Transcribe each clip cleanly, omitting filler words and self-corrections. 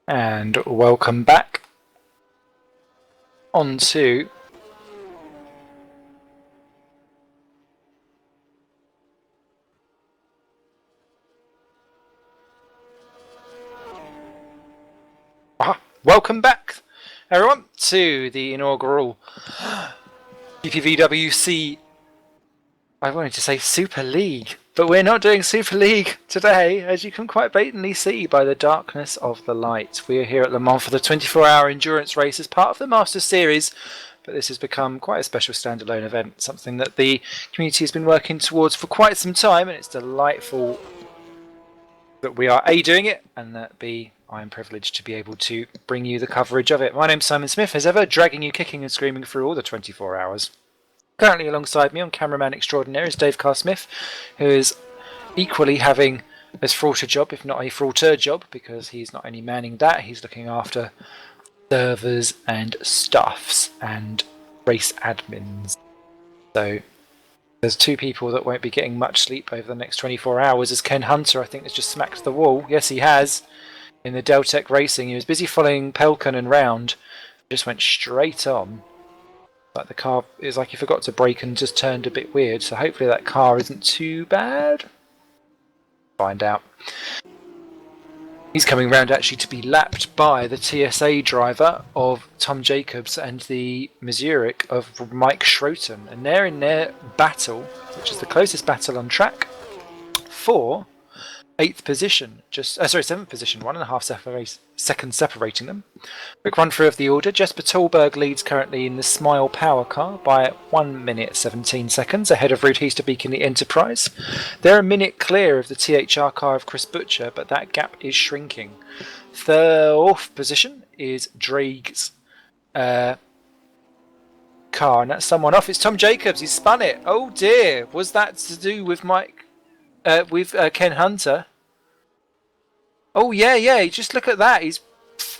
And welcome back onto welcome back, everyone, to the inaugural GPVWC. I wanted to say Super League, but we're not doing Super League today, as you can quite blatantly see by the darkness of the light. We are here at Le Mans for the 24-hour endurance race as part of the Masters Series, but this has become quite a special standalone event, something that the community has been working towards for quite some time, and it's delightful that we are A, doing it, and that B, I am privileged to be able to bring you the coverage of it. My name's Simon Smith, as ever, dragging you kicking and screaming through all the 24 hours. Currently alongside me on cameraman extraordinaire is Dave Carr-Smith, who is equally having as fraught a job, if not a fraughter job, because he's not only manning that, he's looking after servers and staffs and race admins. So there's two people that won't be getting much sleep over the next 24 hours, as Ken Hunter, I think, has just smacked the wall. Yes, he has. In the Deltec Racing, he was busy following Pelkin round, just went straight on. Like the car is like he forgot to brake and just turned a bit weird, so hopefully that car isn't too bad. Find out. He's coming round actually to be lapped by the TSA driver of Tom Jacobs and the Missouri of Mike Schroten, and they're in their battle, which is the closest battle on track, for 8th position, sorry, 7th position, 1.5 seconds separating them. Quick run through of the order. Jesper Tolberg leads currently in the Smile Power car by 1 minute 17 seconds, ahead of Ruud Heesterbeek in the Enterprise. They're a minute clear of the THR car of Chris Butcher, but that gap is shrinking. 4th position is Drake's car, and that's someone off. It's Tom Jacobs. He's spun it. Oh dear. Was that to do with Ken Hunter? Oh yeah. Just look at that.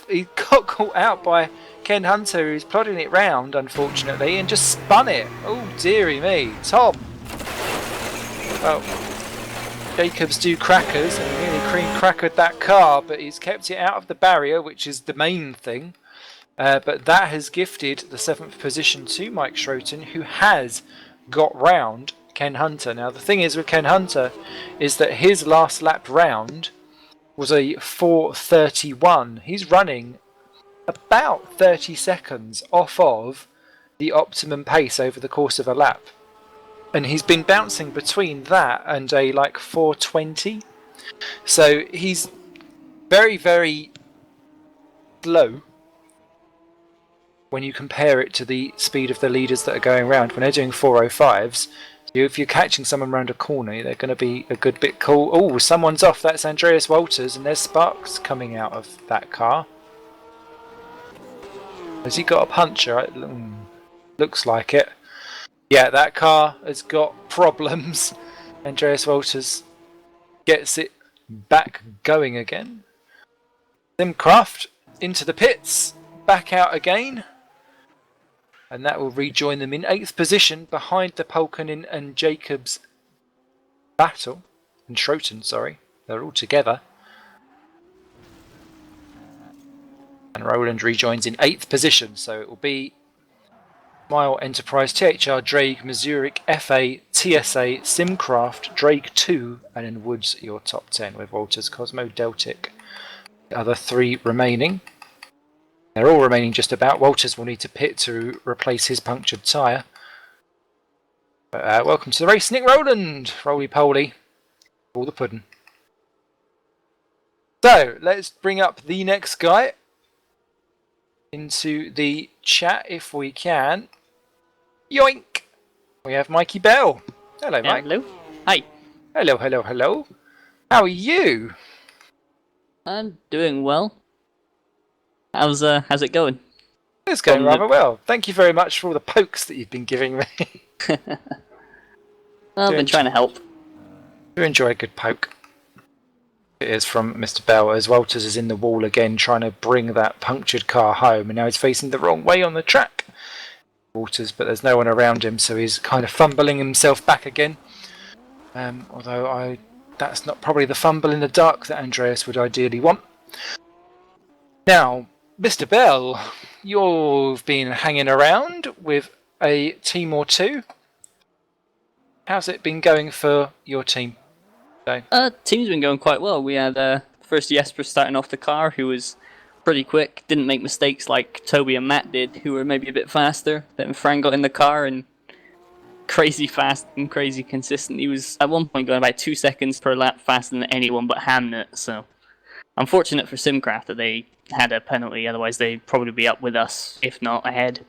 He got caught out by Ken Hunter, who's plodding it round, unfortunately, and just spun it. Oh dearie me, Tom. Well, Jacobs do crackers, and he nearly cream crackered that car, but he's kept it out of the barrier, which is the main thing. But that has gifted the 7th position to Mike Schroten, who has got round Ken Hunter. Now the thing is with Ken Hunter is that his last lap round was a 4:31. He's running about 30 seconds off of the optimum pace over the course of a lap, and he's been bouncing between that and a like 4:20. So he's very, very slow when you compare it to the speed of the leaders that are going around. When they're doing 4:05s, if you're catching someone around a corner, they're going to be a good bit cool. Oh, someone's off. That's Andreas Walters, and there's sparks coming out of that car. Has he got a puncher? Looks like it. Yeah, that car has got problems. Andreas Walters gets it back going again. Simcraft into the pits, back out again. And that will rejoin them in 8th position behind the Pelkin and Jacobs battle. And Schroten, sorry. They're all together. And Roland rejoins in 8th position. So it will be Smile, Enterprise, THR, Drake, Missouri, FA, TSA, Simcraft, Drake 2, and then Woods your top 10 with Walters, Cosmo, Deltic. The other 3 remaining. They're all remaining just about. Walters will need to pit to replace his punctured tyre. Welcome to the race, Nick Rowland. Roly-poly. All the pudding. So, let's bring up the next guy into the chat if we can. Yoink! We have Mikey Bell. Hello, Mike. Hello. Hi. Hello. How are you? I'm doing well. How's it going? It's going rather well. Thank you very much for all the pokes that you've been giving me. I've been trying to help. Do enjoy a good poke. It is from Mr. Bell, as Walters is in the wall again trying to bring that punctured car home, and now he's facing the wrong way on the track. Walters, but there's no one around him, so he's kind of fumbling himself back again. Although that's not probably the fumble in the dark that Andreas would ideally want. Now, Mr. Bell, you've been hanging around with a team or two. How's it been going for your team today? Team's been going quite well. We had first Jesper starting off the car, who was pretty quick, didn't make mistakes like Toby and Matt did, who were maybe a bit faster. Then Fran got in the car and crazy fast and crazy consistent. He was at one point going about 2 seconds per lap faster than anyone but Hamnet. So unfortunate for Simcraft that they had a penalty, otherwise they'd probably be up with us, if not ahead.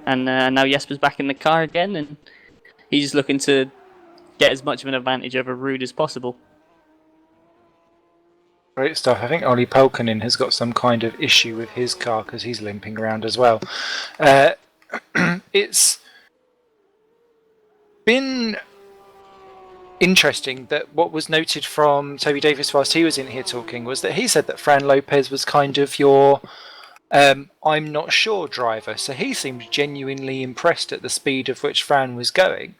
And now Jesper's back in the car again, and he's looking to get as much of an advantage over Ruud as possible. Great stuff. I think Ollie Polkanen has got some kind of issue with his car because he's limping around as well. It's been interesting that what was noted from Toby Davis whilst he was in here talking was that he said that Fran Lopez was kind of your I'm not sure driver. So he seemed genuinely impressed at the speed of which Fran was going.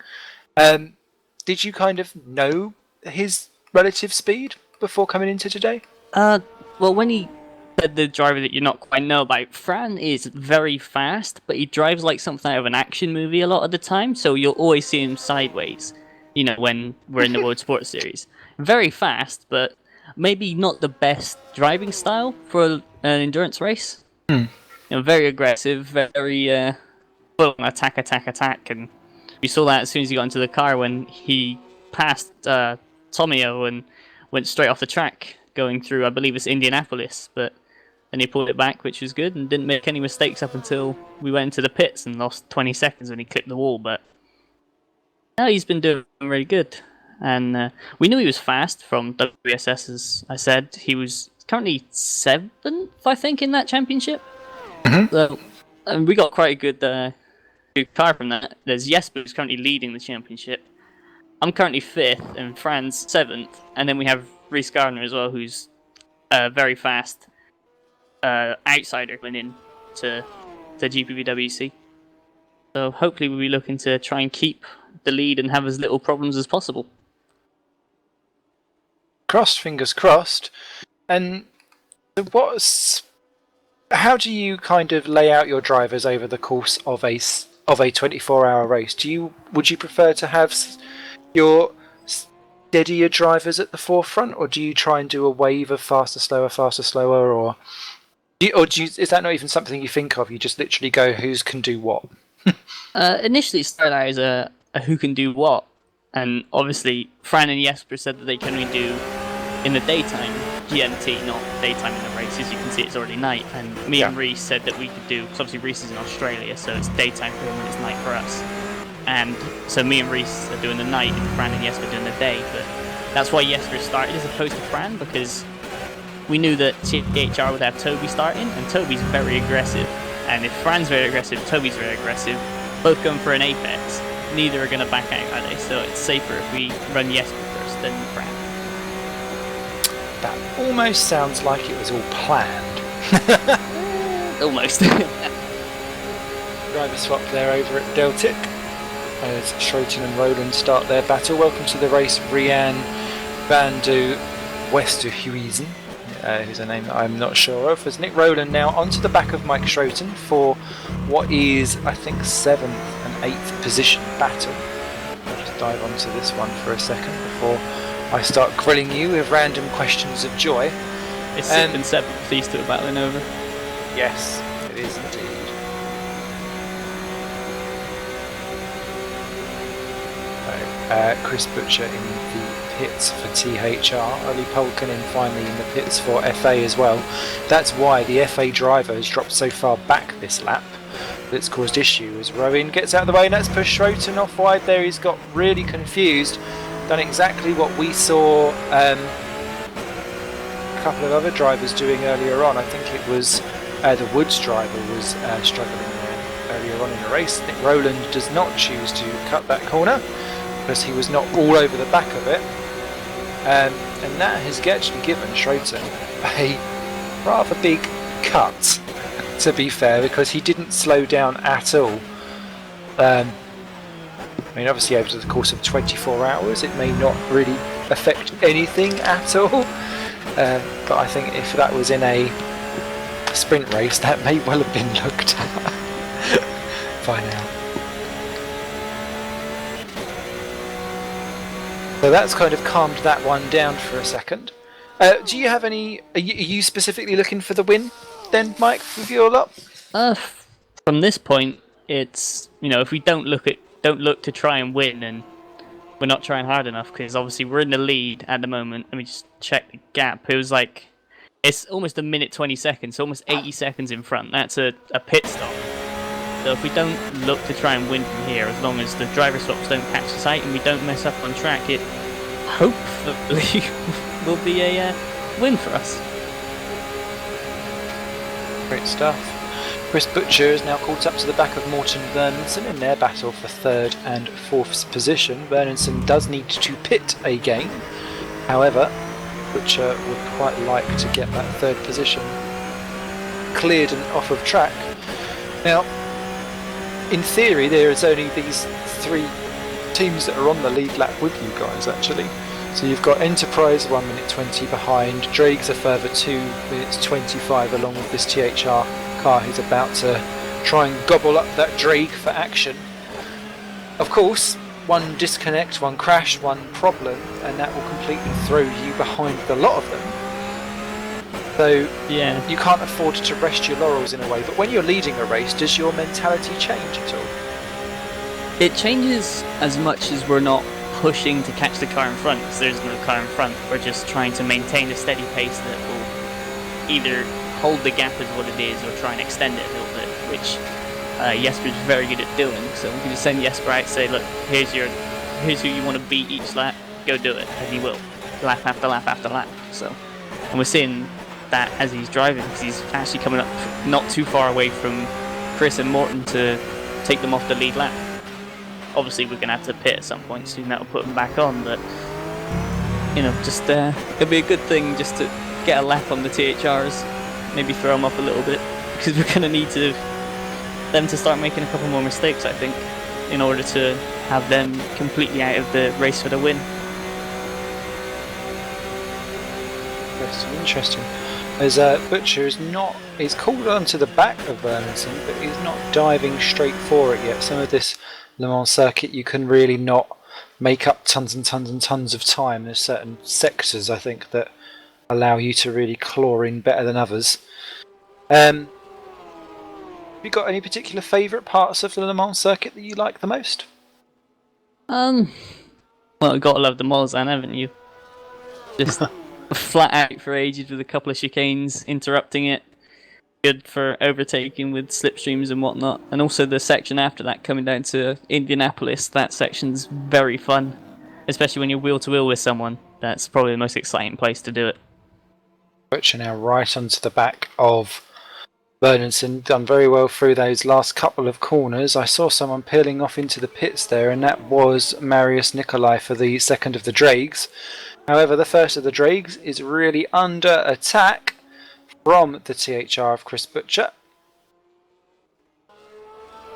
Did you kind of know his relative speed before coming into today? Well, when he said the driver that you're not quite know about, Fran is very fast, but he drives like something out of an action movie a lot of the time, so you'll always see him sideways, you know, when we're in the World Sports Series. Very fast, but maybe not the best driving style for an endurance race. You know, very aggressive, very full on attack, and we saw that as soon as he got into the car when he passed Tomio and went straight off the track, going through, I believe it's Indianapolis, but then he pulled it back, which was good, and didn't make any mistakes up until we went into the pits and lost 20 seconds when he clipped the wall, but now he's been doing really good. And we knew he was fast from WSS, as I said. He was currently 7th, I think, in that championship. So, and we got quite a good car from that. There's Jesper, who's currently leading the championship. I'm currently 5th, and Fran's 7th. And then we have Reece Gardner as well, who's a very fast outsider going in to GPVWC. So hopefully we'll be looking to try and keep the lead and have as little problems as possible. Crossed, fingers crossed. And how do you kind of lay out your drivers over the course of a 24-hour race? Would you prefer to have your steadier drivers at the forefront, or do you try and do a wave of faster, slower, or is that not even something you think of? You just literally go, who's can do what? Initially it started out as a who can do what, and obviously Fran and Jesper said that they can only do in the daytime GMT, not daytime in the race. As you can see, it's already night, and me and Reece said that we could do, because obviously Reece is in Australia, so it's daytime for him and it's night for us. And so me and Reece are doing the night and Fran and Jesper doing the day, but that's why Jesper started as opposed to Fran, because we knew that THR would have Toby starting, and Toby's very aggressive. And if Fran's very aggressive, Toby's very aggressive, both going for an apex, neither are going to back out, are they? So it's safer if we run Jesper first, then Fran. That almost sounds like it was all planned. Almost. Driver swap there over at Deltic as Schroten and Roland start their battle. Welcome to the race, Rianne van de Westerhuizen, who's a name that I'm not sure of. As Nick Roland now onto the back of Mike Schroten for what is, I think, 7th and 8th position battle. I'll just dive onto this one for a second before I start grilling you with random questions of joy. It's 6th and 7th these two are battling over. Yes, it is indeed. Chris Butcher in the pits for THR, Ollie Polkanen finally in the pits for FA as well. That's why the FA driver has dropped so far back this lap. That's caused issue as Rowan gets out of the way, and that's pushed Schroten off wide there. He's got really confused, done exactly what we saw a couple of other drivers doing earlier on. I think it was the Woods driver was struggling earlier on in the race. Nick Roland does not choose to cut that corner because he was not all over the back of it, and that has actually given Schroten a rather big cut, to be fair, because he didn't slow down at all. I mean, obviously over the course of 24 hours it may not really affect anything at all, But I think if that was in a sprint race, that may well have been looked at by now. So that's kind of calmed that one down for a second. Do you have any? Are you specifically looking for the win, then, Mike, with your lot? From this point, it's if we don't look to try and win, and we're not trying hard enough because obviously we're in the lead at the moment. Let me just check the gap. It was like it's almost 1 minute 20 seconds, so almost 80 seconds in front. That's a pit stop. So if we don't look to try and win from here, as long as the driver swaps don't catch the sight and we don't mess up on track, it hopefully will be a win for us. Great stuff. Chris Butcher is now caught up to the back of Morten Vernonson in their battle for 3rd and 4th position. Vernonson does need to pit again. However, Butcher would quite like to get that 3rd position cleared and off of track. Now, in theory, there is only these 3 teams that are on the lead lap with you guys, actually. So you've got Enterprise 1 minute 20 behind, Drake's a further 2 minutes 25 along with this THR car who's about to try and gobble up that Drake for action. Of course, one disconnect, one crash, one problem, and that will completely throw you behind the lot of them. So yeah, you can't afford to rest your laurels in a way, but when you're leading a race, does your mentality change at all? it changes as much as we're not pushing to catch the car in front, because there's no car in front. We're just trying to maintain a steady pace that will either hold the gap as what it is or try and extend it a little bit, which Jesper's very good at doing. So we can just send Jesper out and say, look, here's who you want to beat each lap, go do it, and he will, lap after lap after lap. So, and we're seeing that as he's driving, because he's actually coming up not too far away from Chris and Morten to take them off the lead lap. Obviously we're going to have to pit at some point soon, that'll put them back on, but just it'll be a good thing just to get a lap on the THRs, maybe throw them off a little bit, because we're going to need them to start making a couple more mistakes, I think, in order to have them completely out of the race for the win. Interesting. As Butcher is called onto the back of Vernonson, but he's not diving straight for it yet. Some of this Le Mans circuit you can really not make up tons and tons and tons of time. There's certain sectors, I think, that allow you to really claw in better than others. Have you got any particular favourite parts of the Le Mans circuit that you like the most? Well, you've got to love the Mulsanne, haven't you? Just flat out for ages with a couple of chicanes interrupting it. Good for overtaking with slipstreams and whatnot. And also the section after that coming down to Indianapolis, that section's very fun. Especially when you're wheel to wheel with someone. That's probably the most exciting place to do it. Butcher now right onto the back of Vernonson, done very well through those last couple of corners. I saw someone peeling off into the pits there, and that was Marius Nicolai for the second of the Drags. However, the first of the Drags is really under attack from the THR of Chris Butcher.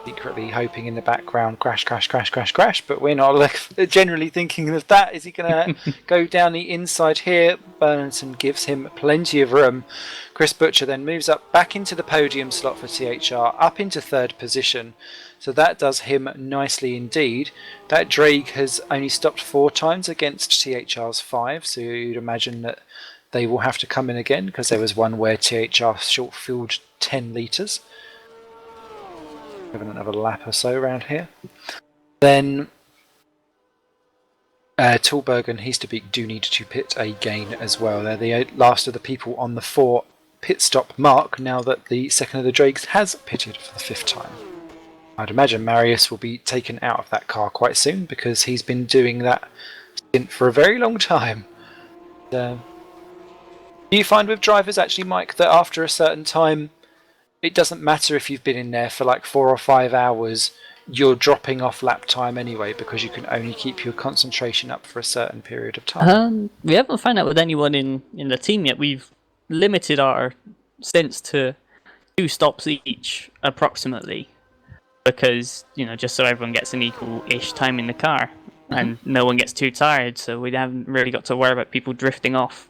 Secretly hoping in the background, crash, crash, crash, crash, crash, but we're not generally thinking of that. Is he going to go down the inside here? Vernonson gives him plenty of room. Chris Butcher then moves up back into the podium slot for THR, up into 3rd position. So that does him nicely indeed. That Drake has only stopped 4 times against THR's 5, so you'd imagine that they will have to come in again, because there was one where THR short-fueled 10 litres. Having another lap or so around here. Then Tulberg and Heasterbeek do need to pit again as well. They're the last of the people on the 4 pit stop mark now that the second of the Drakes has pitted for the 5th time. I'd imagine Marius will be taken out of that car quite soon, because he's been doing that stint for a very long time. Do you find with drivers actually, Mike, that after a certain time it doesn't matter if you've been in there for like 4 or 5 hours, you're dropping off lap time anyway, because you can only keep your concentration up for a certain period of time? We haven't found out with anyone in the team yet. We've limited our stints to 2 stops each, approximately, because, just so everyone gets an equal-ish time in the car, and no one gets too tired, so we haven't really got to worry about people drifting off.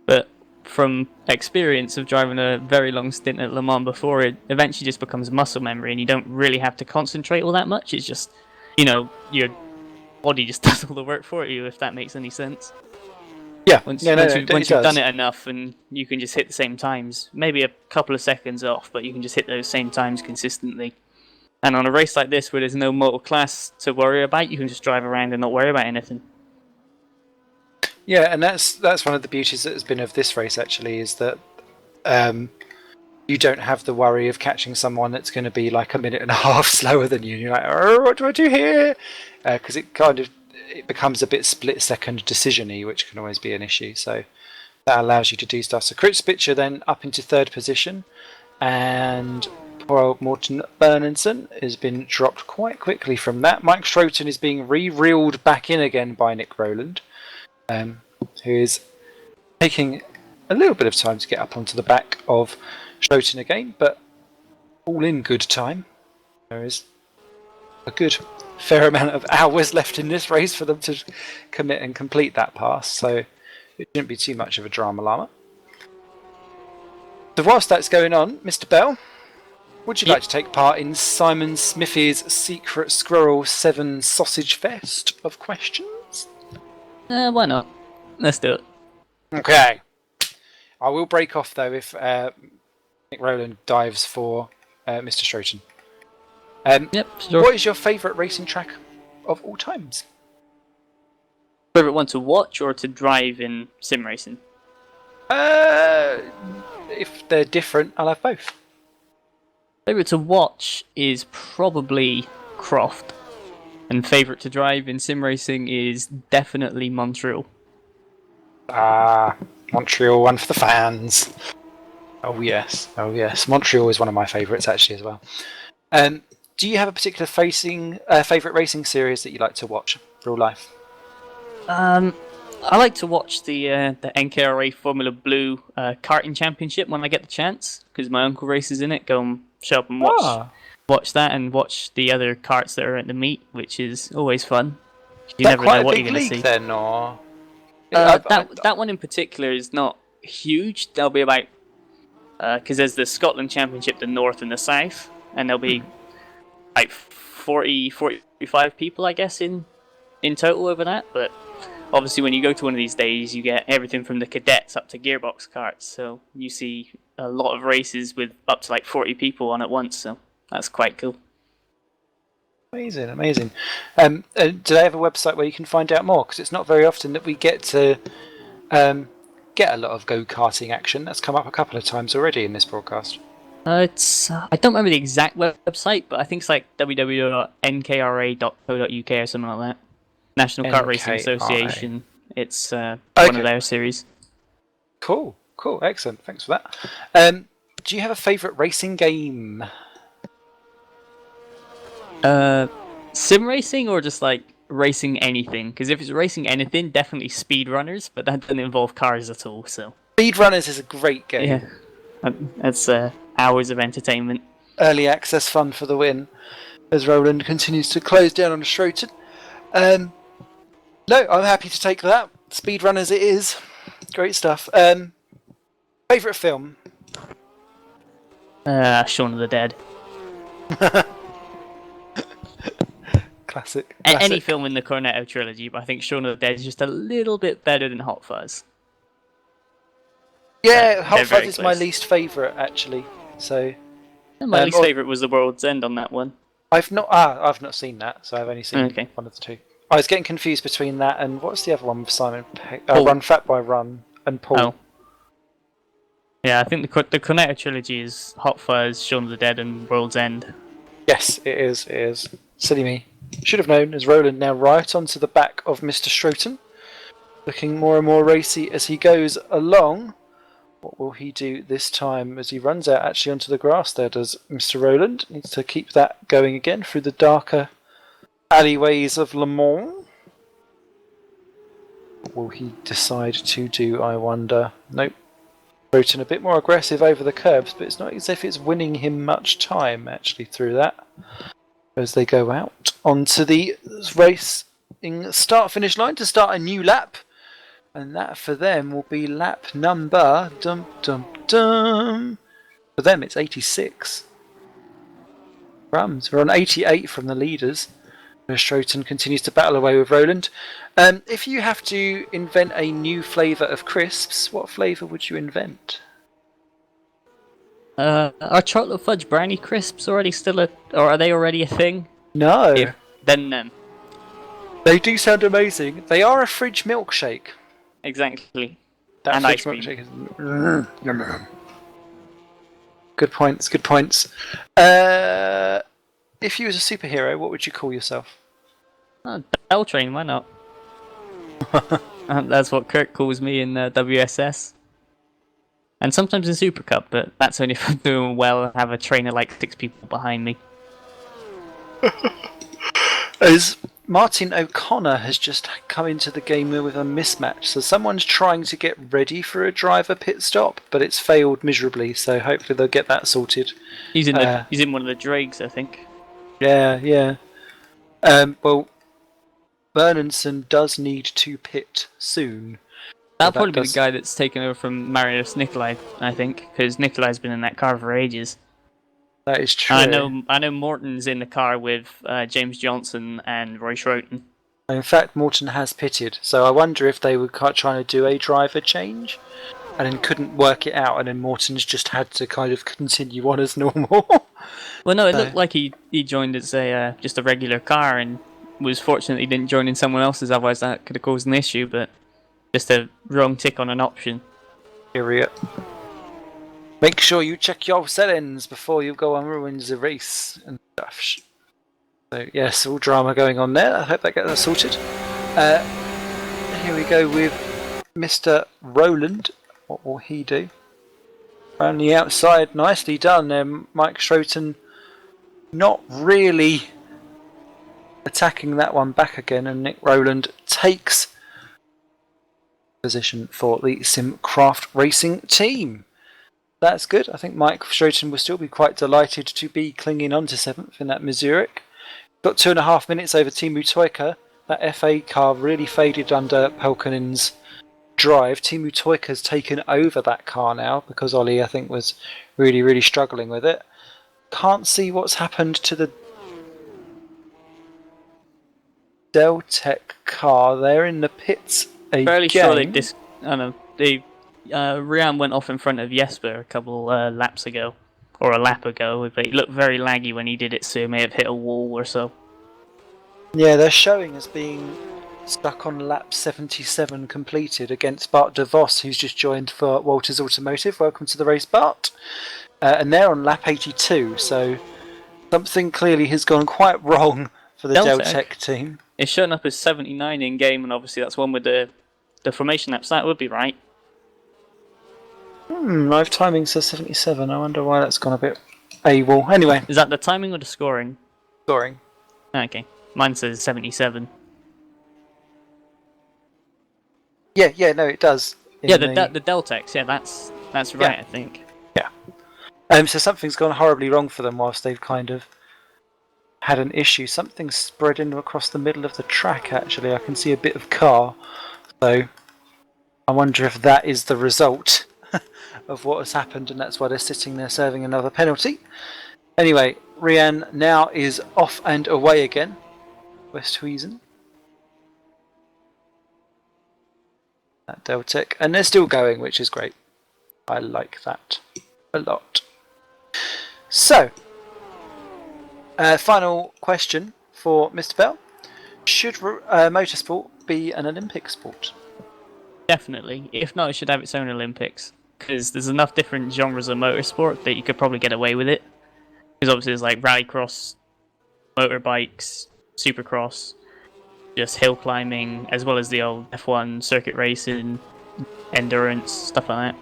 But from experience of driving a very long stint at Le Mans before, it eventually just becomes muscle memory, and you don't really have to concentrate all that much. It's just, your body just does all the work for you, if that makes any sense. Yeah, Once it you've does. done it enough, and you can just hit the same times, maybe a couple of seconds off, but you can just hit those same times consistently. And on a race like this, where there's no motor class to worry about, you can just drive around and not worry about anything. Yeah, and that's one of the beauties that has been of this race actually, is that you don't have the worry of catching someone that's going to be like a minute and a half slower than you. And you're like, oh, what do I do here? Because it becomes a bit split-second decision-y, which can always be an issue. So that allows you to do stuff. So Kritzpitcher then up into third position, and poor old Morten Bernensen has been dropped quite quickly from that. Mike Schroten is being re-reeled back in again by Nick Rowland, who is taking a little bit of time to get up onto the back of Schroten again, but all in good time. There is a good fair amount of hours left in this race for them to commit and complete that pass, so it shouldn't be too much of a drama llama. So whilst that's going on, Mr. Bell, would you like to take part in Simon Smithy's Secret Squirrel 7 Sausage Fest of questions? Why not? Let's do it. Okay. I will break off though if Nick Rowland dives for Mr. Schroten. Yep, sure. What is your favourite racing track of all times? Favorite one to watch or to drive in sim racing? If they're different, I'll have both. Favorite to watch is probably Croft, and favorite to drive in sim racing is definitely Montreal. Montreal, one for the fans. Oh yes. Montreal is one of my favourites actually as well. Do you have a particular favourite racing series that you like to watch, real life? I like to watch the NKRA Formula Blue karting championship when I get the chance, because my uncle races in it. Go and show up and watch that, and watch the other karts that are at the meet, which is always fun. You never know what you're going to see. Then, or that one in particular is not huge. There'll be about because there's the Scotland Championship, the North and the South, and there'll be like 45 people, I guess, in total over that. But obviously, when you go to one of these days, you get everything from the cadets up to gearbox karts. So you see a lot of races with up to like 40 people on at once. So that's quite cool. Amazing. Do they have a website where you can find out more? Because it's not very often that we get to get a lot of go-karting action. That's come up a couple of times already in this broadcast. I don't remember the exact website, but I think it's like www.nkra.co.uk or something like that. National Kart Racing Association. It's one of their series. Cool, excellent. Thanks for that. Do you have a favourite racing game? Sim racing or just like racing anything? Because if it's racing anything, definitely speedrunners, but that doesn't involve cars at all. So Speedrunners is a great game. Yeah, that's hours of entertainment. Early access fun for the win, as Roland continues to close down on Schroten. No, I'm happy to take that. Speedrunners it is. Great stuff. Favourite film? Shaun of the Dead. Classic. Any film in the Cornetto trilogy, but I think Shaun of the Dead is just a little bit better than Hot Fuzz. Yeah, Hot Fuzz is my least favourite actually. So my least favourite was The World's End on that one. I've not seen that, so I've only seen one of the two. I was getting confused between that and what's the other one with Simon Pegg? Run Fat Boy Run and Paul. Oh. Yeah, I think the Cornetto trilogy is Hot Fuzz, Shaun of the Dead, and World's End. Yes, it is. Silly me. Should have known, as Roland now right onto the back of Mr. Schroten, looking more and more racy as he goes along. What will he do this time as he runs out actually onto the grass there? Does Mr. Roland needs to keep that going again through the darker alleyways of Le Mans? What will he decide to do, I wonder? Nope. Schroten a bit more aggressive over the curbs, but it's not as if it's winning him much time actually through that. As they go out onto the racing start-finish line to start a new lap. And that for them will be lap number dum dum dum. For them, it's 86. Crumbs. We're on 88 from the leaders. Stroton continues to battle away with Roland. If you have to invent a new flavour of crisps, what flavour would you invent? Are chocolate fudge brownie crisps already or are they already a thing? No. Then They do sound amazing. They are a fridge milkshake. exactly. That and fridge ice cream. milkshake is... Good points, good points. If you was a superhero, what would you call yourself? Oh, Bell Train, why not? That's what Kirk calls me in WSS. And sometimes in Super Cup, but that's only if I'm doing well and have a trainer like 6 people behind me. As Martin O'Connor has just come into the game with a mismatch, so someone's trying to get ready for a driver pit stop, but it's failed miserably. So hopefully they'll get that sorted. He's in one of the dregs, I think. Yeah. Well, Bernardson does need to pit soon. That'll probably be the guy that's taken over from Marius Nikolai, I think, because Nikolai's been in that car for ages. That is true. I know Morton's in the car with James Johnson and Roy Schroten. In fact, Morton has pitted, so I wonder if they were trying to do a driver change and then couldn't work it out, and then Morton's just had to kind of continue on as normal. Well, no, it looked like he joined as just a regular car and was fortunate he didn't join in someone else's, otherwise that could have caused an issue, but just a wrong tick on an option. Idiot. Make sure you check your settings before you go and ruin the race and stuff. So yes, all drama going on there. I hope that gets sorted. Here we go with Mr. Roland. What will he do? Around the outside, nicely done there. Mike Schroten not really attacking that one back again, and Nick Rowland takes position for the Simcraft Racing team. That's good. I think Mike Schroten will still be quite delighted to be clinging on to 7th in that Missouri. Got 2.5 minutes over Teemu Toika. That FA car really faded under Pelkonen's drive. Teemu Toika's taken over that car now because Ollie, I think, was really struggling with it. Can't see what's happened to the Deltec car. They're in the pits again. Fairly sure Rian went off in front of Jesper a couple laps ago, or a lap ago, but he looked very laggy when he did it, so he may have hit a wall or so. Yeah, they're showing as being stuck on lap 77 completed against Bart de Vos, who's just joined for Walters Automotive. Welcome to the race, Bart. And they're on lap 82, so something clearly has gone quite wrong for the Deltec team. It's showing up as 79 in game, and obviously that's one with the formation laps. That would be right. Live timing says 77. I wonder why that's gone a bit AWOL. Anyway. Is that the timing or the scoring? Scoring. Okay. Mine says 77. Yeah, no, it does. Yeah, the Deltex, yeah, that's right, yeah. I think. Yeah. So something's gone horribly wrong for them whilst they've kind of had an issue. Something's spread in across the middle of the track, actually. I can see a bit of car. So I wonder if that is the result of what has happened, and that's why they're sitting there serving another penalty. Anyway, Rian now is off and away again. Westhuizen. That Deltec. And they're still going, which is great. I like that a lot. So, final question for Mr. Bell. Should motorsport be an Olympic sport? Definitely. If not, it should have its own Olympics. Because there's enough different genres of motorsport that you could probably get away with it. Because obviously there's like rallycross, motorbikes, supercross, just hill climbing, as well as the old F1 circuit racing, endurance, stuff like that.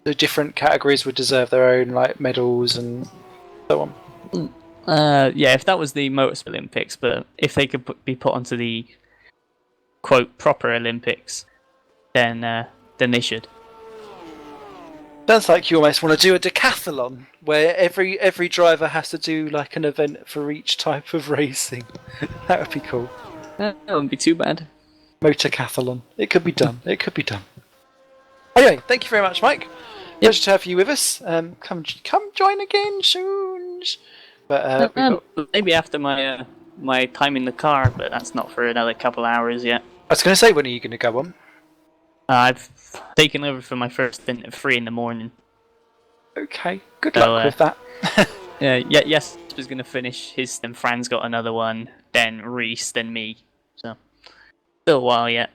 The different categories would deserve their own like medals and so on. Yeah, if that was the motorsport Olympics, but if they could be put onto the quote proper Olympics, then they should. Sounds like you almost want to do a decathlon where every driver has to do like an event for each type of racing. That would be cool. That wouldn't be too bad. Motorcathlon. It could be done. It could be done. Anyway, thank you very much, Mike. Pleasure to have you with us. Come join again soon. But maybe after my my time in the car, but that's not for another couple hours yet. I was going to say, when are you going to go on? I've taken over for my first stint at 3 in the morning. Okay, good luck with that. Yes, was going to finish his, then Fran's got another one, then Reese, then me. So, still a while yet.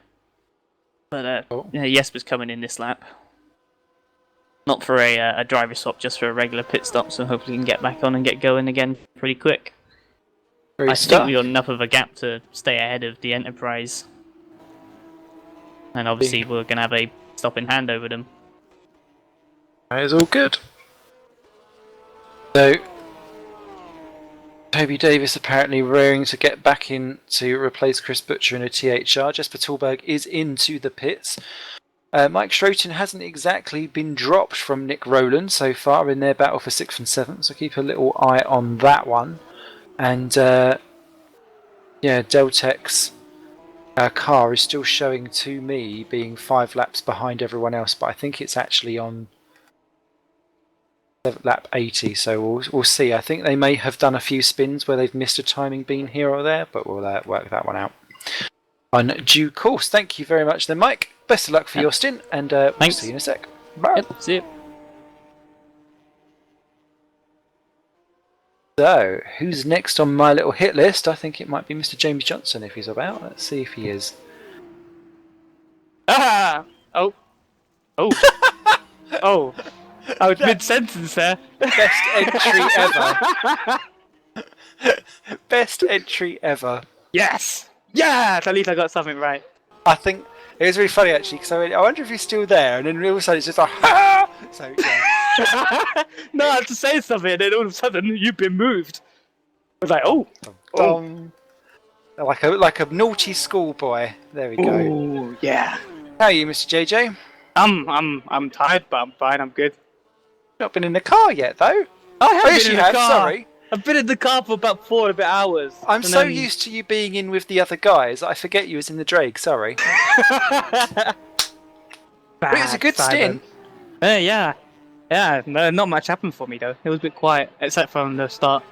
But Cool. Jesper's coming in this lap. Not for a driver swap, just for a regular pit stop, so hopefully we can get back on and get going again pretty quick. I think we got enough of a gap to stay ahead of the Enterprise. And obviously we're going to have a stop in hand over them. That is all good. So, Toby Davis apparently raring to get back in to replace Chris Butcher in a THR. Jesper Tallberg is into the pits. Mike Schroten hasn't exactly been dropped from Nick Rowland so far in their battle for 6th and 7th, so keep a little eye on that one. And Deltec's car is still showing to me being 5 laps behind everyone else, but I think it's actually on lap 80, so we'll see. I think they may have done a few spins where they've missed a timing beam here or there, but we'll work that one out on due course. Thank you very much then, Mike. Best of luck for your stint, and we'll see you in a sec. Bye. Yep, see you. So, who's next on my little hit list? I think it might be Mr. James Johnson if he's about. Let's see if he is. Ah! Oh. Oh. I was mid-sentence there. Best entry ever. Best entry ever. Yes! Yes! At least I got something right. I think it was really funny actually, because I wonder if he's still there, and then all of a sudden it's just like, ha! So, yeah. No, I had to say something, and then all of a sudden you've been moved. I was like, oh! Like a naughty schoolboy. There we go. Oh, yeah. How are you, Mr. JJ? I'm tired, but I'm fine, I'm good. Not been in the car yet, though. I have Yes, been you in have. the car. Sorry. I've been in the car for about 4 hours. I'm so used to you being in with the other guys that I forget you was in the Drake. Sorry. But it was a good stint. Yeah. No, not much happened for me though. It was a bit quiet, except from the start,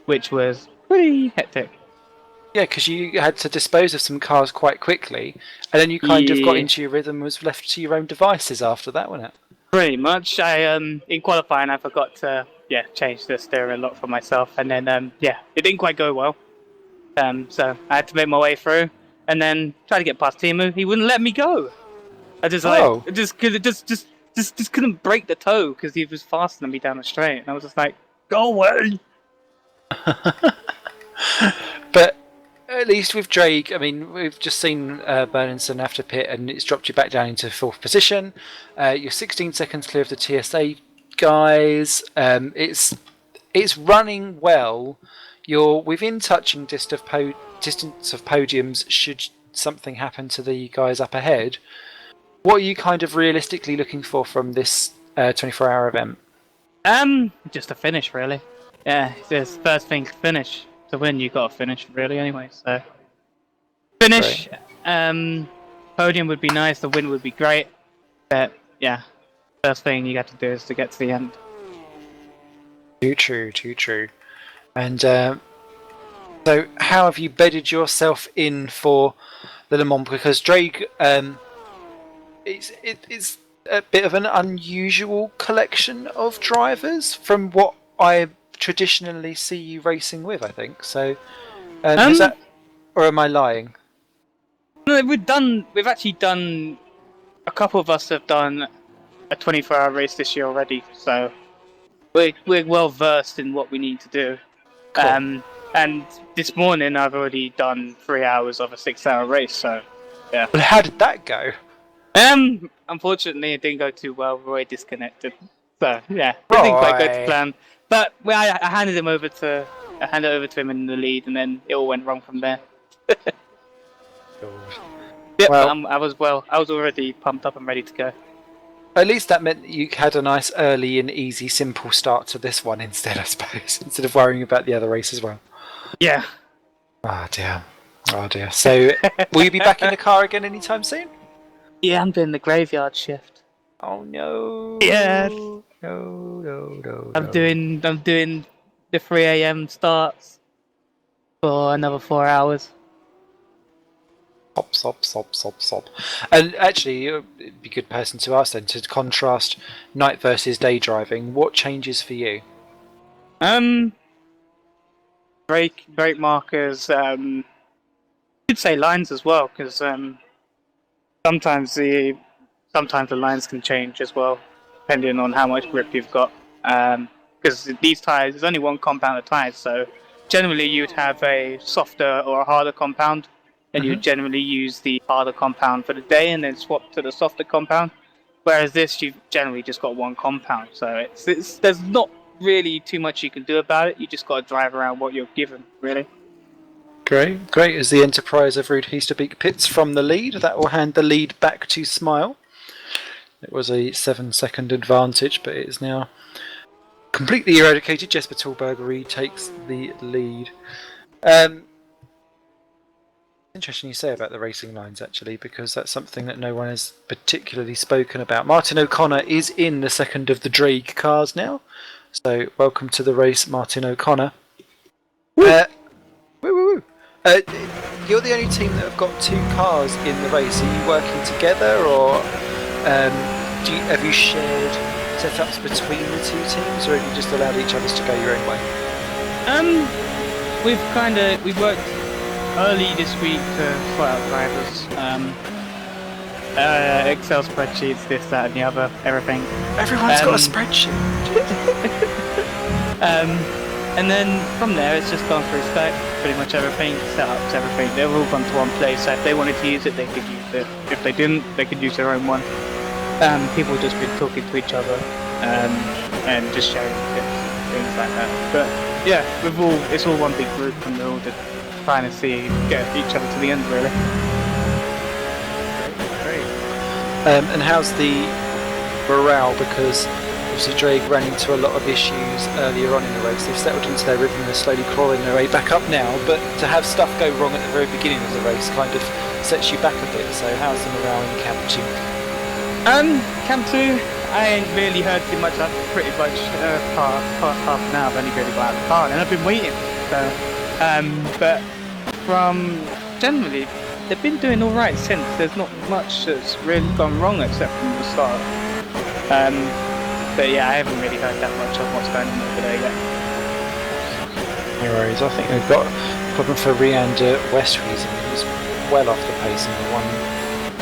which was pretty hectic. Yeah, because you had to dispose of some cars quite quickly, and then you kind of got into your rhythm and was left to your own devices after that, wasn't it? Pretty much. I in qualifying I forgot to change the steering lock for myself, and then it didn't quite go well. So I had to make my way through, and then try to get past Timu. He wouldn't let me go. I just just couldn't break the toe because he was faster than me down the straight, and I was just like, go away. But at least with Drake, I mean, we've just seen Burninson after pit, and it's dropped you back down into 4th position. You're 16 seconds clear of the TSA guys. It's running well. You're within touching distance of podiums should something happen to the guys up ahead. What are you kind of realistically looking for from this 24-hour event? Just a finish, really. Yeah, it's the first thing to finish. To win, you've got to finish, really, anyway. So, finish. Right. Podium would be nice. The win would be great. But yeah, first thing you got to do is to get to the end. Too true. And so, how have you bedded yourself in for the Le Mans? Because Drake, it's a bit of an unusual collection of drivers from what I traditionally see you racing with, I think. So, is that, or am I lying? No, we've actually done, a couple of us have done a 24-hour race this year already, so we're well versed in what we need to do. Cool. And this morning I've already done 3 hours of a 6-hour race, so yeah. Well, how did that go? Unfortunately it didn't go too well. We're already disconnected, so yeah, it didn't quite go to plan. But I handed it over to him in the lead, and then it all went wrong from there. Yep, well, I was already pumped up and ready to go. At least that meant that you had a nice early and easy, simple start to this one instead, I suppose, instead of worrying about the other race as well. Yeah. Ah, dear. Oh dear. So, will you be back in the car again anytime soon? Yeah, I'm doing the graveyard shift. Oh no. Yeah. No. I'm doing the 3 a.m. starts for another 4 hours. Stop. And actually, you'd be a good person to ask then, to contrast night versus day driving. What changes for you? Brake markers. You'd say lines as well, because sometimes the sometimes the lines can change as well, depending on how much grip you've got. Because these tires, there's only one compound of tires, so generally you'd have a softer or a harder compound, and you'd generally use the harder compound for the day and then swap to the softer compound. Whereas this, you've generally just got one compound, so it's there's not really too much you can do about it. You just got to drive around what you're given, really. Great. As the Enterprise of Rude Heasterbeak pits from the lead, that will hand the lead back to Smile. It was a 7-second advantage, but it is now completely eradicated. Jesper Tallberg takes the lead. Interesting you say about the racing lines, actually, because that's something that no one has particularly spoken about. Martin O'Connor is in the second of the Drake cars now, so welcome to the race, Martin O'Connor. Woo! You're the only team that have got 2 cars in the race. Are you working together, or have you shared setups between the 2 teams, or have you just allowed each other to go your own way? We've worked early this week to sort out drivers. Excel spreadsheets, this, that, and the other, everything. Everyone's got a spreadsheet. And then from there, it's just gone through spec, pretty much everything, setups, everything. They've all gone to one place, so if they wanted to use it, they could use it. If they didn't, they could use their own one. People have just been talking to each other and just sharing tips, things like that. But yeah, it's all one big group, and we're all just trying to get each other to the end, really. Great. And how's the morale? Because obviously Drake ran into a lot of issues earlier on in the race. They've settled into their rhythm and they're slowly crawling their way back up now, but to have stuff go wrong at the very beginning of the race kind of sets you back a bit. So how's the morale in Camp 2? Camp 2, I ain't really heard too much. I've pretty much past half an hour I've only really got out of the car and I've been waiting. So, but from generally, they've been doing all right since. There's not much that's really gone wrong except from the start. But yeah, I haven't really heard that much of what's going on over there yet. No worries. I think we've got a problem for Riander Westhuizen. He's well off the pace in the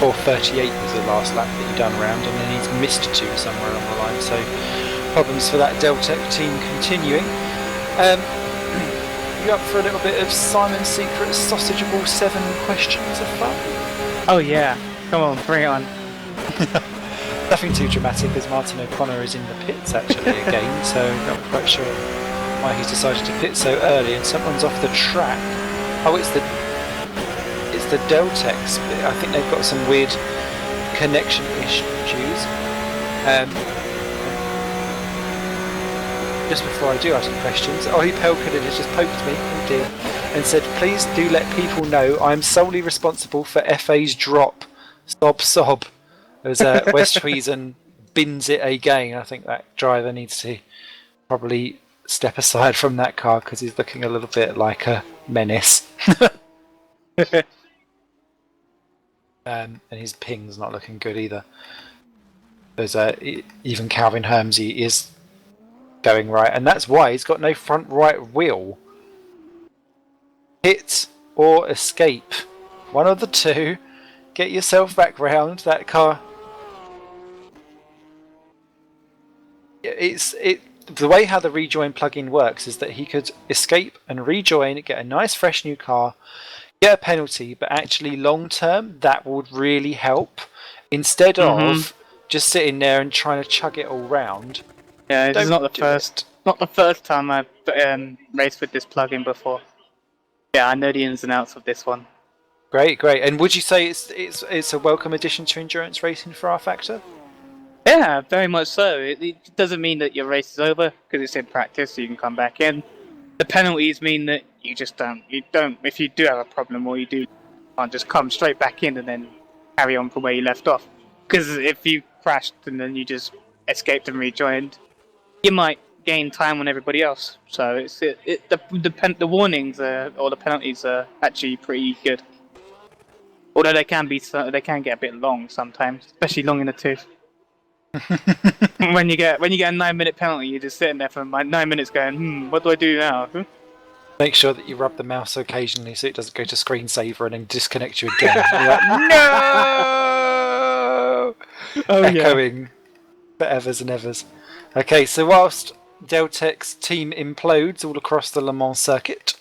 1:4:38 was the last lap that he done round, and then he's missed 2 somewhere along the line. So problems for that Deltec team continuing. You up for a little bit of Simon's Secret Sausageable 7 questions of fun? Oh yeah, come on, bring it on. Nothing too dramatic, as Martin O'Connor is in the pits actually again, so not quite sure why he's decided to pit so early, and someone's off the track. Oh, it's the Deltex. I think they've got some weird connection issues. Just before I do ask some questions, Ohi Pelkinen has just poked me, oh dear, and said, please do let people know I'm solely responsible for FA's drop. Sob. As Westhuizen bins it again. I think that driver needs to probably step aside from that car because he's looking a little bit like a menace. And his ping's not looking good either. There's even Calvin Hermsey is going right, and that's why he's got no front right wheel. Hit or escape. One of the two. Get yourself back round that car. The way how the rejoin plugin works is that he could escape and rejoin, get a nice fresh new car, get a penalty, but actually long term that would really help instead of just sitting there and trying to chug it all round. Yeah, it's not the first time I've raced with this plugin before. Yeah, I know the ins and outs of this one. Great. And would you say it's a welcome addition to endurance racing for R Factor? Yeah, very much so. It doesn't mean that your race is over because it's in practice, so you can come back in. the penalties mean that you just don't. If you do have a problem or you can't just come straight back in and then carry on from where you left off. Because if you crashed and then you just escaped and rejoined, you might gain time on everybody else. So the warnings or the penalties are actually pretty good. Although they can get a bit long sometimes, especially long in the tooth. when you get a 9-minute penalty, you're just sitting there for like 9 minutes going, what do I do now? Make sure that you rub the mouse occasionally so it doesn't go to screensaver and then disconnect you again. You're like, no! Echoing forevers and evers. Okay, so whilst Deltec's team implodes all across the Le Mans circuit,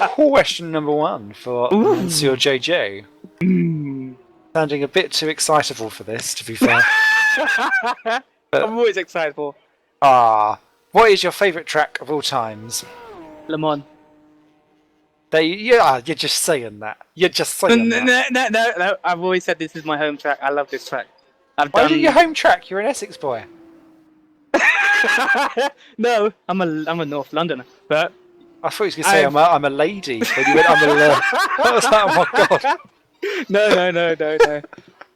question number 1 for Monsieur JJ. Sounding a bit too excitable for this, to be fair. I'm always excited for what is your favourite track of all times? Le Mans. You're just saying that. You're just saying that. No. I've always said this is my home track. I love this track. Why is it your home track? You're an Essex boy. No, I'm a North Londoner. But I thought you were going to say I'm a lady. Then you went, I'm a I was like, oh my god.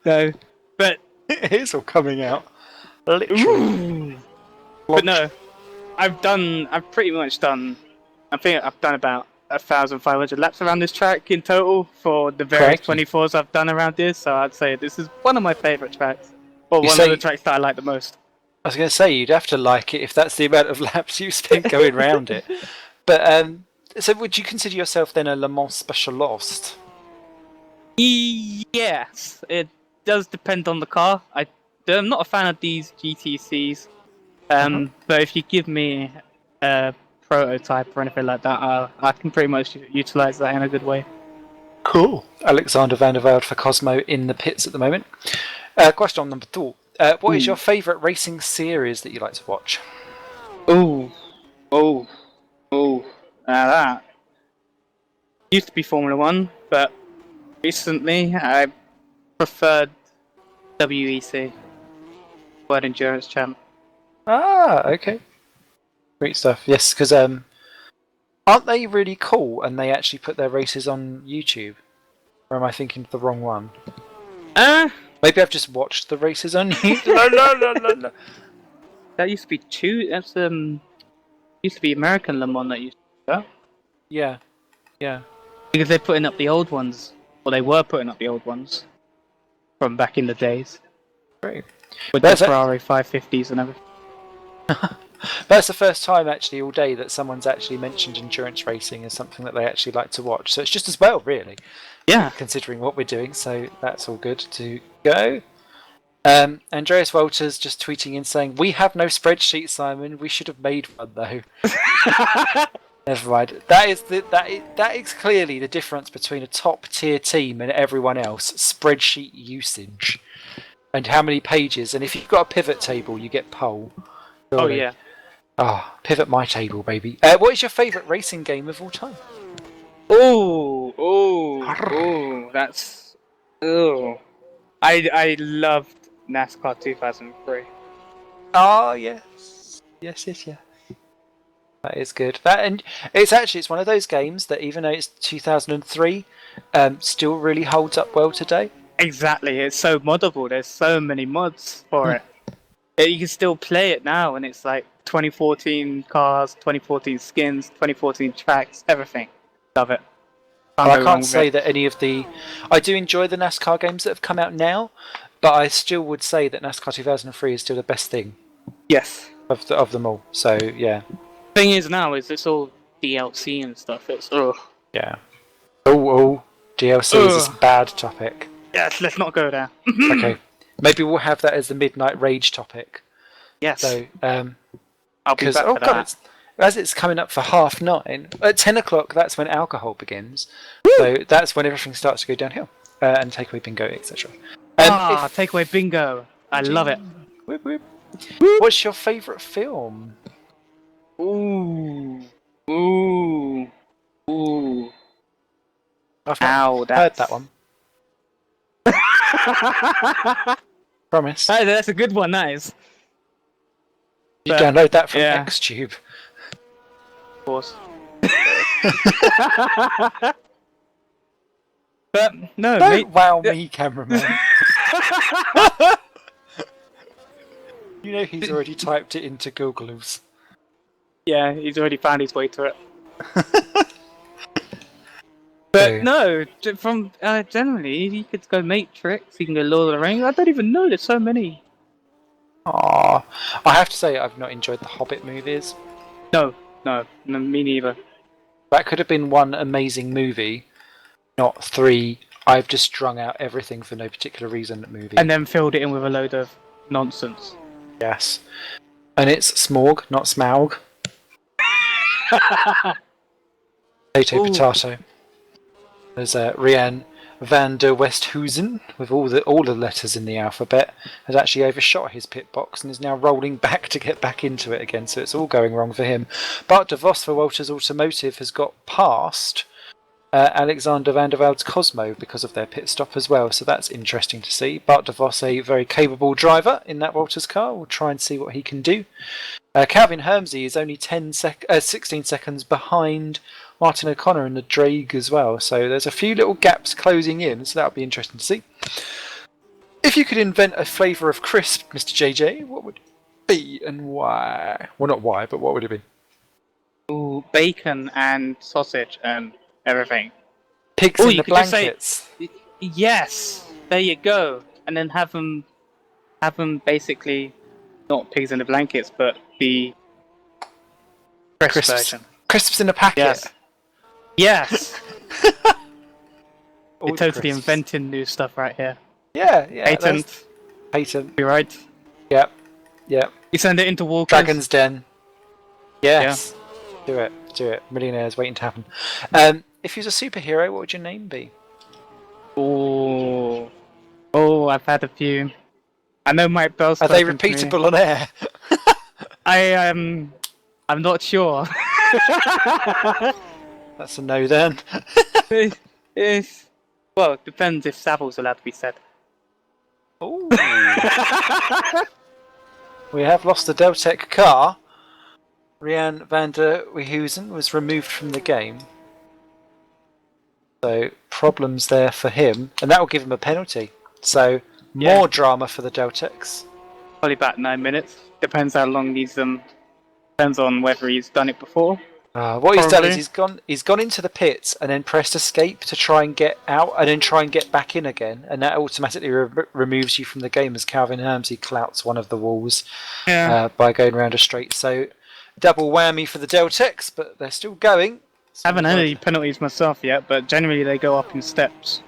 No. But it's all coming out. Literally. But no, I've pretty much done. I think I've done about 1,500 laps around this track in total for the various 24s I've done around this. So I'd say this is one of my favourite tracks, or one of the tracks that I like the most. I was going to say you'd have to like it if that's the amount of laps you spent going around it. But so would you consider yourself then a Le Mans specialist? Yes, it does depend on the car. I'm not a fan of these GTCs, but if you give me a prototype or anything like that, I can pretty much utilise that in a good way. Cool. Alexander van der Velde for Cosmo in the pits at the moment. Question number 2. What is your favourite racing series that you like to watch? That used to be Formula 1, but recently I preferred WEC, World Endurance Champ. Okay. Great stuff. Yes, because aren't they really cool and they actually put their races on YouTube? Or am I thinking of the wrong one? Maybe I've just watched the races on YouTube. No. That used to be That's used to be American Le Mans that used to do that. Yeah. Because they're putting up the old ones, or they were putting up the old ones from back in the days. Great. With the Ferrari 550s and everything. That's the first time actually all day that someone's actually mentioned endurance racing as something that they actually like to watch. So it's just as well, really. Yeah. Considering what we're doing, so that's all good to go. Andreas Walters just tweeting in saying, "We have no spreadsheet, Simon. We should have made one though." Never mind. That is clearly the difference between a top tier team and everyone else. Spreadsheet usage and how many pages. And if you've got a pivot table, you get pole. Surely. Oh yeah. Pivot my table, baby. What is your favourite racing game of all time? That's. I loved NASCAR 2003. Oh yes. That is good. And it's one of those games that even though it's 2003, still really holds up well today. Exactly, it's so moddable. There's so many mods for it. You can still play it now, and it's like 2014 cars, 2014 skins, 2014 tracks, everything. Love it. I can't say that any of the... I do enjoy the NASCAR games that have come out now, but I still would say that NASCAR 2003 is still the best thing. Yes. Of them all. So, yeah. Thing is now is it's all DLC and stuff. It's Yeah. DLC is a bad topic. Yes, let's not go there. Okay. Maybe we'll have that as the Midnight Rage topic. Yes. So, I'll be back for that. As it's coming up for 9:30, at 10 o'clock, that's when alcohol begins. Woo! So that's when everything starts to go downhill. And takeaway bingo, etc. Takeaway bingo. I love it. Whoop, whoop. What's your favourite film? Ooh. I've not heard that one. Promise. That's a good one, that is. You download that from Xtube. of course. But no, Don't mate. wow me, cameraman. You know he's already typed it into Google's. Yeah, he's already found his way to it. But no, from generally, you could go Matrix, you can go Lord of the Rings. I don't even know. There's so many. Aww. I have to say I've not enjoyed the Hobbit movies. No, me neither. That could have been one amazing movie, not 3. I've just strung out everything for no particular reason movie. And then filled it in with a load of nonsense. Yes. And it's Smorg, not Smaug. Potato. There's Rianne van der Westhuizen, with all the letters in the alphabet, has actually overshot his pit box and is now rolling back to get back into it again, so it's all going wrong for him. Bart de Vos for Walters Automotive has got past Alexander van der Velde's Cosmo because of their pit stop as well, so that's interesting to see. Bart de Vos, a very capable driver in that Walters car, we'll try and see what he can do. Calvin Hermsey is only 16 seconds behind Martin O'Connor in the Drag as well, so there's a few little gaps closing in, so that'll be interesting to see. If you could invent a flavour of crisp, Mr. JJ, what would it be and why? Well, not why, but what would it be? Ooh, bacon and sausage and everything. Pigs in the blankets. Yes, there you go. And then have them basically not pigs in the blankets, but the crisp version. Crisps in a packet. Yes. All You're totally crisps. inventing new stuff right here. Yeah. Patent. Patent. You're right. Yep. You send it into Walkers. Dragon's Den. Yes. Yeah. Do it. Millionaires waiting to happen. If you was a superhero, what would your name be? Oh, I've had a few. I know Mike Bell's. Are they repeatable on air? I'm not sure. That's a no then. Well, it depends if Savil's allowed to be said. Ooh. We have lost the Deltec car. Rianne van der Westhuizen was removed from the game. So, problems there for him. And that will give him a penalty. So, more drama for the Deltecs. Probably about 9 minutes. Depends how long he's depends on whether he's done it before. What he's done is he's gone into the pits and then pressed escape to try and get out and then try and get back in again, and that automatically removes you from the game as Calvin Hermsey clouts one of the walls by going around a straight. So double whammy for the Deltecs, but they're still going. I haven't had any penalties myself yet, but generally they go up in steps.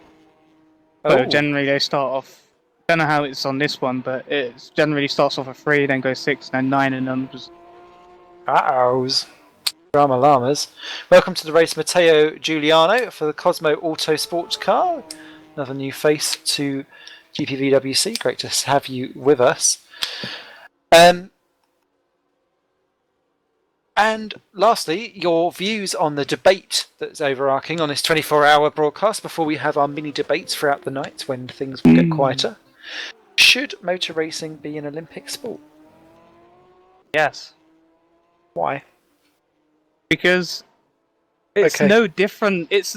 So generally they start off. I don't know how it's on this one, but it generally starts off at 3, then goes 6, then 9, and then just. Uh-ohs. Drama llamas. Welcome to the race, Matteo Giuliano for the Cosmo Auto Sports car. Another new face to GPVWC. Great to have you with us. And lastly, your views on the debate that's overarching on this 24-hour broadcast before we have our mini debates throughout the night when things will get quieter. Should motor racing be an Olympic sport? Yes. Why? Because it's no different. It's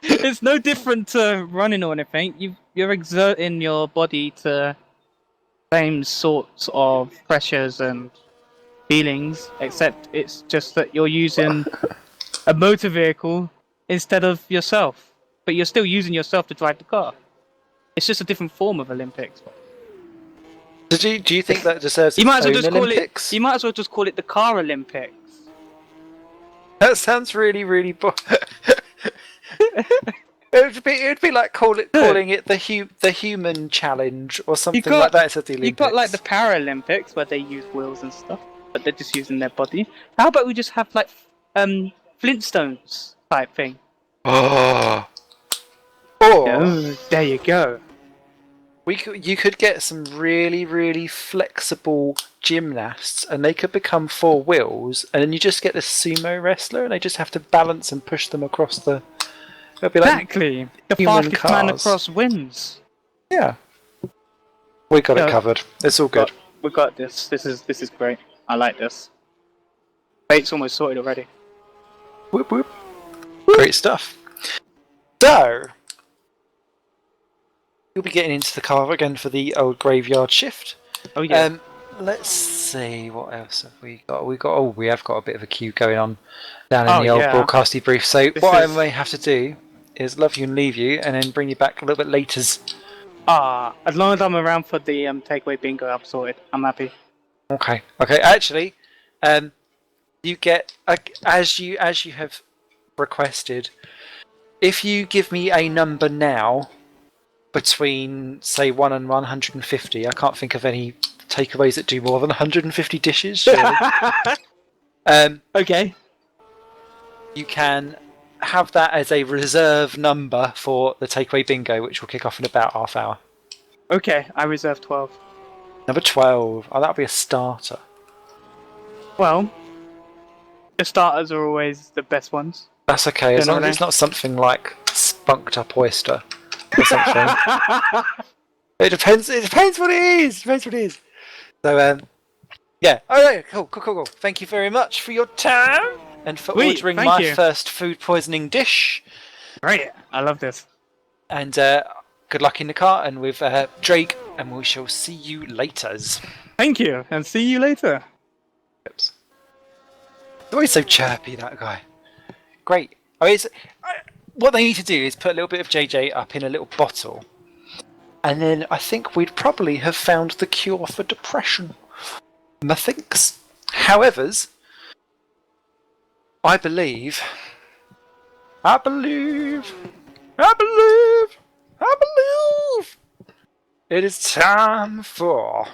it's no different to running or anything. You're exerting your body to same sorts of pressures and feelings, except it's just that you're using a motor vehicle instead of yourself. But you're still using yourself to drive the car. It's just a different form of Olympics. Do you think that deserves You might as well its just own call Olympics? it. You might as well just call it the Car Olympics. That sounds really, really. It would be like calling it the human challenge or something like that. Instead of the Olympics. You've got like the Paralympics where they use wheels and stuff, but they're just using their body. How about we just have like Flintstones type thing? Oh, There you go. You could get some really, really flexible gymnasts, and they could become 4 wheels, and then you just get the sumo wrestler, and they just have to balance and push them across the. It'll be like Exactly. The human fastest man cars. across wins. Yeah, we got it covered. It's all good. We got this. This is great. I like this. Bait's almost sorted already. Whoop, whoop. Great stuff. So, you'll be getting into the car again for the old graveyard shift. Oh yeah. Let's see, what else have we got? We have got a bit of a queue going on down in the old broadcasty brief. So I may have to do is love you and leave you, and then bring you back a little bit later. As long as I'm around for the takeaway bingo, I'm sorted. I'm happy. Okay. Actually, you get as you have requested. If you give me a number now between say 1 and 150, I can't think of any takeaways that do more than 150 dishes. Surely. Okay. You can have that as a reserve number for the takeaway bingo, which will kick off in about half hour. Okay, I reserve 12. Number 12. Oh, that'll be a starter. Well, the starters are always the best ones. That's okay, as long as it's not something like spunked up oyster or something. It depends what it is. So, yeah. Alright, cool. Thank you very much for your time and for ordering my first food poisoning dish. Great, I love this. And good luck in the car and with Drake, and we shall see you later. Thank you, and see you later. Oops. He's always so chirpy, that guy. Great. What they need to do is put a little bit of JJ up in a little bottle, and then I think we'd probably have found the cure for depression. Methinks. Howevers, I believe it is time for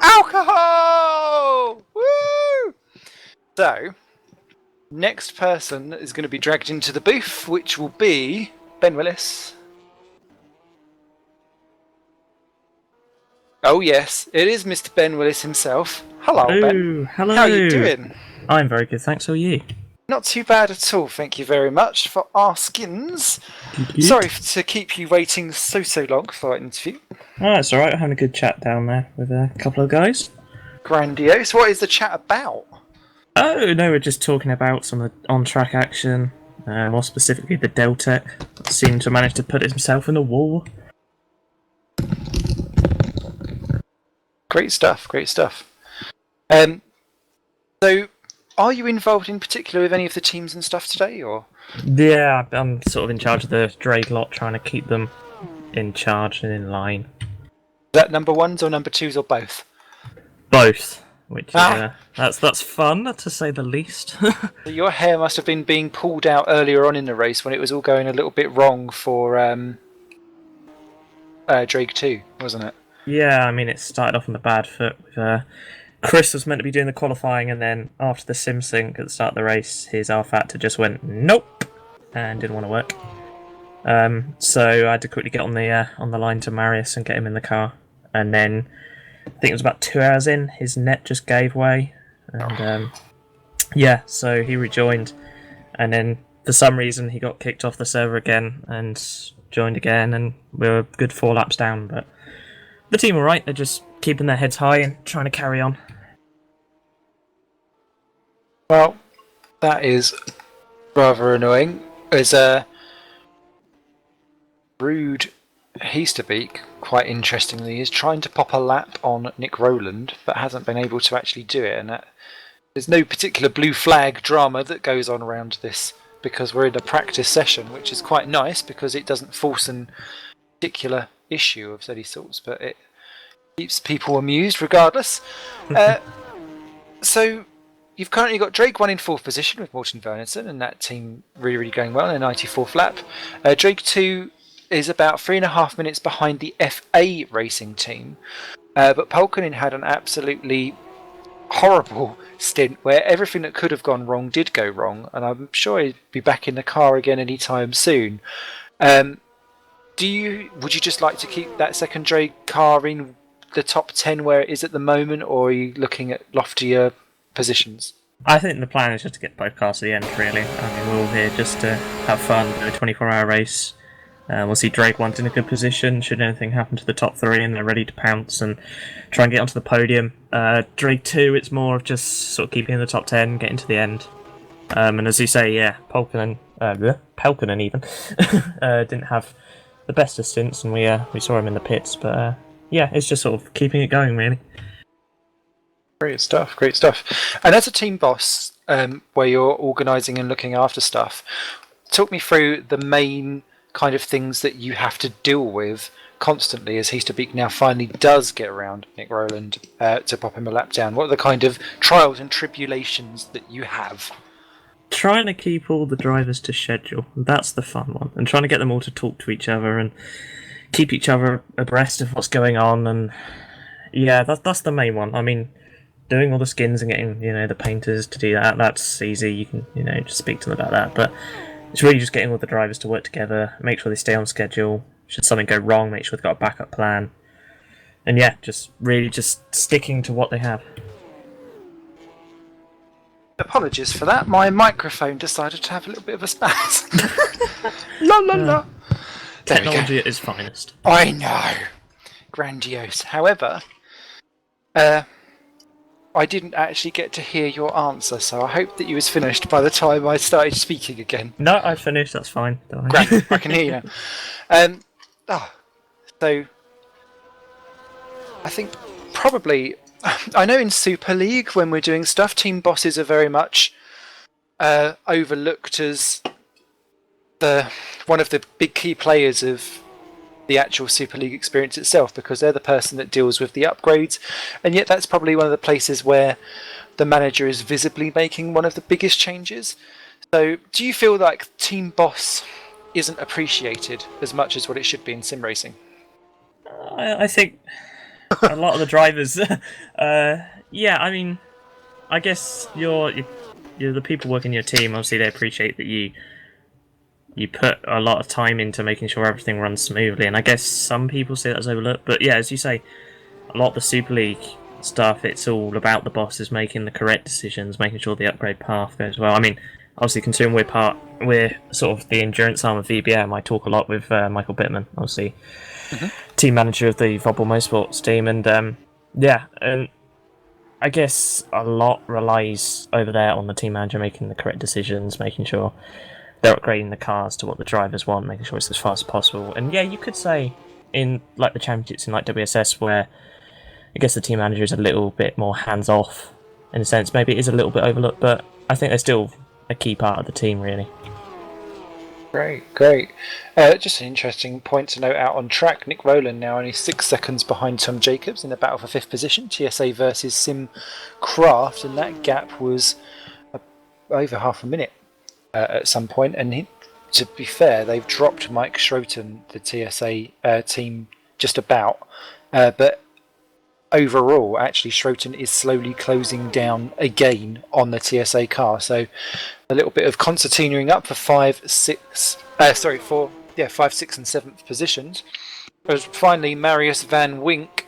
alcohol! Woo! So, next person is going to be dragged into the booth, which will be Ben Willis. Oh yes, it is Mr. Ben Willis himself. Hello, Ben. Hello. How are you doing? I'm very good, thanks. How are you? Not too bad at all, thank you very much for asking. Sorry to keep you waiting so long for that interview. Oh, it's alright, having a good chat down there with a couple of guys. Grandiose. What is the chat about? Oh, no, we're just talking about some of the on-track action, more specifically the Deltec. Seemed to manage to put himself in the wall. Great stuff. So, are you involved in particular with any of the teams and stuff today, or? Yeah, I'm sort of in charge of the Drake lot, trying to keep them in charge and in line. Is that number ones or number twos or both? Both, which that's fun to say the least. Your hair must have been being pulled out earlier on in the race when it was all going a little bit wrong for Drake 2, wasn't it? Yeah, I mean, it started off on the bad foot with Chris was meant to be doing the qualifying, and then after the sim sync at the start of the race, his R-Factor just went nope and didn't want to work. So I had to quickly get on the line to Marius and get him in the car, and then I think it was about 2 hours in, his net just gave way, and yeah, so he rejoined, and then for some reason he got kicked off the server again and joined again, and we were a good 4 laps down, but the team are right, they're just keeping their heads high and trying to carry on. Well, that is rather annoying. As Rude Heasterbeak, quite interestingly, is trying to pop a lap on Nick Rowland, but hasn't been able to actually do it. And there's no particular blue flag drama that goes on around this, because we're in a practice session, which is quite nice because it doesn't force a particular issue of any sorts, but it keeps people amused regardless. So you've currently got Drake 1 in 4th position with Morton Vernonson, and that team really going well in a 94th lap. Drake 2 is about 3.5 minutes behind the FA racing team, but Polkanen had an absolutely horrible stint where everything that could have gone wrong did go wrong, and I'm sure he'd be back in the car again anytime soon. Would you just like to keep that second Drake car in the top 10 where it is at the moment, or are you looking at loftier positions? I think the plan is just to get both cars to the end, really. I mean, we're all here just to have fun, do a 24-hour race. We'll see Drake 1's in a good position should anything happen to the top 3 and they're ready to pounce and try and get onto the podium. Drake 2, it's more of just sort of keeping in the top 10, getting to the end. And as you say, yeah, Pelkonen even didn't have the best of stints, and we saw him in the pits. But yeah, it's just sort of keeping it going, really. Great stuff, great stuff. And as a team boss, where you're organising and looking after stuff, talk me through the main kind of things that you have to deal with constantly as Heasterbeek now finally does get around Nick Rowland to pop him a lap down. What are the kind of trials and tribulations that you have? Trying to keep all the drivers to schedule, that's the fun one, and trying to get them all to talk to each other and keep each other abreast of what's going on. And yeah, that's the main one. I mean, doing all the skins and getting the painters to do that's easy. You can just speak to them about that, but it's really just getting all the drivers to work together, make sure they stay on schedule. Should something go wrong, make sure they've got a backup plan, and yeah, just really just sticking to what they have. Apologies for that. My microphone decided to have a little bit of a spaz. La la la. Technology at its finest. I know. Grandiose. However, I didn't actually get to hear your answer, so I hope that you was finished by the time I started speaking again. No, I finished. That's fine. Don't worry. Great. I can hear you now. So I think probably. I know in Super League, when we're doing stuff, team bosses are very much overlooked as one of the big key players of the actual Super League experience itself, because they're the person that deals with the upgrades, and yet that's probably one of the places where the manager is visibly making one of the biggest changes. So do you feel like team boss isn't appreciated as much as what it should be in sim racing? I think a lot of the drivers, yeah, I mean, I guess you're the people working your team. Obviously, they appreciate that you put a lot of time into making sure everything runs smoothly. And I guess some people say that's overlooked, but yeah, as you say, a lot of the Super League stuff, it's all about the bosses making the correct decisions, making sure the upgrade path goes well. I mean, obviously, considering we're sort of the endurance arm of VBM, I talk a lot with Michael Bittman, obviously. Team manager of the Vobble Motorsports team, and yeah, and I guess a lot relies over there on the team manager making the correct decisions, making sure they're upgrading the cars to what the drivers want, making sure it's as fast as possible. And yeah, you could say in like the championships in like WSS, where I guess the team manager is a little bit more hands off in a sense. Maybe it is a little bit overlooked, but I think they're still a key part of the team, really. Great. Just an interesting point to note out on track. Nick Rowland now only 6 seconds behind Tom Jacobs in the battle for 5th position. TSA versus Sim Craft, and that gap was over half a minute at some point. And to be fair, they've dropped Mike Schroten, the TSA team, just about. But overall, actually, Schroten is slowly closing down again on the TSA car. So a little bit of concertinaing up for 5, 6, and 7th positions. As finally, Marius Van Wink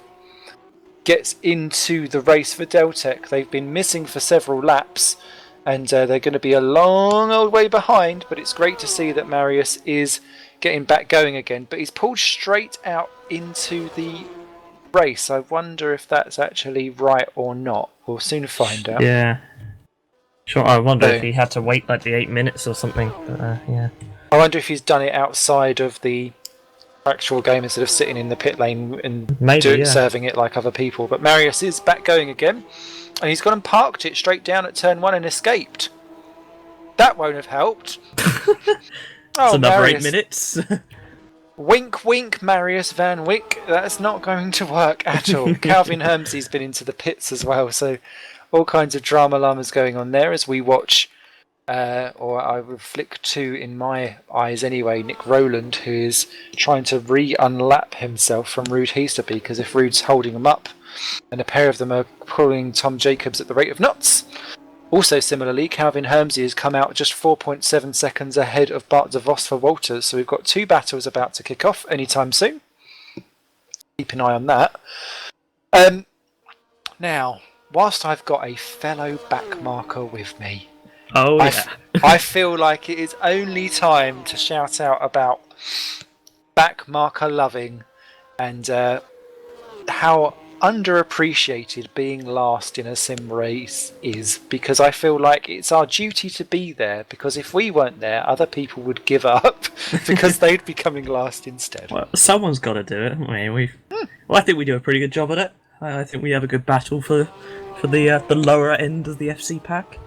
gets into the race for Deltec. They've been missing for several laps, and they're going to be a long old way behind. But it's great to see that Marius is getting back going again. But he's pulled straight out into the race. I wonder if that's actually right or not. We'll soon find out. Yeah. Sure, I wonder if he had to wait like the 8 minutes or something. But, yeah. I wonder if he's done it outside of the actual game instead of sitting in the pit lane and serving it like other people. But Marius is back going again, and he's gone and parked it straight down at turn 1 and escaped. That won't have helped. It's another Marius. 8 minutes. Wink, wink, Marius Van Wyck. That's not going to work at all. Calvin Hermsey's been into the pits as well, so all kinds of drama llamas going on there as we watch, or I would flick to, in my eyes anyway, Nick Rowland, who is trying to re-unlap himself from Ruud Heasterby, because if Ruud's holding him up, and a pair of them are pulling Tom Jacobs at the rate of knots. Also similarly, Calvin Hermsey has come out just 4.7 seconds ahead of Bart de Vos for Walters, so we've got 2 battles about to kick off anytime soon. Keep an eye on that. Now, whilst I've got a fellow backmarker with me, Oh, yeah. I feel like it is only time to shout out about back marker loving, and how underappreciated being last in a sim race is, because I feel like it's our duty to be there, because if we weren't there, other people would give up because they'd be coming last instead. Well, someone's got to do it. I mean, I think we do a pretty good job at it. I think we have a good battle for the lower end of the FC pack.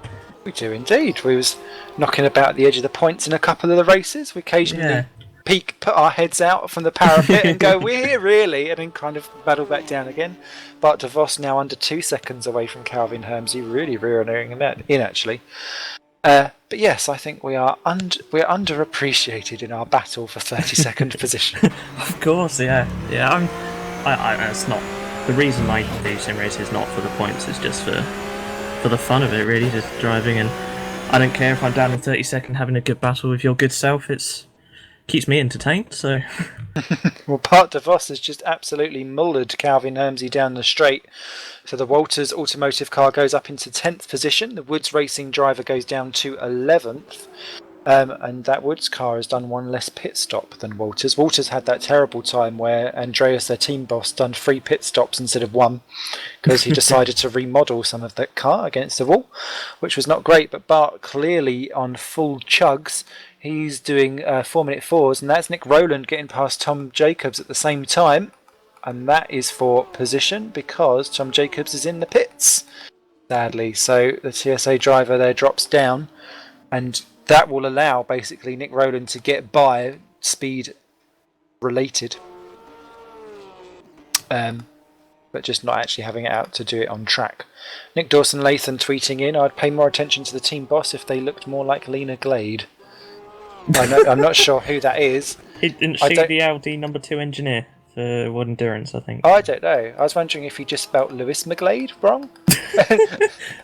We do indeed. We was knocking about the edge of the points in a couple of the races. We occasionally put our heads out from the parapet and go, we're here really, and then kind of battle back down again. But DeVos now under 2 seconds away from Calvin Hermsey, really rearing him in actually. But yes, I think we're underappreciated in our battle for 32nd position. Of course, yeah. It's not the reason I do sim race is not for the points. It's just for the fun of it, really, just driving. And I don't care if I'm down in 32nd, having a good battle with your good self. It's keeps me entertained. So, well, Bart DeVos has just absolutely mullered Calvin Hermsey down the straight. So the Walters automotive car goes up into 10th position. The Woods Racing driver goes down to 11th. And that Woods car has done one less pit stop than Walters. Walters had that terrible time where Andreas, their team boss, done 3 pit stops instead of 1 because he decided to remodel some of that car against the wall, which was not great. But Bart clearly on full chugs. He's doing 4-minute 4s, and that's Nick Rowland getting past Tom Jacobs at the same time. And that is for position because Tom Jacobs is in the pits, sadly. So the TSA driver there drops down, and that will allow basically Nick Rowland to get by speed related, but just not actually having it out to do it on track. Nick Dawson Latham tweeting in, I'd pay more attention to the team boss if they looked more like Lena Glade. I'm not sure who that is. Isn't she the Audi number 2 engineer for World Endurance, I think? I don't know. I was wondering if he just spelt Lewis McGlade wrong.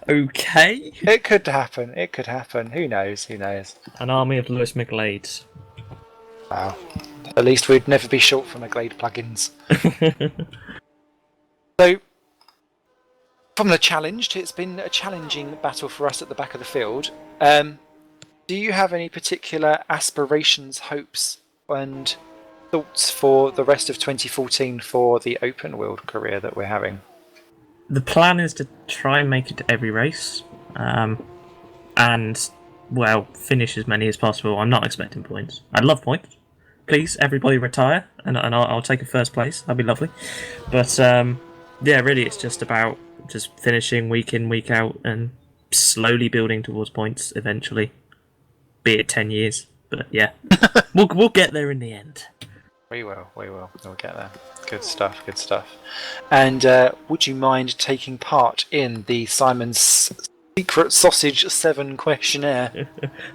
Okay. It could happen. It could happen. Who knows? Who knows? An army of Lewis McGlades. Wow. At least we'd never be short for McGlade plugins. So, from the challenged, it's been a challenging battle for us at the back of the field. Do you have any particular aspirations, hopes, and thoughts for the rest of 2014 for the open wheeled career that we're having? The plan is to try and make it to every race, and, well, finish as many as possible. I'm not expecting points. I'd love points. Please, everybody retire, and I'll take a first place. That'd be lovely. But, yeah, really, it's just about just finishing week in, week out, and slowly building towards points eventually. Be it 10 years, but yeah, we'll get there in the end. We will. We'll get there. Good stuff. And would you mind taking part in the Simon's Secret Sausage 7 questionnaire?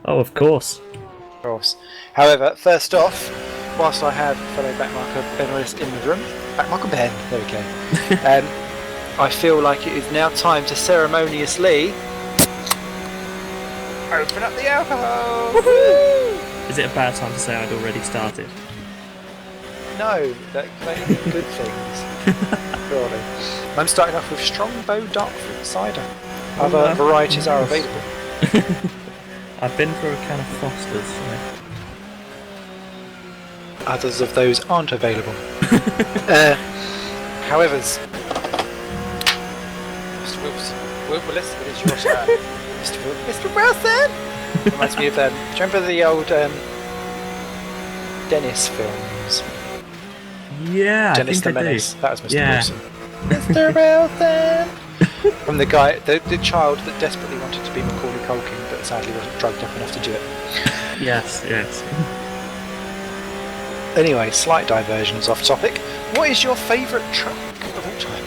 Oh, of course. Of course. However, first off, whilst I have fellow backmarker Ben Willis in the room, backmarker Ben, there we go. I feel like it is now time to ceremoniously open up the alcohol. Woohoo! Is it a bad time to say I'd already started? No, that may be good things. Surely. I'm starting off with Strongbow Dark Fruit Cider. Other varieties are available. I've been through a can of Foster's. So. Others of those aren't available. However, Mr. Wilson, it is your turn. Mr. Wilson! Reminds me of, do you remember the old Dennis films? Yeah, Dennis I think the I Menace. do. That was Mr. Yeah. Wilson. Mr. Wilson! From the guy, the child that desperately wanted to be Macaulay Culkin, but sadly wasn't drugged up enough to do it. Yes. Anyway, slight diversions off topic. What is your favourite track of all time?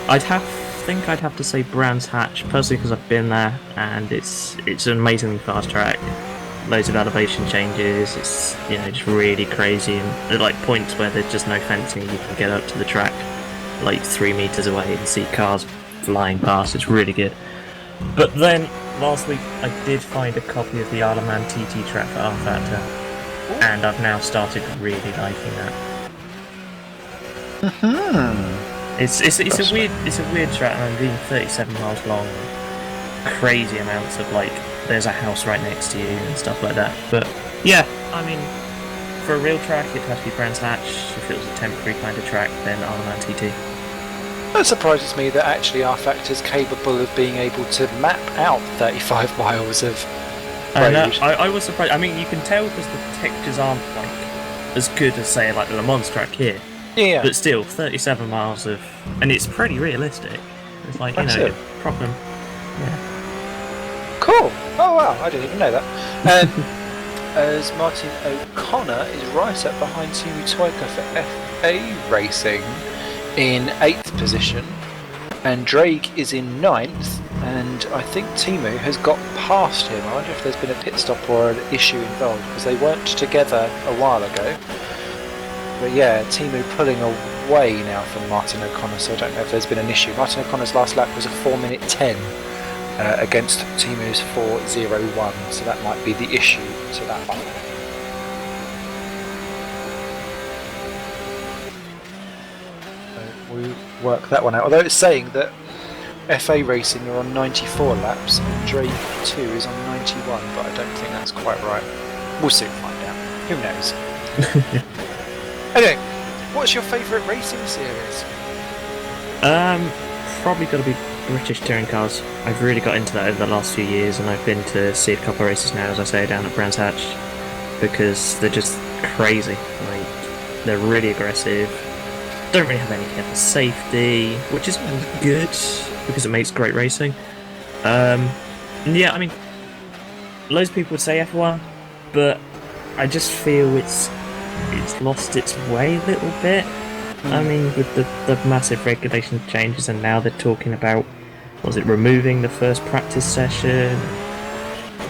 I'd have to say Brands Hatch, personally because I've been there, and it's an amazingly fast track. Loads of elevation changes. It's just really crazy, and at like points where there's just no fencing, you can get up to the track like 3 meters away and see cars flying past. It's really good. But then last week I did find a copy of the Isle of Man TT track for R Factor, and I've now started really liking that. It's a weird track, and I'm being 37 miles long. Crazy amounts of there's a house right next to you and stuff like that. But yeah, I mean, for a real track, it has to be Brands Hatch. If it was a temporary kind of track, then Arnhem TT. It surprises me that actually R Factor's capable of being able to map out 35 miles of road. I was surprised. I mean, you can tell because the textures aren't like as good as, say, like the Le Mans track here. Yeah. But still, 37 miles of... And it's pretty realistic. It's like, That's it. problem. Yeah. Cool. Oh wow, I didn't even know that. As Martin O'Connor is right up behind Timu Twyker for FA Racing in 8th position, and Drake is in 9th, and I think Timu has got past him. I wonder if there's been a pit stop or an issue involved, because they weren't together a while ago. But yeah, Timu pulling away now from Martin O'Connor, so I don't know if there's been an issue. Martin O'Connor's last lap was a 4:10 against Timu's 4:01, so that might be the issue to that one. So we work that one out. Although it's saying that FA Racing are on 94 laps and Drake 2 is on 91, but I don't think that's quite right. We'll soon find out. Who knows? Anyway, what's your favourite racing series? Probably got to be British touring cars. I've really got into that over the last few years, and I've been to see a couple of races now, as I say, down at Brands Hatch, because they're just crazy. Like, they're really aggressive. Don't really have any care for safety, which is good because it makes great racing. And yeah, I mean, loads of people would say F1, but I just feel it's lost its way a little bit. I mean, with the massive regulation changes, and now they're talking about, removing the first practice session,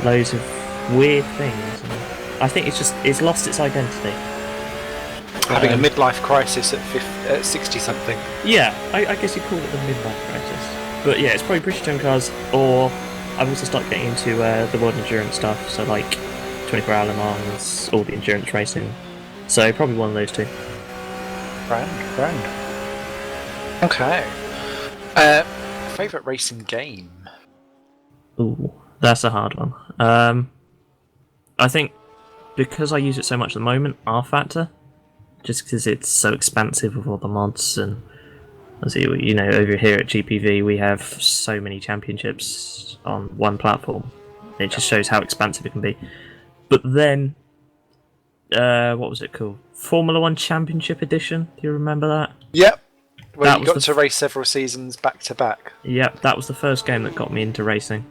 loads of weird things. And I think it's lost its identity. Having a midlife crisis at 60 something. Yeah, I guess you call it the midlife crisis. But yeah, it's probably British touring cars, or I've also started getting into the world endurance stuff, so like 24-hour Le Mans, all the endurance racing. So probably one of those two. Grand. Okay. Favourite racing game? Ooh, that's a hard one. I think because I use it so much at the moment, R Factor, just because it's so expansive with all the mods, and over here at GPV we have so many championships on one platform. It just shows how expansive it can be. But then, what was it called? Formula 1 Championship Edition, do you remember that? Yep. Where That you was got to race several seasons back to back. Yep, that was the first game that got me into racing.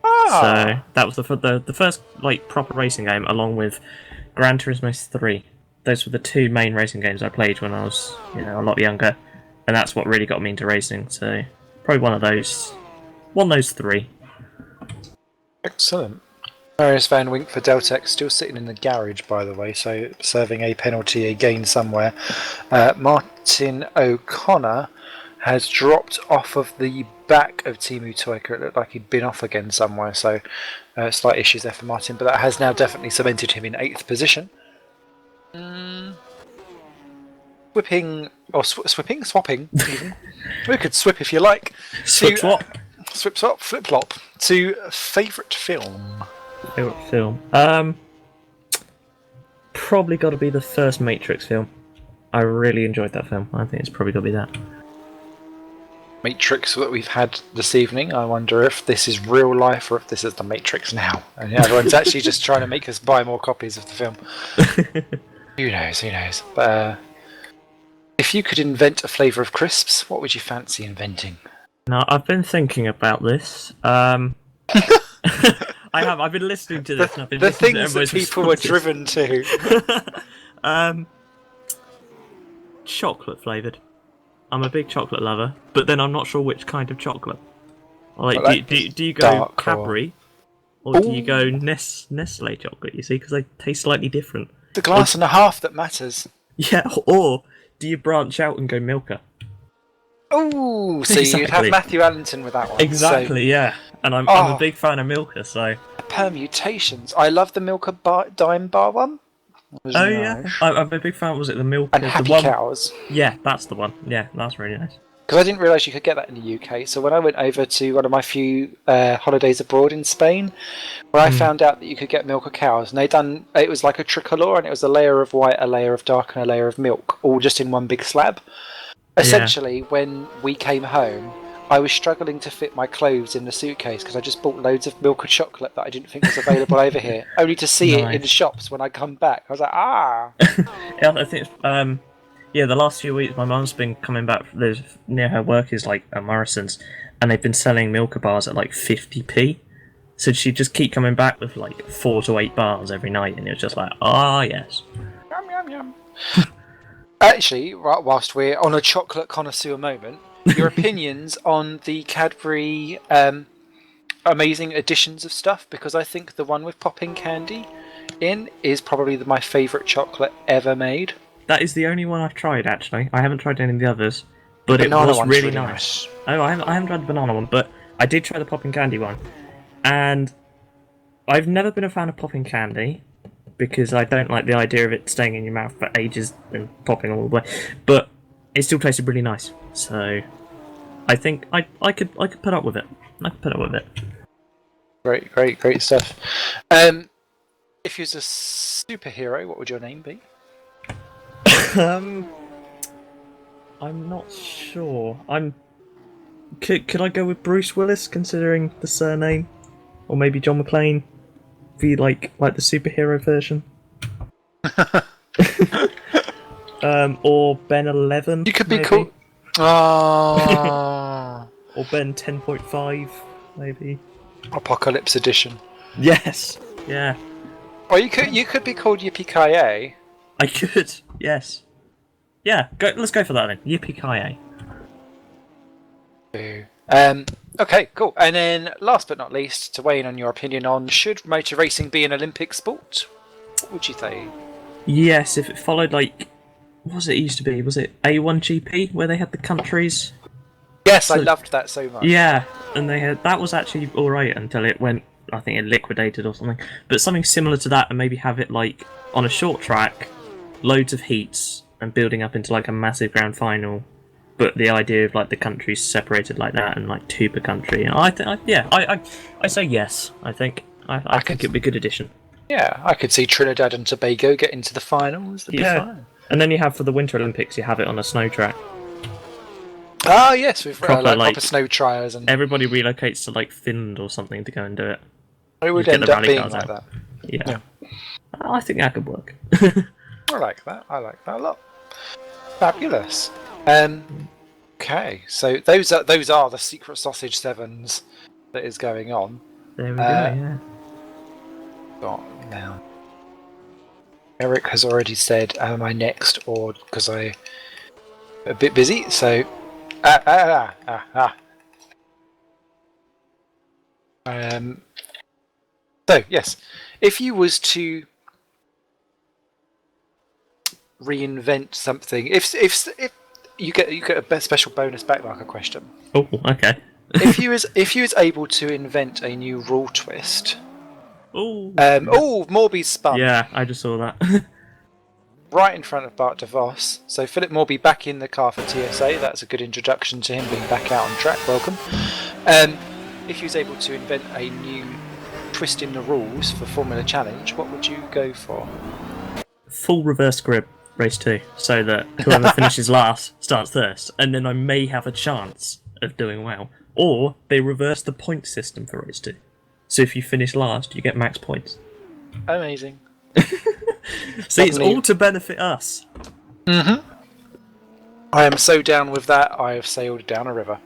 Ah! So that was the first like proper racing game, along with Gran Turismo 3. Those were the two main racing games I played when I was a lot younger, and that's what really got me into racing. So probably one of those three. Excellent. Marius Van Wink for Deltec still sitting in the garage, by the way, so serving a penalty again somewhere. Martin O'Connor has dropped off of the back of Timu Twyker. It looked like he'd been off again somewhere, so slight issues there for Martin, but that has now definitely cemented him in 8th position. Swapping even. We could swip if you like. Swap. Flip-flop. To favourite film. Favourite film? Probably got to be the first Matrix film. I really enjoyed that film. I think it's probably got to be that. Matrix that we've had this evening. I wonder if this is real life or if this is the Matrix now. And everyone's actually just trying to make us buy more copies of the film. Who knows? But if you could invent a flavour of crisps, what would you fancy inventing? Now, I've been thinking about this. I've been listening to this. And I've been the listening things to that people were driven to. Chocolate flavoured. I'm a big chocolate lover, but then I'm not sure which kind of chocolate. Like, Well, do you go dark Cadbury, or do you go Nestle chocolate? You see, because they taste slightly different. The glass and a half that matters. Yeah, or do you branch out and go Milka? Oh, so you'd have Exactly. Matthew Allington with that one. Exactly, yeah. And I'm a big fan of Milka, so. So, permutations. I love the Milka Dime Bar one. It was Oh yeah, nice. I'm a big fan. Was it the Milka? And the Happy one... Cows. Yeah, that's the one. Yeah, that's really nice. because I didn't realise you could get that in the UK. So when I went over to one of my few holidays abroad in Spain, where I found out that you could get milk of cows, and it was like a tricolor, and it was a layer of white, a layer of dark, and a layer of milk, all just in one big slab. Essentially, when we came home, I was struggling to fit my clothes in the suitcase because I just bought loads of milk or chocolate that I didn't think was available over here, only to see it in the shops when I come back. I was like, Yeah, I think the last few weeks my mum's been coming back. There's near her work is like a Morrison's, and they've been selling Milka bars at like 50p. So she'd just keep coming back with like 4 to 8 bars every night, and it was just like, yes. Yum, yum, yum. Actually, right, whilst we're on a chocolate connoisseur moment, your opinions on the Cadbury amazing additions of stuff, because I think the one with popping candy in is probably my favourite chocolate ever made. That is the only one I've tried, actually. I haven't tried any of the others, but The it banana was one's really nice. nice. Oh, I haven't tried the banana one, but I did try the popping candy one. And I've never been a fan of popping candy, because I don't like the idea of it staying in your mouth for ages and popping all the way. But it still tasted really nice, so I think I could put up with it. Great stuff. If you was a superhero, what would your name be? I'm not sure. Could I go with Bruce Willis, considering the surname, or maybe John McClane? Be like the superhero version. Or Ben 11. You could be maybe. cool. Oh. Or Ben 10.5, maybe. Apocalypse Edition. Yes. Yeah. Or you could be called Yippee-ki-yay. I could. Yes. Yeah. Let's go for that then. Yippee-ki-yay. Okay, cool. And then, last but not least, to weigh in on your opinion on should motor racing be an Olympic sport? What would you say? Yes, if it followed what was it used to be? Was it A1GP where they had the countries? Yes, I loved that so much. Yeah, and that was actually alright until it went. I think it liquidated or something. But something similar to that, and maybe have it like on a short track, loads of heats, and building up into like a massive grand final. But the idea of like the countries separated like that, and like 2 per country, and I say yes. I think it'd be a good addition. Yeah, I could see Trinidad and Tobago get into the finals. That'd be fun. And then you have for the Winter Olympics, you have it on a snow track. Ah, yes, with Proper, proper snow trials, and everybody relocates to like Finland or something to go and do it. it would Get end the up rally being cars like out. that. Yeah. I think that could work. I like that a lot. Fabulous. Okay, so those are the secret sausage sevens that is going on. There we go. Yeah. Now, Eric has already said, "Am I next?" Or because I'm a bit busy. So, So yes, if you was to reinvent something, if you get a special bonus backmarker question. Oh, okay. if you was able to invent a new rule twist. Oh. Morby's spun. Yeah, I just saw that. Right in front of Bart DeVos. So Philip Morby back in the car for TSA. That's a good introduction to him being back out on track. Welcome. If you was able to invent a new twist in the rules for Formula Challenge, what would you go for? Full reverse grip race 2, so that whoever finishes last starts first, and then I may have a chance of doing well. Or they reverse the point system for race 2. So if you finish last, you get max points. Amazing. See, it's all to benefit us. Mm-hmm. I am so down with that. I have sailed down a river.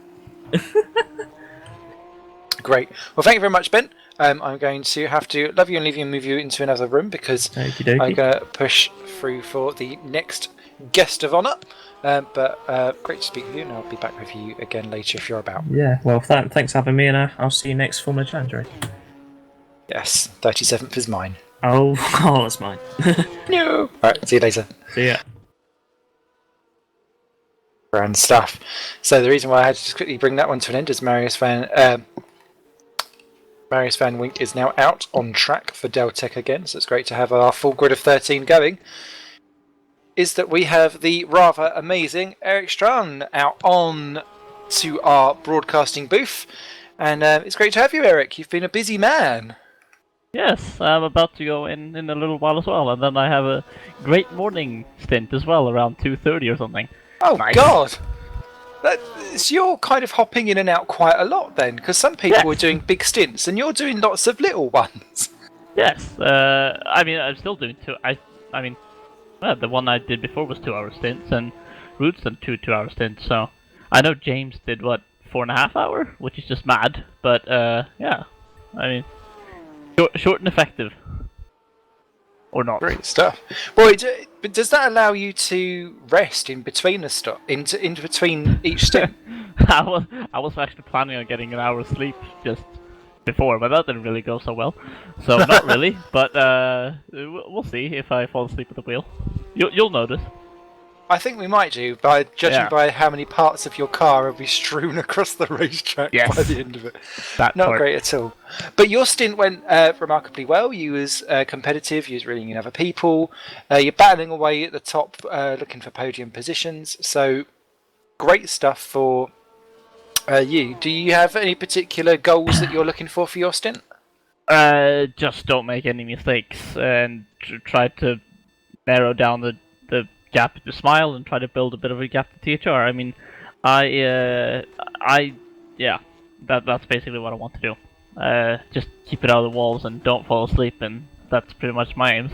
Great. Well, thank you very much, Ben. I'm going to have to love you and leave you and move you into another room because Okey-dokey. I'm going to push through for the next guest of honour. But great to speak with you, and I'll be back with you again later if you're about. Yeah, well, thanks for having me, and I'll see you next Formula Challenge race. Yes, 37th is mine. Oh, that's mine. No. Alright, see you later. See ya. Grand stuff. So the reason why I had to just quickly bring that one to an end is Marius Van Wink is now out on track for Deltec again, so it's great to have our full grid of 13 going. Is that we have the rather amazing Eric Strun out on to our broadcasting booth. And it's great to have you, Eric. You've been a busy man. Yes, I'm about to go in a little while as well, and then I have a great morning stint as well, around 2:30 or something. Oh, Nice. God! So you're kind of hopping in and out quite a lot then, because some people are Yes. doing big stints and you're doing lots of little ones. Yes, I mean, I'm still doing the one I did before was 2 hour stints, and Roots did 2 hour stints, so I know James did, 4.5 hour, which is just mad, but yeah, I mean, short and effective. Or not. Great stuff. Well, but does that allow you to rest in between the stop, in between each stint? I was actually planning on getting an hour's sleep just before, but that didn't really go so well. So not really, but we'll see if I fall asleep at the wheel. You'll notice. I think we might do, by judging Yeah. by how many parts of your car will be strewn across the racetrack by Yes. the end of it. That Not part. great at all. But your stint went remarkably well. You was competitive. You was reeling in other people. You're battling away at the top, looking for podium positions. So great stuff for you. Do you have any particular goals that you're looking for your stint? Just don't make any mistakes and try to narrow down the gap to Smile and try to build a bit of a gap to THR. I mean, yeah, that's basically what I want to do. Just keep it out of the walls and don't fall asleep, and that's pretty much my aims.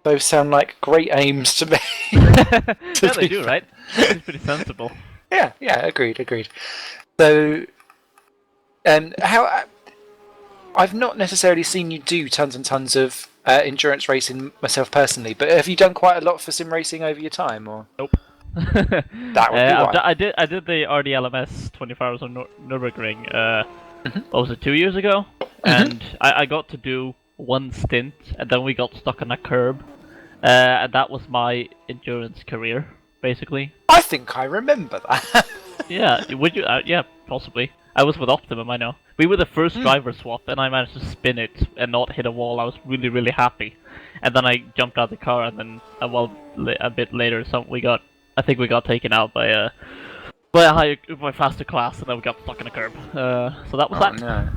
Those sound like great aims to me. Yeah, they do, right? It's pretty sensible. Yeah, agreed. So, how I've not necessarily seen you do tons and tons of endurance racing myself personally, but have you done quite a lot for sim racing over your time, or? Nope. That would be why. I did the RDLMS 24 hours on Nürburgring. What was it, 2 years ago? And I got to do one stint, and then we got stuck on a curb, and that was my endurance career, basically. I think I remember that. Yeah, would you? Yeah, possibly. I was with Optimum, I know. We were the first driver swap, and I managed to spin it and not hit a wall. I was really, really happy. And then I jumped out of the car, and then a bit later, I think we got taken out by a faster class, and then we got stuck in a curb. So that was that. No.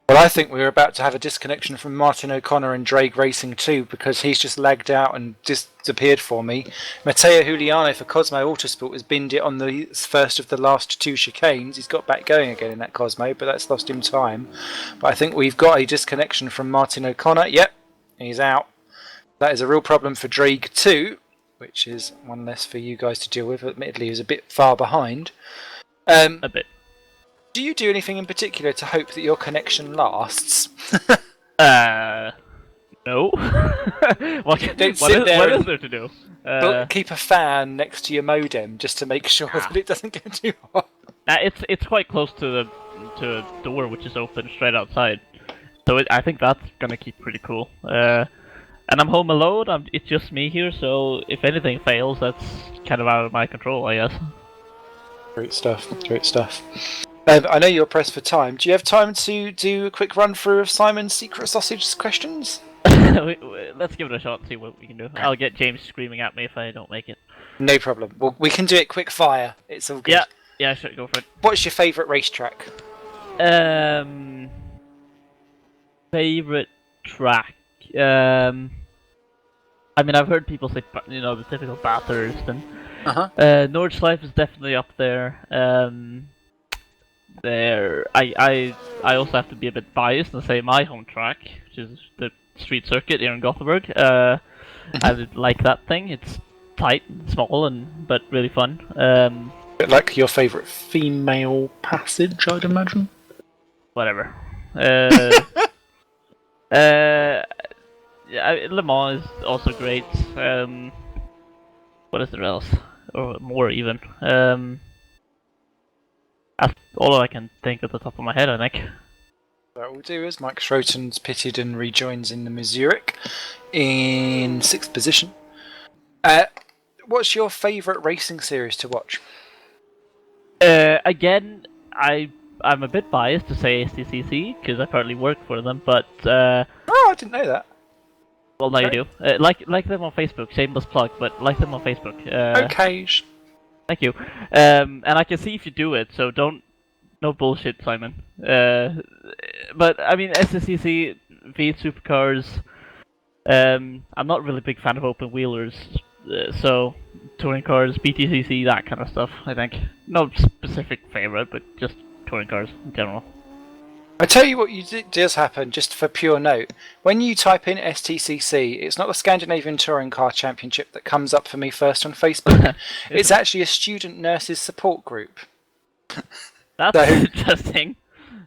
Well, I think we're about to have a disconnection from Martin O'Connor and Drake Racing too, because he's just lagged out and disappeared for me. Matteo Juliano for Cosmo Autosport has binned it on the first of the last 2 chicanes. He's got back going again in that Cosmo, but that's lost him time. But I think we've got a disconnection from Martin O'Connor. Yep, he's out. That is a real problem for Drake too, which is one less for you guys to deal with. Admittedly, he's a bit far behind. A bit. Do you do anything in particular to hope that your connection lasts? No. what Don't sit there what and- is there to do? But keep a fan next to your modem just to make sure that it doesn't get too hot. It's quite close to a door which is open straight outside, so I think that's gonna keep pretty cool. And I'm home alone. It's just me here, so if anything fails, that's kind of out of my control, I guess. Great stuff. I know you're pressed for time. Do you have time to do a quick run through of Simon's secret sausage questions? Let's give it a shot and see what we can do. I'll get James screaming at me if I don't make it. No problem. Well, we can do it quick fire. It's all good. Yeah, sure, go for it. What's your favourite racetrack? Favorite track. I mean, I've heard people say, the typical Bathurst, and Nordschleife is definitely up there. I also have to be a bit biased and say my home track, which is the street circuit here in Gothenburg. I like that thing. It's tight and small, but really fun. Bit like your favourite female passage, I'd imagine. Whatever. Le Mans is also great. What is there else? Or more even. That's all I can think at the top of my head, I think. What we'll do is Mike Schroten's pitted and rejoins in the Missouri in 6th position. What's your favourite racing series to watch? Again, I'm a bit biased to say STCC because I partly work for them, but Oh, I didn't know that. well, now you do. Like them on Facebook. Shameless plug, but like them on Facebook. Okay. Thank you. And I can see if you do it, so don't. No bullshit, Simon. But I mean, SSCC, V8 supercars. I'm not really a big fan of open wheelers, so touring cars, BTCC, that kind of stuff. I think no specific favorite, but just touring cars in general. I tell you what does happen, just for pure note. When you type in STCC, it's not the Scandinavian Touring Car Championship that comes up for me first on Facebook. It's actually a student nurses support group. That's interesting.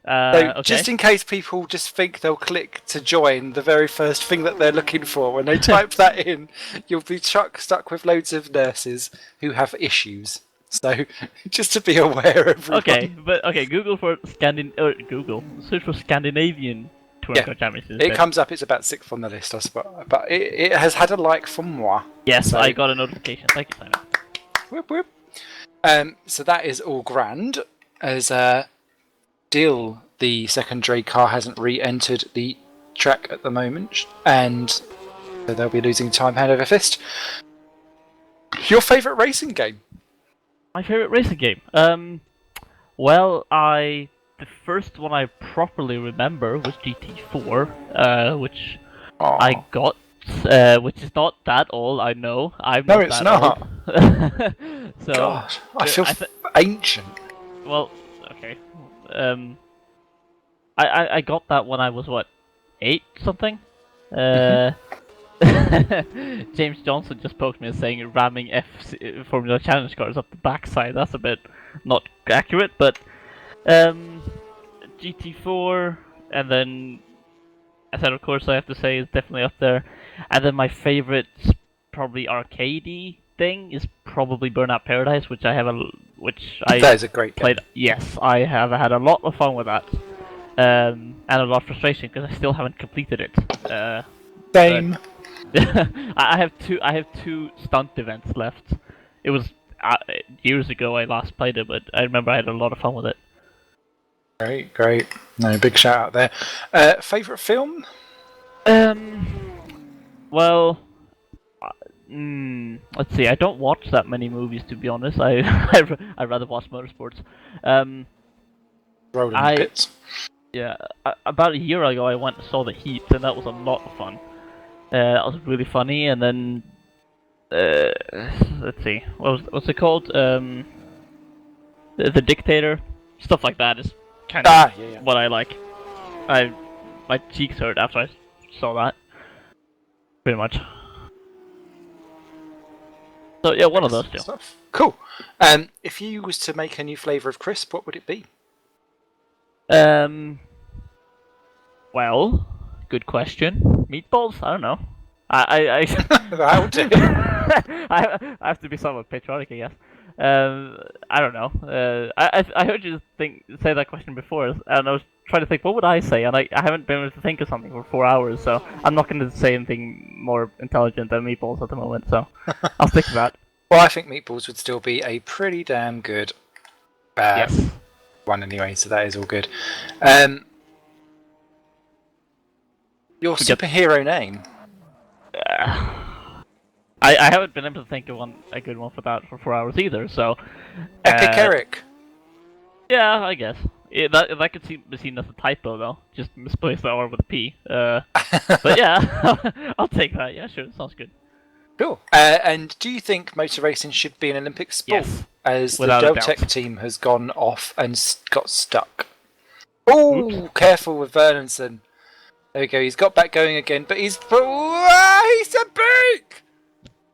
Okay. Just in case people just think they'll click to join, the very first thing that they're looking for, when they type that in, you'll be stuck with loads of nurses who have issues. So, just to be aware, everyone. Okay, Google for Google search for Scandinavian Touring Car Championship. It comes up. It's about 6th on the list, I suppose. But it has had a like from moi. Yes, so, I got a notification. Thank you, Simon. Whoop, whoop. So that is all grand. As Dill, the secondary car, hasn't re-entered the track at the moment, and so they'll be losing time hand over fist. Your favourite racing game? My favorite racing game. Well, the first one I properly remember was GT4, which I got, which is not that old. I know. No, it's not. So, God, I feel ancient. Well, okay. I got that when I was what, 8 something. James Johnson just poked me as saying ramming Formula Challenge cars up the backside. That's a bit not accurate, but GT4, and then I said, of course, I have to say is definitely up there. And then my favorite, probably arcadey thing, is probably Burnout Paradise, which that is a great game. Played. Yes, I have had a lot of fun with that, and a lot of frustration because I still haven't completed it. Same. I have two stunt events left. It was years ago I last played it, but I remember I had a lot of fun with it. Great. No, big shout out there. Favorite film? Well, let's see. I don't watch that many movies, to be honest. I rather watch motorsports. Rolling the Pits. Yeah, about a year ago I went and saw The Heat, and that was a lot of fun. That was really funny, and then let's see, what's it called? The Dictator, stuff like that is kind of what I like. My cheeks hurt after I saw that, pretty much. So yeah, one of those two. Stuff. Cool. If you was to make a new flavour of crisp, what would it be? Well, good question. Meatballs? I don't know. That'll do. I have to be somewhat patriotic, I guess. I don't know. I heard you say that question before, and I was trying to think, what would I say? And I haven't been able to think of something for 4 hours, so I'm not going to say anything more intelligent than meatballs at the moment, so I'll stick to that. Well, I think meatballs would still be a pretty damn good yes. one anyway, so that is all good. Your superhero name? I haven't been able to think of a good one for that for 4 hours either, so... Epic Eric. Yeah, I guess. That could be seen as a typo, though. Just misplace the R with a P. But yeah, I'll take that. Yeah, sure, sounds good. Cool. And do you think motor racing should be an Olympic sport? Yes. As Without the a doubt. Deltec team has gone off and got stuck. Oh, careful with Vernonson. There we go, he's got back going again, but he's a beak!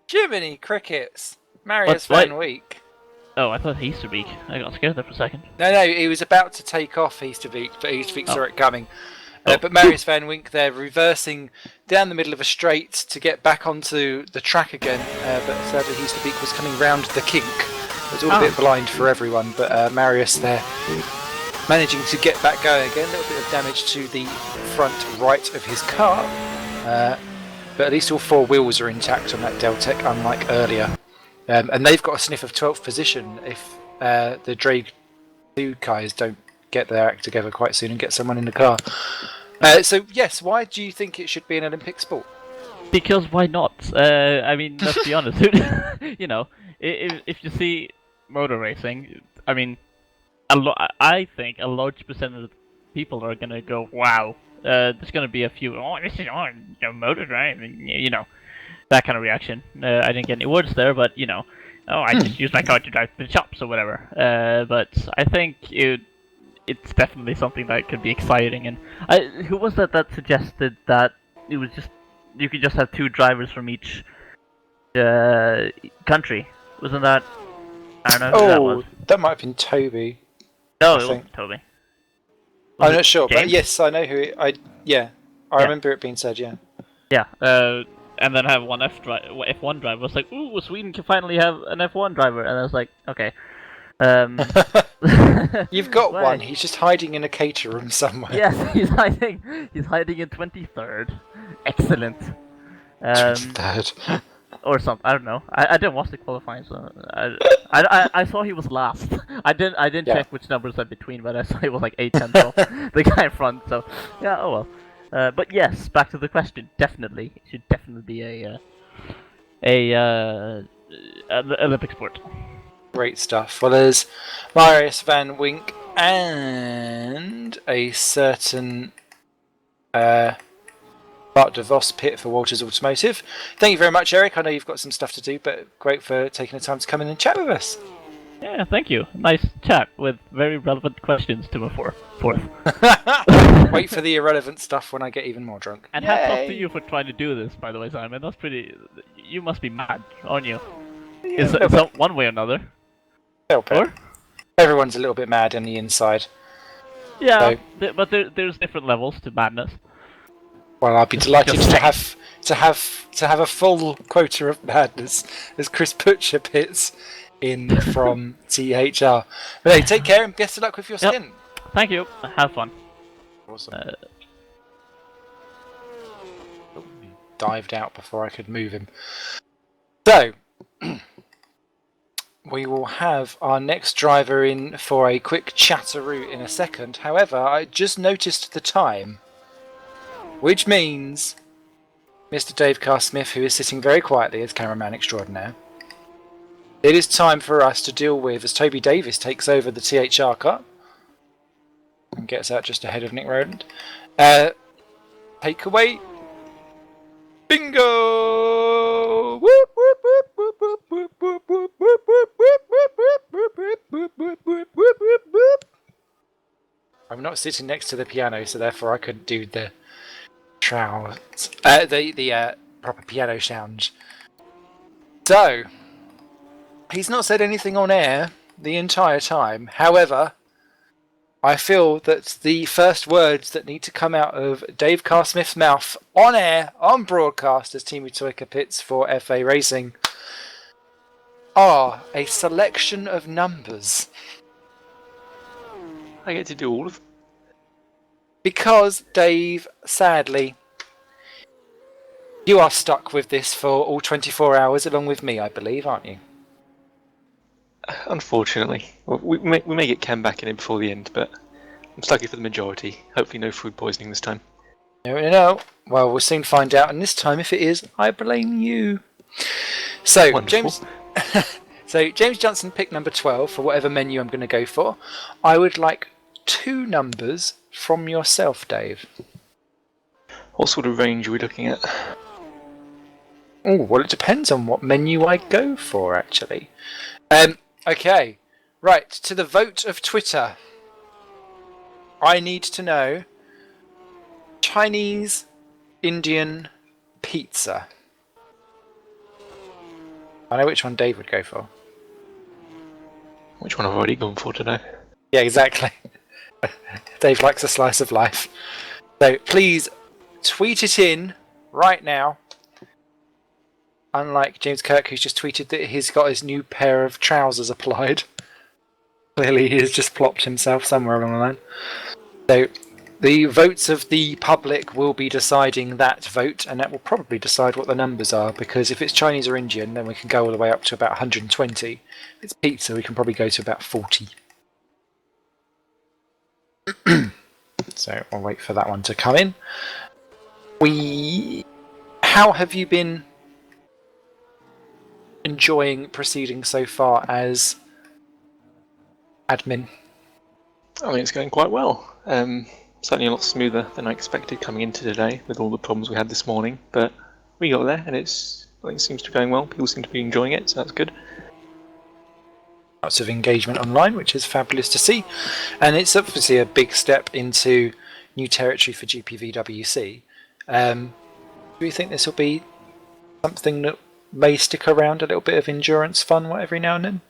Jiminy crickets. Marius Van Week. Oh, I thought Easterbeek. I got scared there for a second. No, he was about to take off Easterbeek, but Easterbeek saw it coming. But Marius Van Wink there, reversing down the middle of a straight to get back onto the track again. But sadly, Easterbeek was coming round the kink. It was all a bit blind for everyone, but Marius there managing to get back going again. A little bit of damage to the front right of his car. But at least all 4 wheels are intact on that Deltec, unlike earlier. And they've got a sniff of 12th position if the Drake 2 guys don't get their act together quite soon and get someone in the car. So yes, why do you think it should be an Olympic sport? Because why not? I mean, let's be honest. You know, if you see motor racing, I mean, I think a large percentage of people are gonna go, wow. There's gonna be a few, oh, this is motor driving, that kind of reaction. I didn't get any words there, but oh, I just use my car to drive to the shops or whatever. But I think it's definitely something that could be exciting. And who was that suggested that it was just you could just have 2 drivers from each country? Wasn't that? I don't know who that was. That might have been Toby. No, I it think. wasn't Toby. I'm Was not it sure, but James? yes, I know who. I remember it being said. Yeah. Yeah. And then have one F1 driver. I was like, ooh, Sweden can finally have an F1 driver, and I was like, okay. You've got Why? one. He's just hiding in a cater room somewhere. Yes, he's hiding. He's hiding in 23rd. Excellent. Third. Or something. I don't know. I didn't watch the qualifying, so I saw he was last. I didn't Yeah. check which numbers are between, but I saw he was like 8 tenths off the guy in front. So yeah. Oh well. But yes, back to the question. Definitely, it should definitely be an Olympic sport. Great stuff. Well, there's Marius van Wink and a certain Bart de Vos pit for Walters Automotive. Thank you very much, Eric. I know you've got some stuff to do, but great for taking the time to come in and chat with us. Yeah, thank you. Nice chat with very relevant questions to a fourth. Wait for the irrelevant stuff when I get even more drunk. And hats off to Yay! you for trying to do this, by the way, Simon. That's pretty. You must be mad, aren't you? Yeah, Is that one way or another? Help it. Or? Everyone's a little bit mad on the inside. Yeah, but there's different levels to madness. Well, I'd be delighted Just to have a full quota of madness as Chris Butcher pits in from THR. But hey, take care and best of luck with your Yep. stint. Thank you. Have fun. Awesome. He dived out before I could move him. So we will have our next driver in for a quick chatteroo in a second. However, I just noticed the time, which means Mr. Dave Carr-Smith, who is sitting very quietly as cameraman extraordinaire, it is time for us to deal with, as Toby Davis takes over the THR car and gets out just ahead of Nick Rodent. Take away. Bingo! Whoop, whoop, whoop, whoop, whoop, whoop, whoop, whoop, whoop, whoop, whoop, whoop, whoop, whoop, whoop, whoop, whoop, whoop, whoop, whoop. I'm not sitting next to the piano, so therefore I could do the the proper piano sounds. So he's not said anything on air the entire time. However, I feel that the first words that need to come out of Dave Carr-Smith's mouth on air, on broadcast as Teemu Toika pits for FA Racing are a selection of numbers. I get to do all of them. Because, Dave, sadly, you are stuck with this for all 24 hours along with me, I believe, aren't you? Unfortunately. Well, we may get Cam back in it before the end, but I'm stuck here for the majority. Hopefully no food poisoning this time. No. Well, we'll soon find out, and this time, if it is, I blame you. So, Wonderful. James Johnson picked number 12 for whatever menu I'm going to go for. I would like 2 numbers from yourself, Dave. What sort of range are we looking at? Oh, well, it depends on what menu I go for, actually. Okay, right, to the vote of Twitter. I need to know Chinese, Indian, pizza. I know which one Dave would go for. Which one I've already gone for today? Yeah, exactly. Dave likes a slice of life. So please tweet it in right now. Unlike James Kirk, who's just tweeted that he's got his new pair of trousers applied. Clearly he has just plopped himself somewhere along the line. So the votes of the public will be deciding that vote, and that will probably decide what the numbers are, because if it's Chinese or Indian, then we can go all the way up to about 120. If it's pizza, we can probably go to about 40. So I'll wait for that one to come in. How have you been enjoying proceeding so far as admin? I think it's going quite well. Certainly a lot smoother than I expected coming into today with all the problems we had this morning. But we got there, and I think it seems to be going well. People seem to be enjoying it, so that's good. Lots of engagement online, which is fabulous to see. And it's obviously a big step into new territory for GPVWC. Do you think this will be something that may stick around, a little bit of endurance fun every now and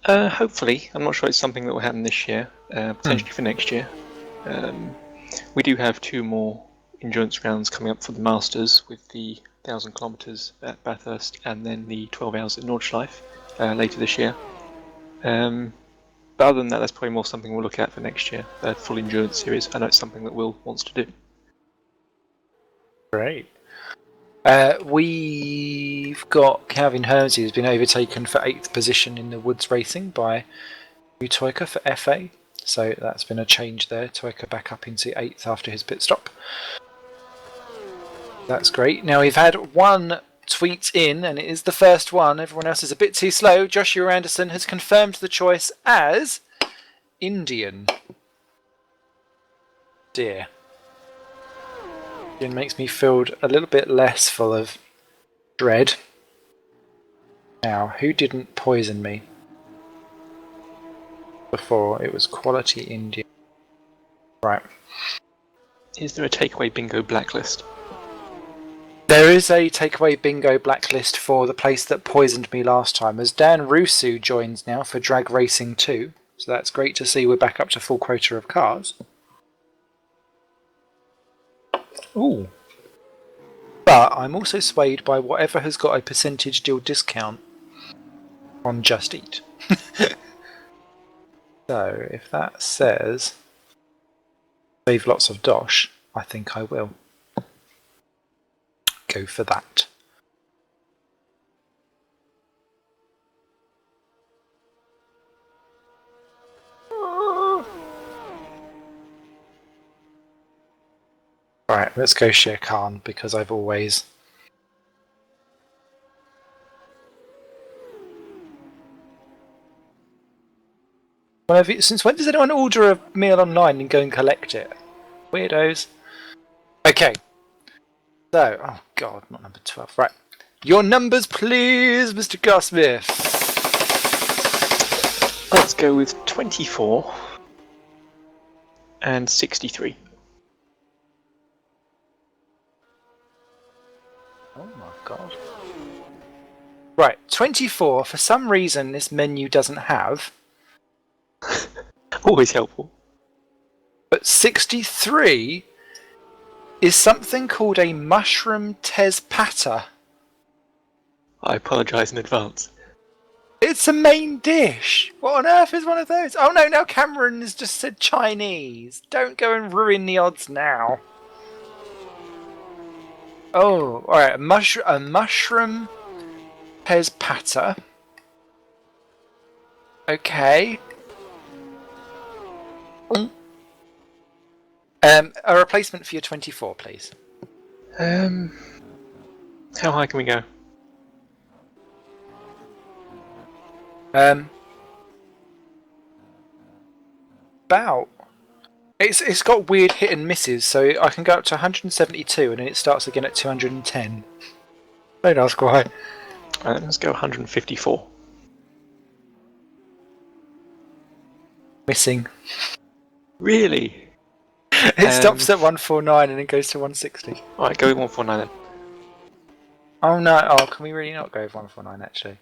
then? Hopefully. I'm not sure it's something that will happen this year, potentially for next year. We do have 2 more endurance rounds coming up for the Masters, with the 1,000 kilometres at Bathurst and then the 12 hours at Nordschleife later this year. But other than that, that's probably more something we'll look at for next year, a full endurance series. I know it's something that Will wants to do. Great. We've got Calvin Hermsey, who's been overtaken for 8th position in the Woods Racing by Toyka for FA. So that's been a change there. Toyka back up into 8th after his pit stop. That's great. Now we've had one tweet in, and it is the first one. Everyone else is a bit too slow. Joshua Anderson has confirmed the choice as Indian. Dear. It makes me feel a little bit less full of dread. Now, who didn't poison me before? It was Quality Indian. Right. Is there a takeaway bingo blacklist? There is a takeaway bingo blacklist for the place that poisoned me last time, as Dan Rusu joins now for Drag Racing 2. So that's great to see we're back up to full quota of cars. Ooh. But I'm also swayed by whatever has got a percentage deal discount on Just Eat. So if that says save lots of dosh, I think I will go for that. Alright, let's go Shere Khan, because I've always... Since when does anyone order a meal online and go and collect it? Weirdos. Okay. So, oh god, not number 12. Right. Your numbers, please, Mr. Garsmith. Let's go with 24 and 63. Oh my god. Right, 24, for some reason this menu doesn't have, Always helpful. but 63 is something called a mushroom tezpata. I apologise in advance. It's a main dish! What on earth is one of those? Oh no, now Cameron has just said Chinese. Don't go and ruin the odds now. Oh, alright, a mushroom tezpata. Okay. A replacement for your 24, please. How high can we go? About. It's got weird hit and misses, so I can go up to 172 and then it starts again at 210. Don't ask why. Let's go 154. Missing. Really? It stops at 149 and then goes to 160. Alright, go with 149 then. Oh no, oh, can we really not go with 149 actually?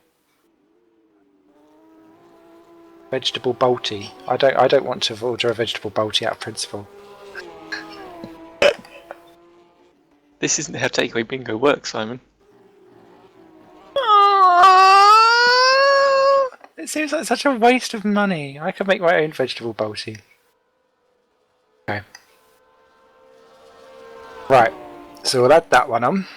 Vegetable bolty. I don't want to order a vegetable bolty out of principle. This isn't how takeaway bingo works, Simon. It seems like such a waste of money. I could make my own vegetable bolty. Okay. Right. So we'll add that one on.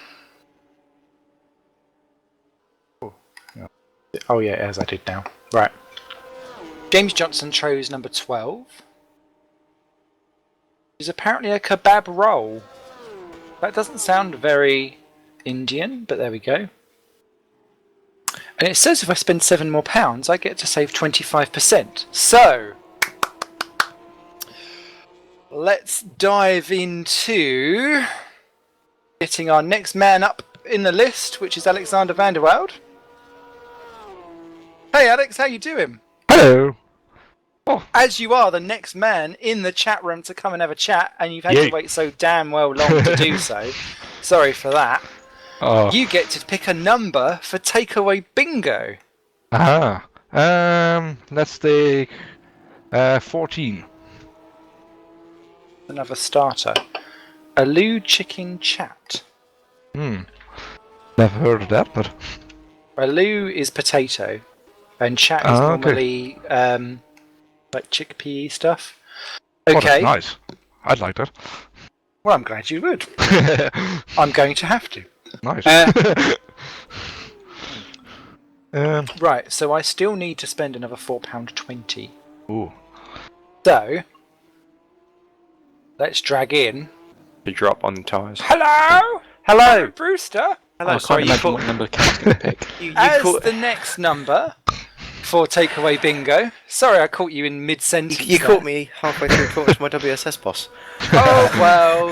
Oh yeah, as I did now. Right. James Johnson chose number 12. Which is apparently a kebab roll. That doesn't sound very Indian, but there we go. And it says if I spend £7 more, I get to save 25%. So, let's dive into getting our next man up in the list, which is Alexander van der Wild. Hey Alex, how you doing? Hello. Oh, As you are the next man in the chat room to come and have a chat, and you've had Yay. to wait so damn well long to do so. Sorry for that. oh. You get to pick a number for takeaway bingo. Aha. Let's take 14. Another starter. Aloo Chicken Chat. Never heard of that, but Aloo is potato, and chat is Ah, okay. normally like chickpea stuff. oh, Okay. that's nice. I'd like that. Well, I'm glad you would. I'm going to have to. Nice. Right, so I still need to spend another £4.20. Ooh. So, let's drag in. To drop on the tyres. Hello? Hello! Brewster? Hello, I sorry, can't imagine what number Cam's going to pick. As the next number for takeaway bingo. Sorry, I caught you in mid-sentence. You there. caught me halfway through talking to my WSS boss. Oh, well.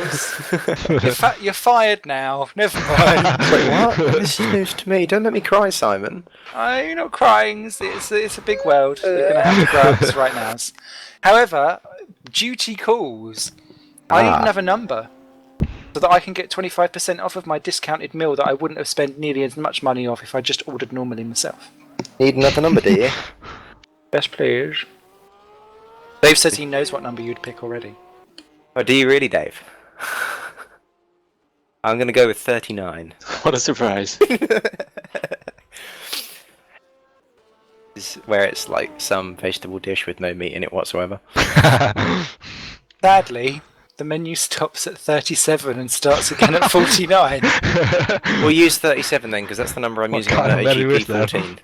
You're fired now. Never mind. Wait, what? This is news to me. Don't let me cry, Simon. Oh, you're not crying. It's a big world. You're going to have to grabs right now. However, duty calls. I need another number so that I can get 25% off of my discounted meal that I wouldn't have spent nearly as much money off if I just ordered normally myself. Need another number, do you? Yes, please. Dave says he knows what number you'd pick already. Oh, do you really, Dave? I'm going to go with 39. What a surprise. This is where it's like some vegetable dish with no meat in it whatsoever. Sadly, the menu stops at 37 and starts again at 49. We'll use 37 then, because that's the number I'm What using on kind the of menu is that? GP14.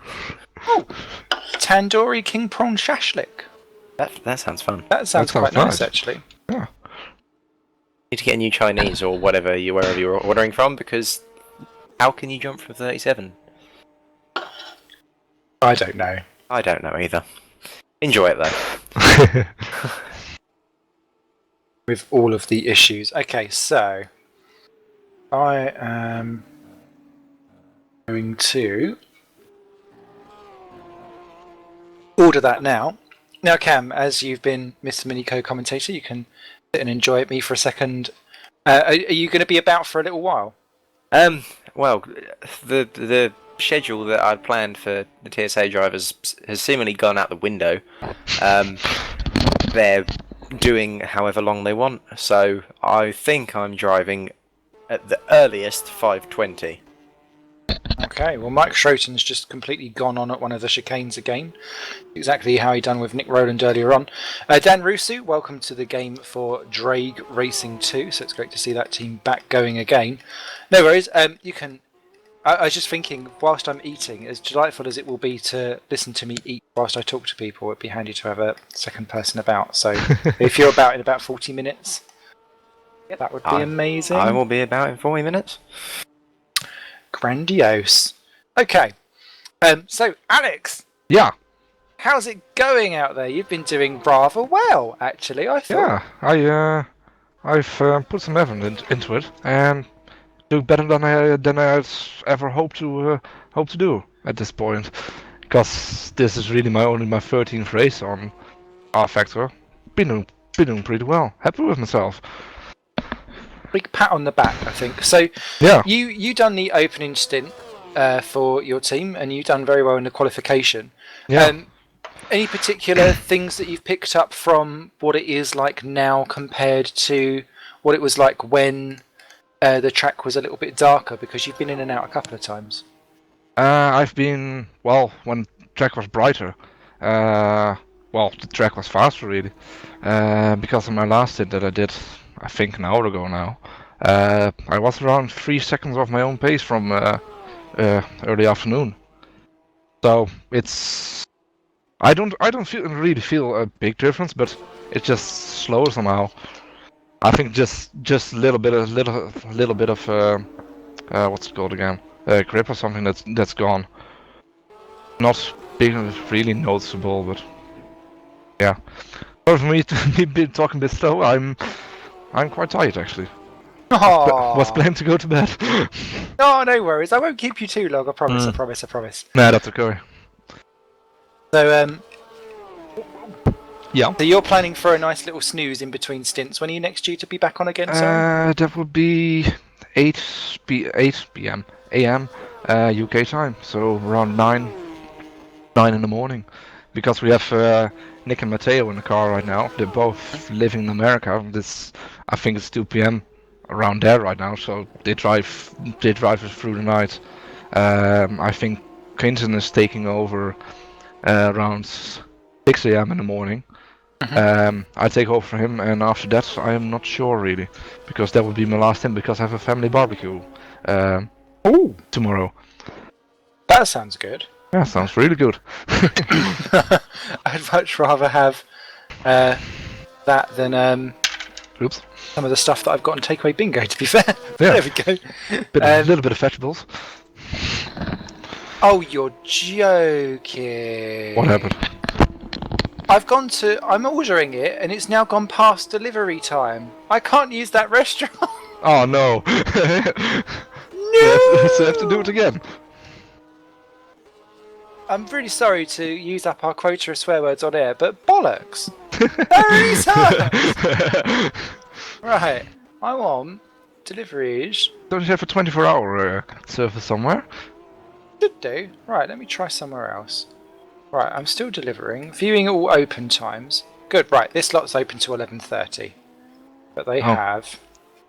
Tandoori king prawn shashlik. That sounds fun. That sounds That sounds quite nice, nice. actually. Need to get a new Chinese or wherever you're ordering from, because how can you jump from 37? I don't know. I don't know either. Enjoy it though. With all of the issues. Okay, so I am going to order that now. Now, Cam, as you've been Mr. Mini co-commentator, you can sit and enjoy me for a second. Are you going to be about for a little while? Well, the schedule that I'd planned for the TSA drivers has seemingly gone out the window. They're doing however long they want, so I think I'm driving at the earliest 5:20. Okay, well, Mike Schroten's just completely gone on at one of the chicanes again. Exactly how he done with Nick Rowland earlier on. Dan Rusu, welcome to the game for Drag Racing 2, so it's great to see that team back going again. No worries, you can... I was just thinking, whilst I'm eating, as delightful as it will be to listen to me eat whilst I talk to people, it'd be handy to have a second person about. So if you're about in about 40 minutes, that would be amazing. I will be about in 40 minutes. Grandiose. Okay, so Alex, Yeah, how's it going out there? You've been doing rather well, actually, I thought. yeah. I've put some effort into it and do better than I'd ever hoped to do at this point. Because this is really only my 13th race on R Factor. Been doing pretty well. Happy with myself. Big pat on the back, I think. So Yeah. you done the opening stint for your team, and you done very well in the qualification. Yeah. Any particular things that you've picked up from what it is like now compared to what it was like when the track was a little bit darker? Because you've been in and out a couple of times. I've been, well, when the track was brighter. The track was faster really. Because of my last stint that I did, I think an hour ago now. I was around 3 seconds off my own pace from early afternoon. So it's, I don't really feel a big difference, but it's just slower somehow. I think just a little bit of what's it called again? Grip or something that's gone. not being really noticeable, but yeah. Sorry for me to be talking this slow. I'm quite tired actually. Was Aww. planning to go to bed. Oh, no worries. I won't keep you too long. I promise. I promise. I promise. Nah, that's okay. So Yeah. so you're planning for a nice little snooze in between stints. When are you next due to be back on again? Sorry. That would be 8 p.m. a.m. UK time, so around 9 in the morning, because we have Nick and Matteo in the car right now. They're both living in America. I think it's 2 p.m. around there right now, so they drive us through the night. I think Quinton is taking over around 6 a.m. in the morning. I take over for him, and after that I am not sure really, because that would be my last time, because I have a family barbecue tomorrow. That sounds good. Yeah, sounds really good. I'd much rather have that than Oops. some of the stuff that I've got on takeaway bingo, to be fair. Yeah. There we go. A little bit of vegetables. Oh, you're joking. What happened? I'm ordering it, and it's now gone past delivery time. I can't use that restaurant. Oh no! No! So I have to do it again. I'm really sorry to use up our quota of swear words on air, but bollocks! Very sucks! Right, I want deliveries. Don't you have a 24-hour service somewhere? Should do. Right, let me try somewhere else. Right, I'm still delivering. Viewing all open times. Good, right, this lot's open to 11:30. But they have...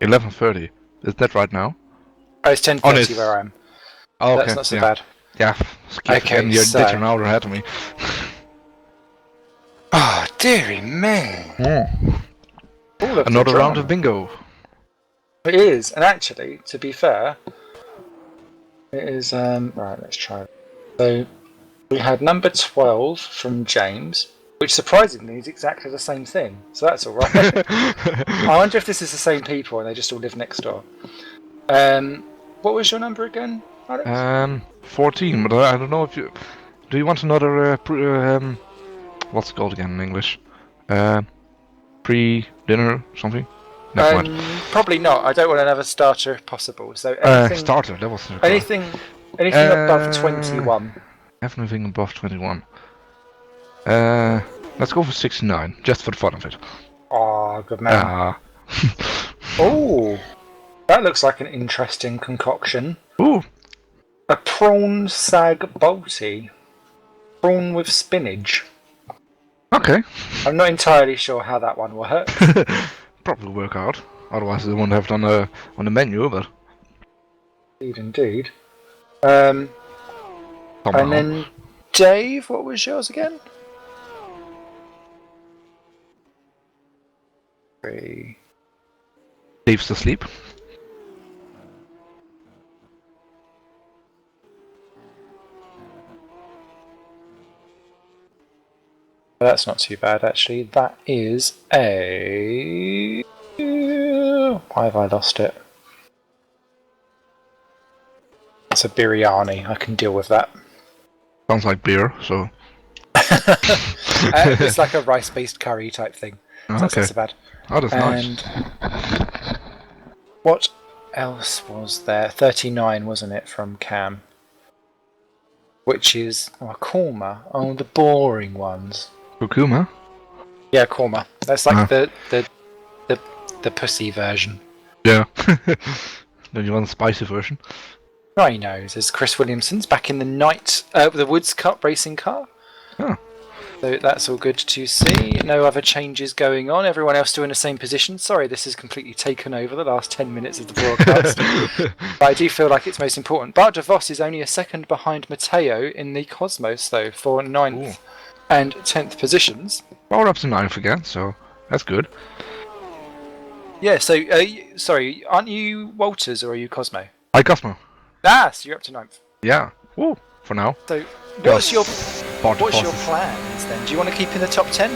11:30. Is that right now? Oh, it's 10:30 Honest. where I am. Oh, okay. That's not so yeah. bad. Yeah. Okay, You're so- an hour ahead of me. Oh, dearie me. All of Another the round drama. of bingo. It is, and actually, to be fair, it is, right, let's try it. So, we had number 12 from James, which surprisingly is exactly the same thing, so that's alright. I wonder if this is the same people and they just all live next door. What was your number again, Alex? 14, but I don't know if you... Do you want another, what's it called again in English? Pre-dinner something? Never mind. Probably not. I don't want another starter if possible. So anything, Starter, that was the anything above 21. Everything above 21. Let's go for 69, just for the fun of it. Oh, good man. Oh, that looks like an interesting concoction. Ooh. A prawn sag balti. Prawn with spinach. Okay. I'm not entirely sure how that one works. Probably work out. Otherwise, they wouldn't have it on the menu, but. Indeed. Somehow. And then Dave, what was yours again? 3. Dave's asleep. That's not too bad, actually. That is a... Why have I lost it? It's a biryani. I can deal with that. Sounds like beer, so. It's like a rice-based curry type thing. So that's Okay. not so bad. Oh, that's nice. And what else was there? 39, wasn't it, from Cam? Which is korma. Oh, the boring ones. Kurkuma? Yeah, korma. That's like the pussy version. Yeah. Then you want a spicy version? Oh, he knows. There's Chris Williamson's back in the Woods Cup racing car. Oh. So that's all good to see. No other changes going on. Everyone else still in the same position. Sorry, this has completely taken over the last 10 minutes of the broadcast. But I do feel like it's most important. Bart de Vos is only a second behind Matteo in the Cosmos, though, for 9th and 10th positions. Well, we're up to 9th again, so that's good. Yeah, so, sorry, aren't you Walters or are you Cosmo? Hi, Cosmo. Ah, so you're up to 9th. Yeah. Woo. For now. So, what's your Bart de Vos plans then? Do you want to keep in the top 10?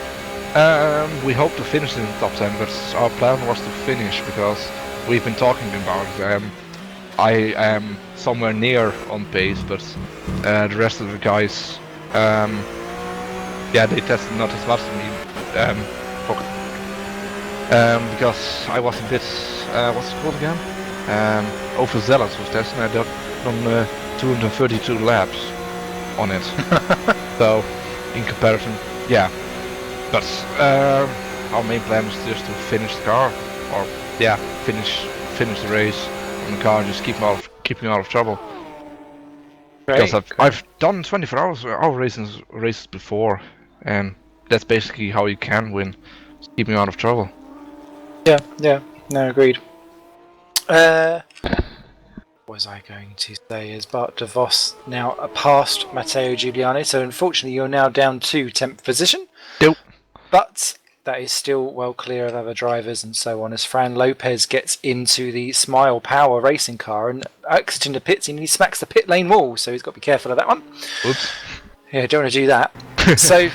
We hope to finish in the top 10, but our plan was to finish because we've been talking about it. I am somewhere near on pace, but the rest of the guys Yeah, they tested not as much as me, because I was a bit, what's it called again? Overzealous with testing. I done 232 laps on it. So, in comparison, yeah. But our main plan was just to finish the car, or yeah, finish the race on the car, and just keep me out of trouble. Because I've done 24 hour races before, and that's basically how you can win. Just keep me out of trouble. Yeah, no, agreed. What was I going to say? Is Bart de Vos now past Matteo Giuliani? So unfortunately, you're now down to 10th position. Nope. But that is still well clear of other drivers and so on, as Fran Lopez gets into the Smile Power racing car and exiting the pits, and he smacks the pit lane wall, so he's got to be careful of that one. Oops. Yeah, don't want to do that. So,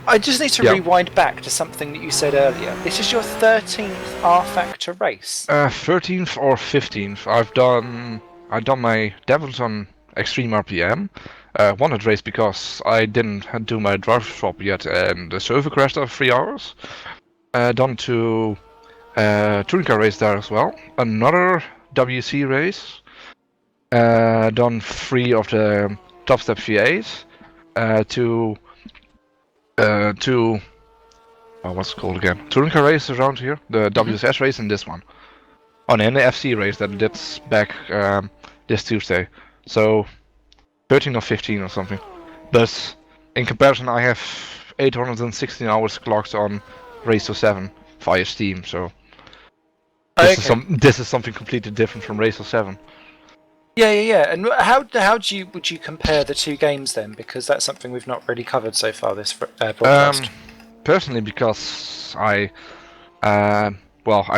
I just need to rewind back to something that you said earlier. This is your 13th R-Factor race. 13th or 15th. I've done my debut on Extreme RPM. Won that race because I didn't do my driver swap yet, and the server crashed after 3 hours. Done to touring car race there as well. Another WC race. Done 3 of the Top Step V8. What's it called again? Touring car race around here. The WSS race and this one. Oh, and the FC race that I did back this Tuesday. So 13 or 15 or something. But in comparison, I have 816 hours clocked on Race 07 via Steam. So this is something completely different from Race 07. Yeah. And how would you compare the two games then? Because that's something we've not really covered so far this broadcast. Personally, because I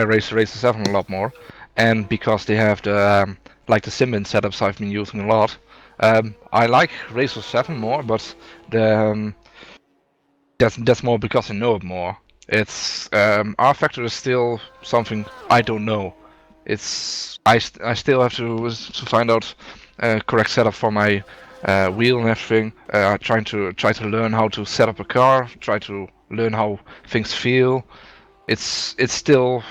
race Race 7 a lot more, and because they have the the Simbin setups I've been using a lot. I like Race 7 more, but that's more because I know it more. It's R-Factor is still something I don't know. I still have to find out correct setup for my wheel and everything. Try to learn how to set up a car. Try to learn how things feel. It's still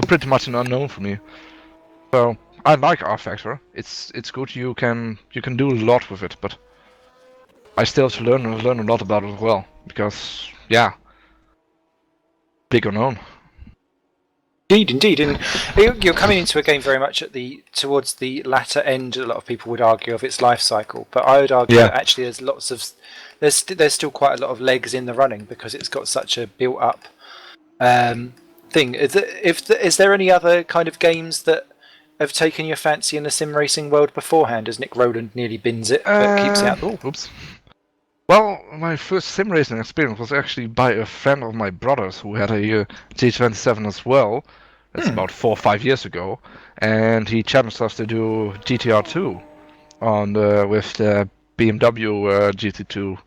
pretty much an unknown for me. So I like R-Factor. It's good. You can do a lot with it, but I still have to learn a lot about it as well, because big unknown. Indeed, and you're coming into a game very much towards the latter end. A lot of people would argue of its life cycle, but I would argue that actually there's still quite a lot of legs in the running because it's got such a built up thing. Is there any other kind of games that have taken your fancy in the sim racing world beforehand, as Nick Rowland nearly bins it but keeps it out? Oops. Well, my first sim racing experience was actually by a friend of my brother's who had a G27 as well. That's about 4 or 5 years ago, and he challenged us to do GTR2 with the BMW GT2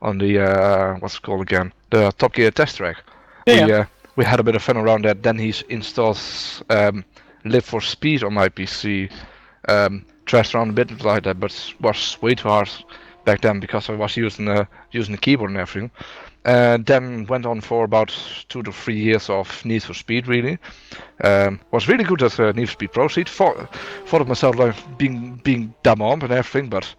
on the what's it called again? The Top Gear test track. We had a bit of fun around that. Then he installs Live for Speed on my PC. Trashed around a bit like that, but was way too hard back then because I was using the keyboard and everything. Then went on for about 2 to 3 years of Need for Speed, really. Was really good at Need for Speed Pro Seat. Thought of myself like being dumb on and everything, but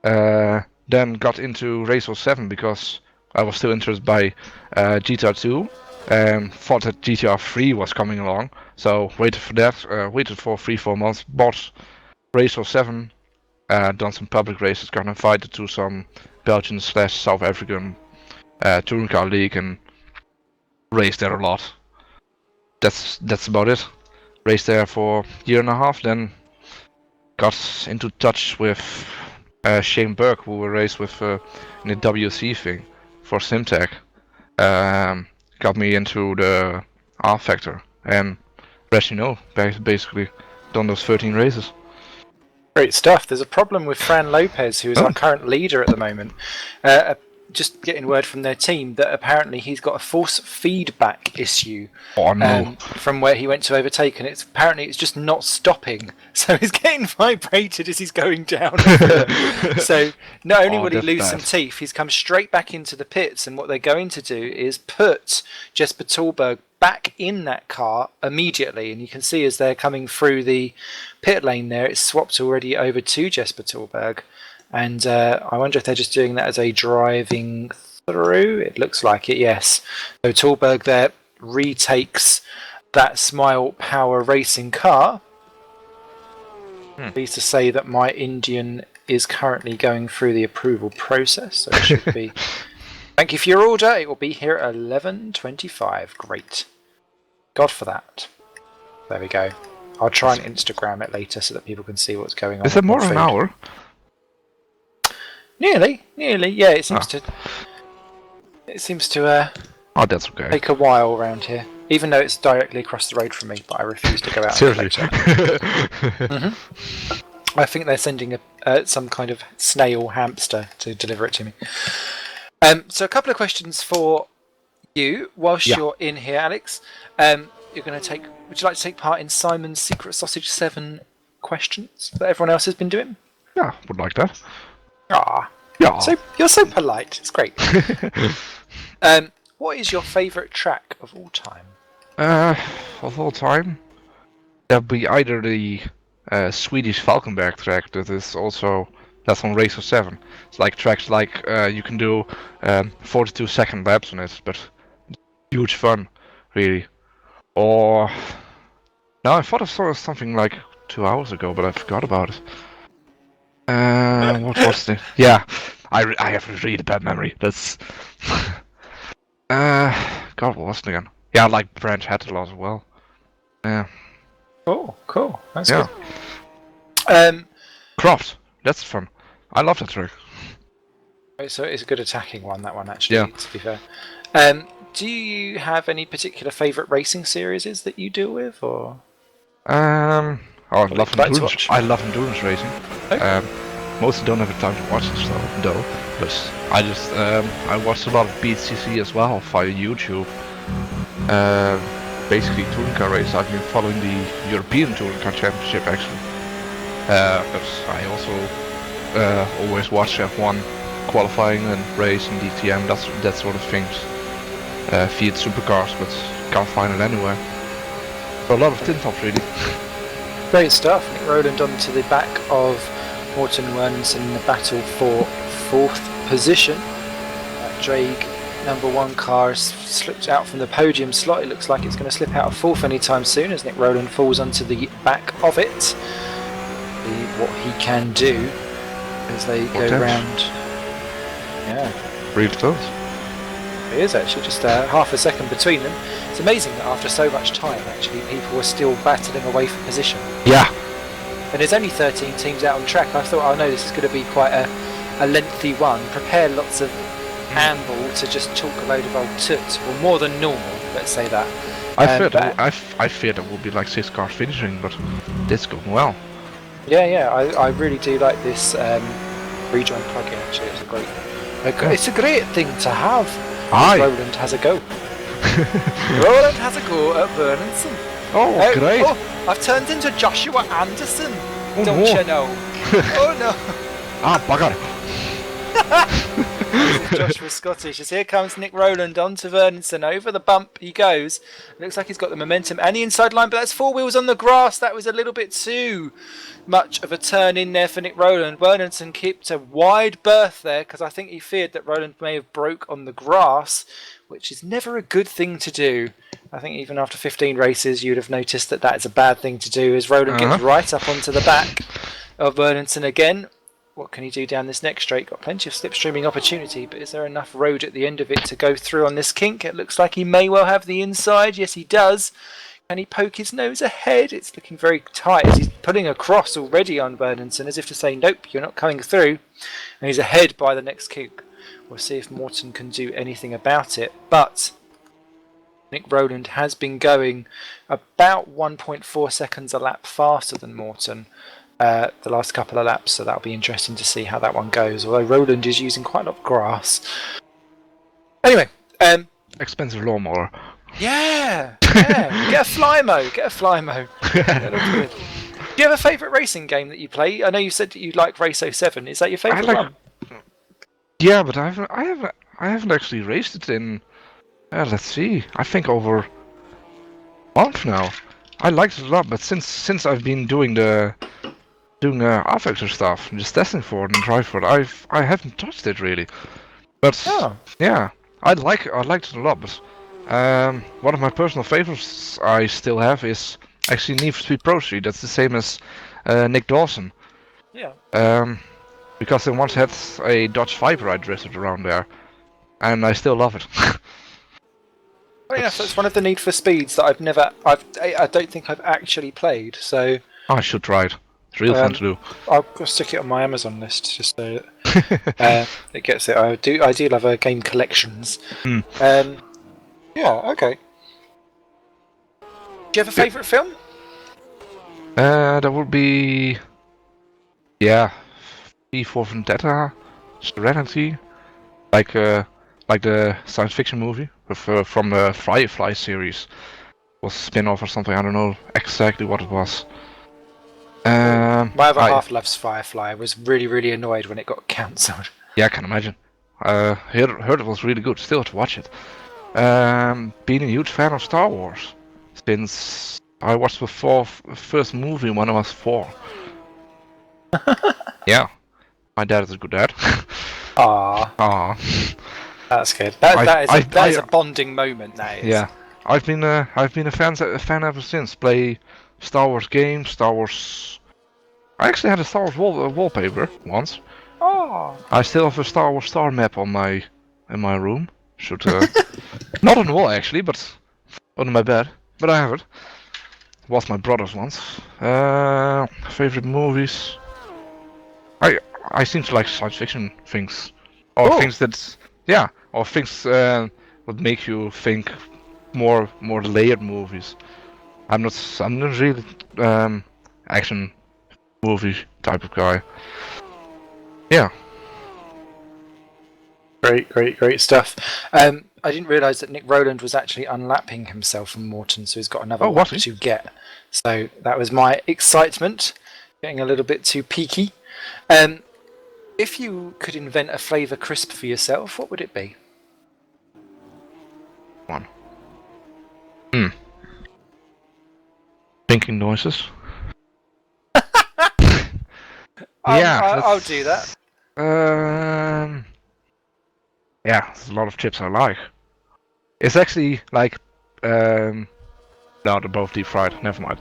then got into Race 07 because I was still interested by GTR 2. Thought that GTR 3 was coming along, so waited for that. Waited for 3-4 months. Bought Race 07. Done some public races. Got invited to some Belgian/South African touring car league and raced there a lot. That's about it. Raced there for a year and a half. Then got into touch with Shane Burke, who we raced with in the WC thing for Simtech. Got me into the R-Factor, and as you know, basically done those 13 races. Great stuff. There's a problem with Fran Lopez, who is our current leader at the moment. just getting word from their team that apparently he's got a force feedback issue Oh no. from where he went to overtake, and it's just not stopping. So he's getting vibrated as he's going down. So not only will he that's lose bad. some teeth, he's come straight back into the pits, and what they're going to do is put Jesper Tolberg back in that car immediately. And you can see as they're coming through the pit lane there, it's swapped already over to Jesper Tolberg. And I wonder if they're just doing that as a driving through. It looks like it, yes. So Tolberg there retakes that Smile Power Racing car. Pleased to say that my Indian is currently going through the approval process, so it should be. Thank you for your order. It will be here at 11:25. Great. God for that. There we go. I'll try and Instagram it later so that people can see what's going on. Is it more with than food. an hour? Nearly. Yeah, it seems to. It seems to Oh, that's okay. take a while around here, even though it's directly across the road from me. But I refuse to go out. Seriously. Later. I think they're sending some kind of snail hamster to deliver it to me. So a couple of questions for you whilst you're in here, Alex. You're going to take. Would you like to take part in Simon's Secret Sausage 7 questions that everyone else has been doing? Yeah, would like that. Ah, Yeah. so you're so polite. It's great. What is your favourite track of all time? Of all time, that'd be either the Swedish Falkenberg track that's on Racer 7. It's like tracks like you can do 42-second laps on it, but huge fun, really. Or now I thought I saw something like 2 hours ago, but I forgot about it. What was the? Yeah, I have a really bad memory. That's God, what was it again? Yeah, I like Branch Hat a lot as well. Yeah. Oh, cool. That's Yeah. good. Croft. That's fun. I love that track. So it's a good attacking one, that one, actually, Yeah. to be fair. Do you have any particular favourite racing series that you deal with, or? I love like to endurance. watch? I love endurance racing. Okay. Mostly don't have the time to watch it though. But I just I watched a lot of BCC as well via YouTube. Basically touring car races. I've been following the European Touring Car Championship actually. But I also always watch F1 qualifying and race and DTM, that sort of things. Fiat supercars, but can't find it anywhere. So a lot of tin tops really. Great stuff. Nick Rowland onto the back of Morten Wernersen in the battle for 4th position. Drake number 1 car has slipped out from the podium slot. It looks like it's going to slip out of 4th anytime soon as Nick Rowland falls onto the back of it. See what he can do as they go round. Yeah. Really does. It is actually just half a second between them. It's amazing that after so much time, actually, people are still battling away for position. Yeah. And there's only 13 teams out on track. I thought, oh no, this is going to be quite a lengthy one. Prepare lots of handball to just talk a load of old toots, or more than normal, let's say that. I feared it would be like 6 cars finishing, but it's going well. Yeah, I really do like this rejoin plugin. Actually, it's a great thing to have. Aye. Roland has a go. Roland has a go at Wernersen. Oh, great. Oh, I've turned into Joshua Anderson. Oh, Don't no. you know? Oh no. Ah, bugger. Joshua Scottish as here comes Nick Rowland onto Wernersen. Over the bump he goes. Looks like he's got the momentum and the inside line, but that's 4 wheels on the grass. That was a little bit too much of a turn in there for Nick Rowland. Wernersen kept a wide berth there because I think he feared that Rowland may have broke on the grass, which is never a good thing to do. I think even after 15 races you'd have noticed that is a bad thing to do as Rowland gets right up onto the back of Wernersen again. What can he do down this next straight? Got plenty of slipstreaming opportunity, but is there enough road at the end of it to go through on this kink? It looks like he may well have the inside. Yes, he does. Can he poke his nose ahead? It's looking very tight as he's pulling across already on Wernersen as if to say, nope, you're not coming through. And he's ahead by the next kink. We'll see if Morten can do anything about it. But Nick Rowland has been going about 1.4 seconds a lap faster than Morten. the last couple of laps, so that'll be interesting to see how that one goes. Although Roland is using quite a lot of grass. Anyway, Expensive lawnmower. yeah, get a Flymo, That'll be good. Do you have a favourite racing game that you play? I know you said that you like Race 07. Is that your favourite one? Yeah, but I haven't actually raced it in. Let's see. I think over a month now. I liked it a lot, but since I've been doing R-Factor stuff, just testing for it and try for it, I haven't touched it really. But yeah, I liked it a lot. But one of my personal favorites I still have is actually Need for Speed Pro Street. That's the same as Nick Dawson. Yeah. Because I once had a Dodge Viper I drifted around there, and I still love it. Funny enough, that's one of the Need for Speeds that I don't think I've actually played. So I should try it. It's real fun to do. I'll stick it on my Amazon list just so it gets it. I do love game collections. Yeah. Okay. Do you have a favourite film? That would be V for Vendetta, Serenity, like the science fiction movie from the Firefly series. It was a spin-off or something. I don't know exactly what it was. My other half loves Firefly. I was really annoyed when it got cancelled. Yeah, I can imagine. Heard it was really good. Still to watch it. Being a huge fan of Star Wars since I watched the first movie when I was 4. Yeah, my dad is a good dad. Aww. That's good. That is a bonding moment now. Yeah, I've been a fan ever since. Play Star Wars games, Star Wars. I actually had a Star Wars wallpaper once. Oh. I still have a Star Wars star map in my room. Should not on the wall actually, but under my bed. But I have it. It was my brother's once. Favorite movies. I seem to like science fiction things, or things that would make you think more layered movies. I'm not really action movie type of guy. Yeah. Great stuff. I didn't realise that Nick Rowland was actually unlapping himself from Morton, so he's got another lap to get. So that was my excitement, getting a little bit too peaky. If you could invent a flavour crisp for yourself, what would it be? Thinking noises. I'll do that. Yeah, there's a lot of chips I like. It's actually like, no, they're both deep fried. Never mind.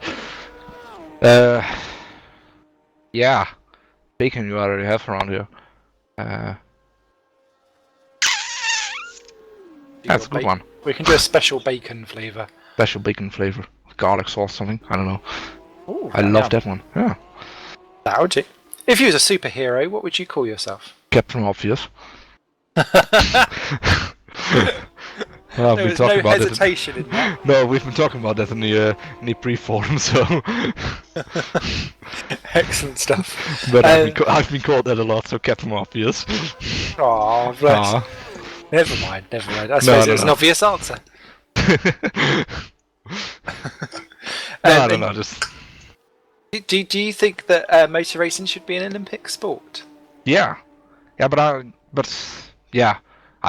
Yeah, bacon you already have around here. That's a good one. We can do a special bacon flavour. Special bacon flavour, garlic sauce, something. I don't know. Ooh, I love that one. Yeah. That would do. If you was a superhero, what would you call yourself? Captain Obvious. There was no hesitation in that. No, we've been talking about that in the pre-forum, so. Excellent stuff. But I've been called that a lot, so Captain Obvious. Oh, bless. Never mind. I suppose it was an obvious answer. I don't know, just. Do you think that motor racing should be an Olympic sport? Yeah, but I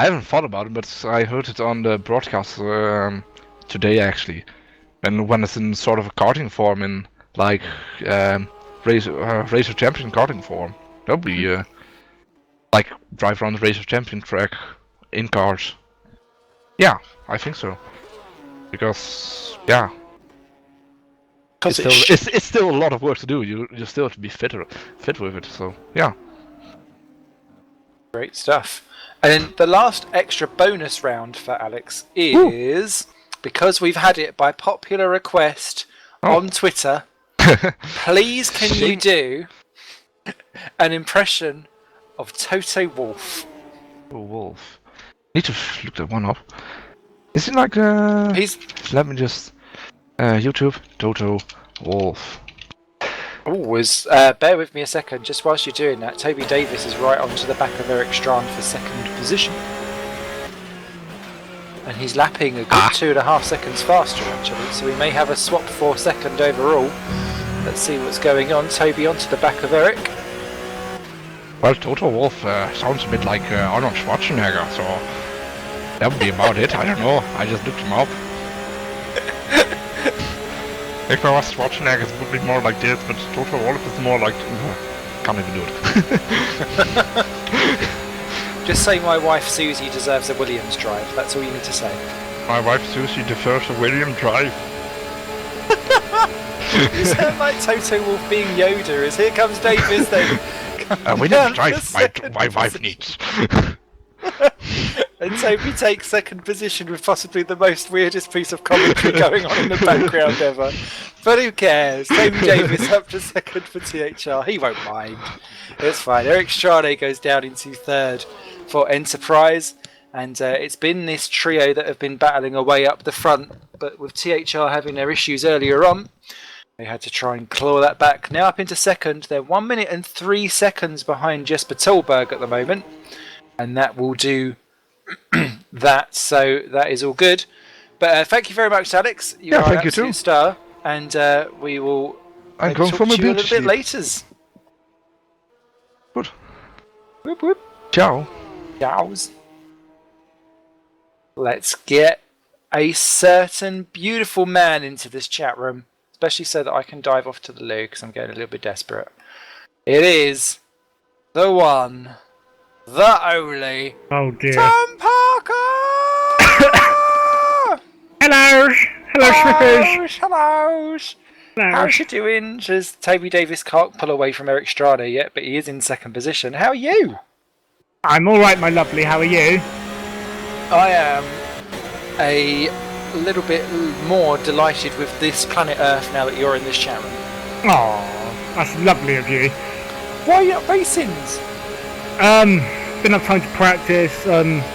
haven't thought about it, but I heard it on the broadcast today actually, and when it's in sort of a karting form, in like racer champion karting form, that would be like drive around the racer champion track in cars. Yeah, I think so, because it's still a lot of work to do. You still have to be fit with it. So yeah. Great stuff. And then the last extra bonus round for Alex is, because we've had it by popular request on Twitter, please can you do an impression of Toto Wolff? Oh, Wolf. Need to look that one up. Is it like Let me just YouTube Toto Wolff. Bear with me a second. Just whilst you're doing that, Toby Davis is right onto the back of Eric Strand for second position. And he's lapping a good 2.5 seconds faster, actually. So we may have a swap for second overall. Let's see what's going on. Toby onto the back of Eric. Well, Toto Wolff sounds a bit like Arnold Schwarzenegger, so that would be about it. I don't know. I just looked him up. If I was Schwarzenegger, it would be more like this, but Toto Wolff is more like... can't even do it. Just say my wife Susie deserves a Williams drive. That's all you need to say. My wife Susie deserves a William drive. You sound like Toto Wolff being Yoda, as here comes Davis then. William drive my wife needs. And Toby takes second position with possibly the most weirdest piece of commentary going on in the background ever. But who cares? Toby Davis up to second for THR. He won't mind. It's fine. Eric Strade goes down into third for Enterprise. And it's been this trio that have been battling away up the front. But with THR having their issues earlier on, they had to try and claw that back. Now up into second. They're 1 minute and 3 seconds behind Jesper Tolberg at the moment. And that will do that, so that is all good. But thank you very much, Alex. You are an absolute star, and we will I'm going talk from to a you a beach little bit sleep. later. Good. Whoop, whoop. Ciao. Yows. Let's get a certain beautiful man into this chat room, especially so that I can dive off to the loo because I'm getting a little bit desperate. It is the one, the only, Oh dear. Tom Parker! Hello! Hello, Schmippers! Hello! Hello. How's you doing? Just Toby Davis can't pull away from Eric Strade yet, but he is in second position. How are you? I'm alright, my lovely. How are you? I am a little bit more delighted with this planet Earth now that you're in this chat room. Aww, that's lovely of you. Why are you at racings? Didn't have time to practice.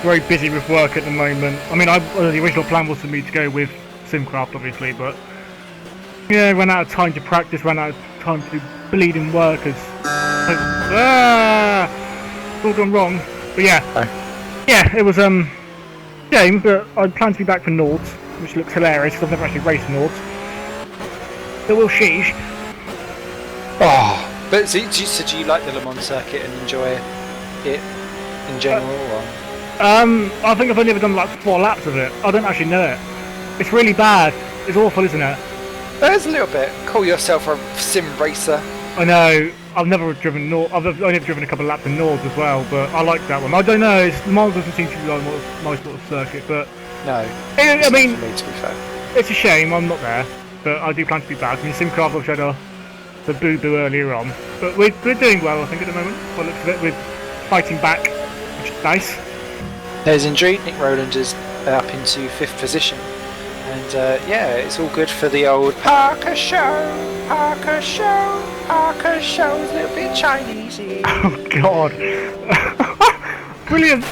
Very busy with work at the moment. I mean, the original plan was for me to go with Simcraft, obviously, but yeah, ran out of time to practice, ran out of time to do bleeding work. All gone wrong. But yeah, it was game. But I plan to be back for Nords, which looks hilarious because I've never actually raced Nords. So we'll sheesh. Oh, but so do you like the Le Mans circuit and enjoy it in general? Or? I think I've only ever done like 4 laps of it. I don't actually know it. It's really bad. It's awful, isn't it? There's a little bit. Call yourself a sim racer. I know. I've never driven Nord. I've only ever driven a couple of laps in Nords as well, but I like that one. I don't know. Le Mans doesn't seem to be like my sort of circuit, but No. I mean, For me, to be fair. it's a shame I'm not there, but I do plan to be back. I mean, Simcraft I've had the boo-boo earlier on, but we're doing well, I think, at the moment. By the looks of it, we're fighting back, which is nice. There's indeed. Nick Rowland is up into 5th position. And yeah, it's all good for the old Parker Show, Parker Show, Parker Show. It's a little bit Chinesey. Oh God! Brilliant.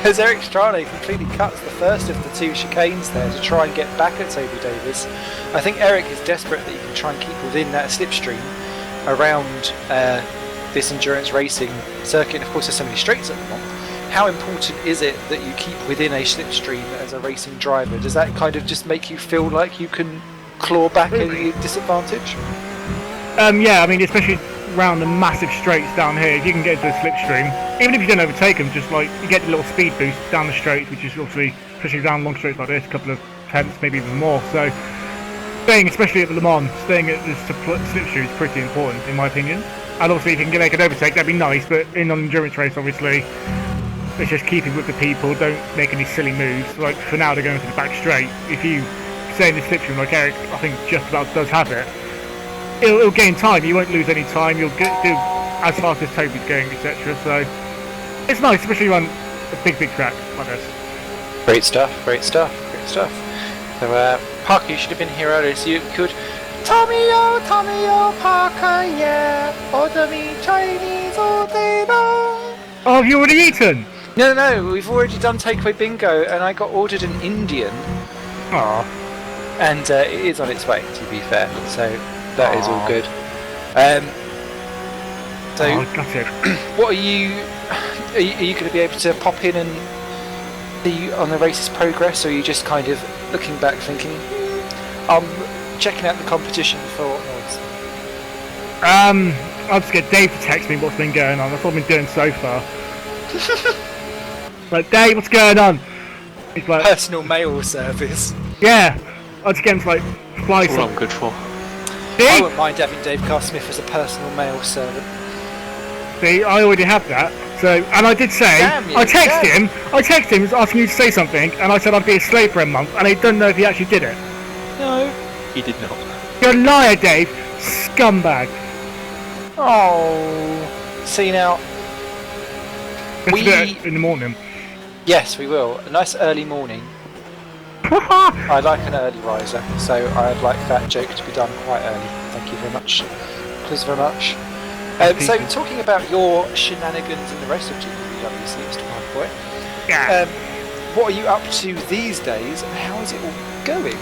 As Eric Strade completely cuts the first of the 2 chicanes there to try and get back at Toby Davis. I think Eric is desperate that he can try and keep within that slipstream around this endurance racing circuit. And of course, there's so many straights at the moment. How important is it that you keep within a slipstream as a racing driver? Does that kind of just make you feel like you can claw back any disadvantage? Yeah, I mean, especially around the massive straights down here, if you can get into a slipstream, even if you don't overtake them, just like you get a little speed boost down the straights, which is obviously, especially down long straights like this, a couple of tenths, maybe even more. So, especially at Le Mans, staying at this slipstream is pretty important, in my opinion. And obviously, if you can make an overtake, that'd be nice. But in an endurance race, obviously, it's just keeping with the people. Don't make any silly moves. Like for now, they're going to the back straight. If you stay in the slipstream, like Eric, I think just about does have it. It'll gain time. You won't lose any time. You'll do as fast as Toby's going, etc. So it's nice, especially on a big track like this. Great stuff, great stuff, great stuff. So, Parker, you should have been here earlier so you could... Tommy, oh, Parker, yeah. Order me Chinese all day long. Oh, have you already eaten? No, we've already done takeaway bingo and I got ordered an Indian. Aww. And it is on its way, to be fair. So, that is all good. So, Oh, got it. what are you going to be able to pop in and see on the race's progress, or are you just kind of looking back thinking, I'm checking out the competition for noise? I'll just get Dave to text me what's been going on. That's what I've been doing so far. Like, Dave, what's going on? He's like, Personal mail service. yeah. I'll just get him to like fly That's what some. I'm good for. I See? wouldn't mind having Dave Carr-Smith as a personal mail servant. See, I already have that. So, and I did say, Damn you, I texted damn. him asking you to say something, and I said I'd be a slave for a month, and I don't know if he actually did it. No. He did not. You're a liar, Dave. Scumbag. Oh. See now. Let's do it in the morning. Yes, we will. A nice early morning. I like an early riser, so I'd like that joke to be done quite early. Thank you very much. Please very much. So, talking about your shenanigans and the rest of GPVWC, Mr. Hardboy, Yeah. what are you up to these days, and how is it all going?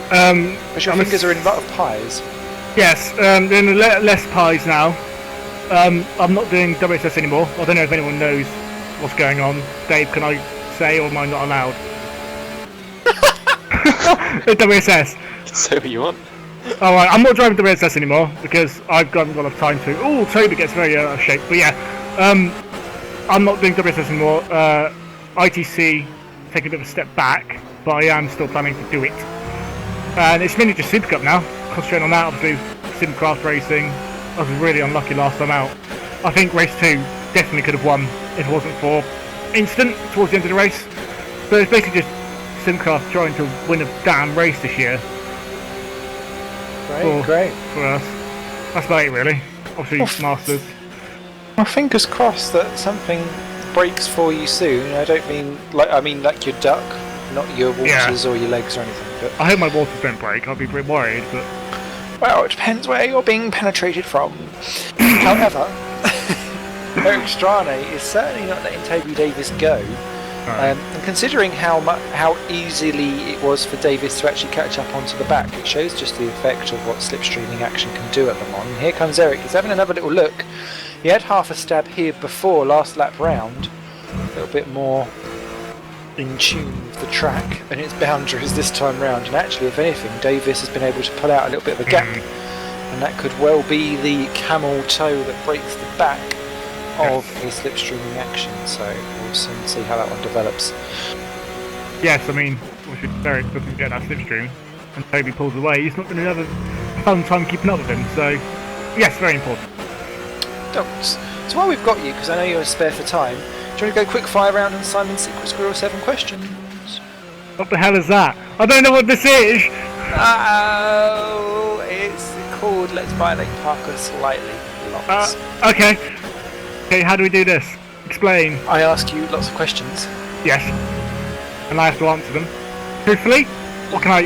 Because your I'm a fingers are in a lot of pies. Yes, doing less pies now. I'm not doing WSS anymore. I don't know if anyone knows what's going on. Dave, can I say, or am I not allowed? The WSS. Say what you want. Alright, I'm not driving WSS anymore because I've got enough time to. Oh, Toby gets very out of shape. But yeah, I'm not doing WSS anymore. ITC taking a bit of a step back, but I am still planning to do it. And it's mainly just Super Cup now. Concentrating on that, obviously, Simcraft racing. I was really unlucky last time out. I think race 2 definitely could have won if it wasn't for incident towards the end of the race. So it's basically just Simcraft trying to win a damn race this year. Great. For us. That's about it, really. Obviously, Masters. Well, fingers crossed that something breaks for you soon. I don't mean I mean like your duck, not your waters or your legs or anything. But I hope my waters don't break. I'll be a bit worried, but well, it depends where you're being penetrated from. However, Eric Strane is certainly not letting Toby Davis go. And considering how easily it was for Davis to actually catch up onto the back, it shows just the effect of what slipstreaming action can do at Le Mans. And here comes Eric. He's having another little look. He had half a stab here before last lap round, a little bit more in tune with the track and its boundaries this time round. And actually, if anything, Davis has been able to pull out a little bit of a gap, and that could well be the camel toe that breaks the back of his slipstreaming action. So we'll soon see how that one develops. yes, I mean, obviously Derek doesn't get that slipstream, and Toby pulls away. He's not going to have a fun time keeping up with him. So, yes, very important. So while we've got you, because I know you're spare for time, do you want to go quick fire round on Simon's Secret Squirrel 7 questions? What the hell is that? I don't know what this is. Oh, it's called Let's Violate Parker Slightly. Lots. Okay. Okay, how do we do this? Explain. I ask you lots of questions. Yes. And I have to answer them. Truthfully? What can I...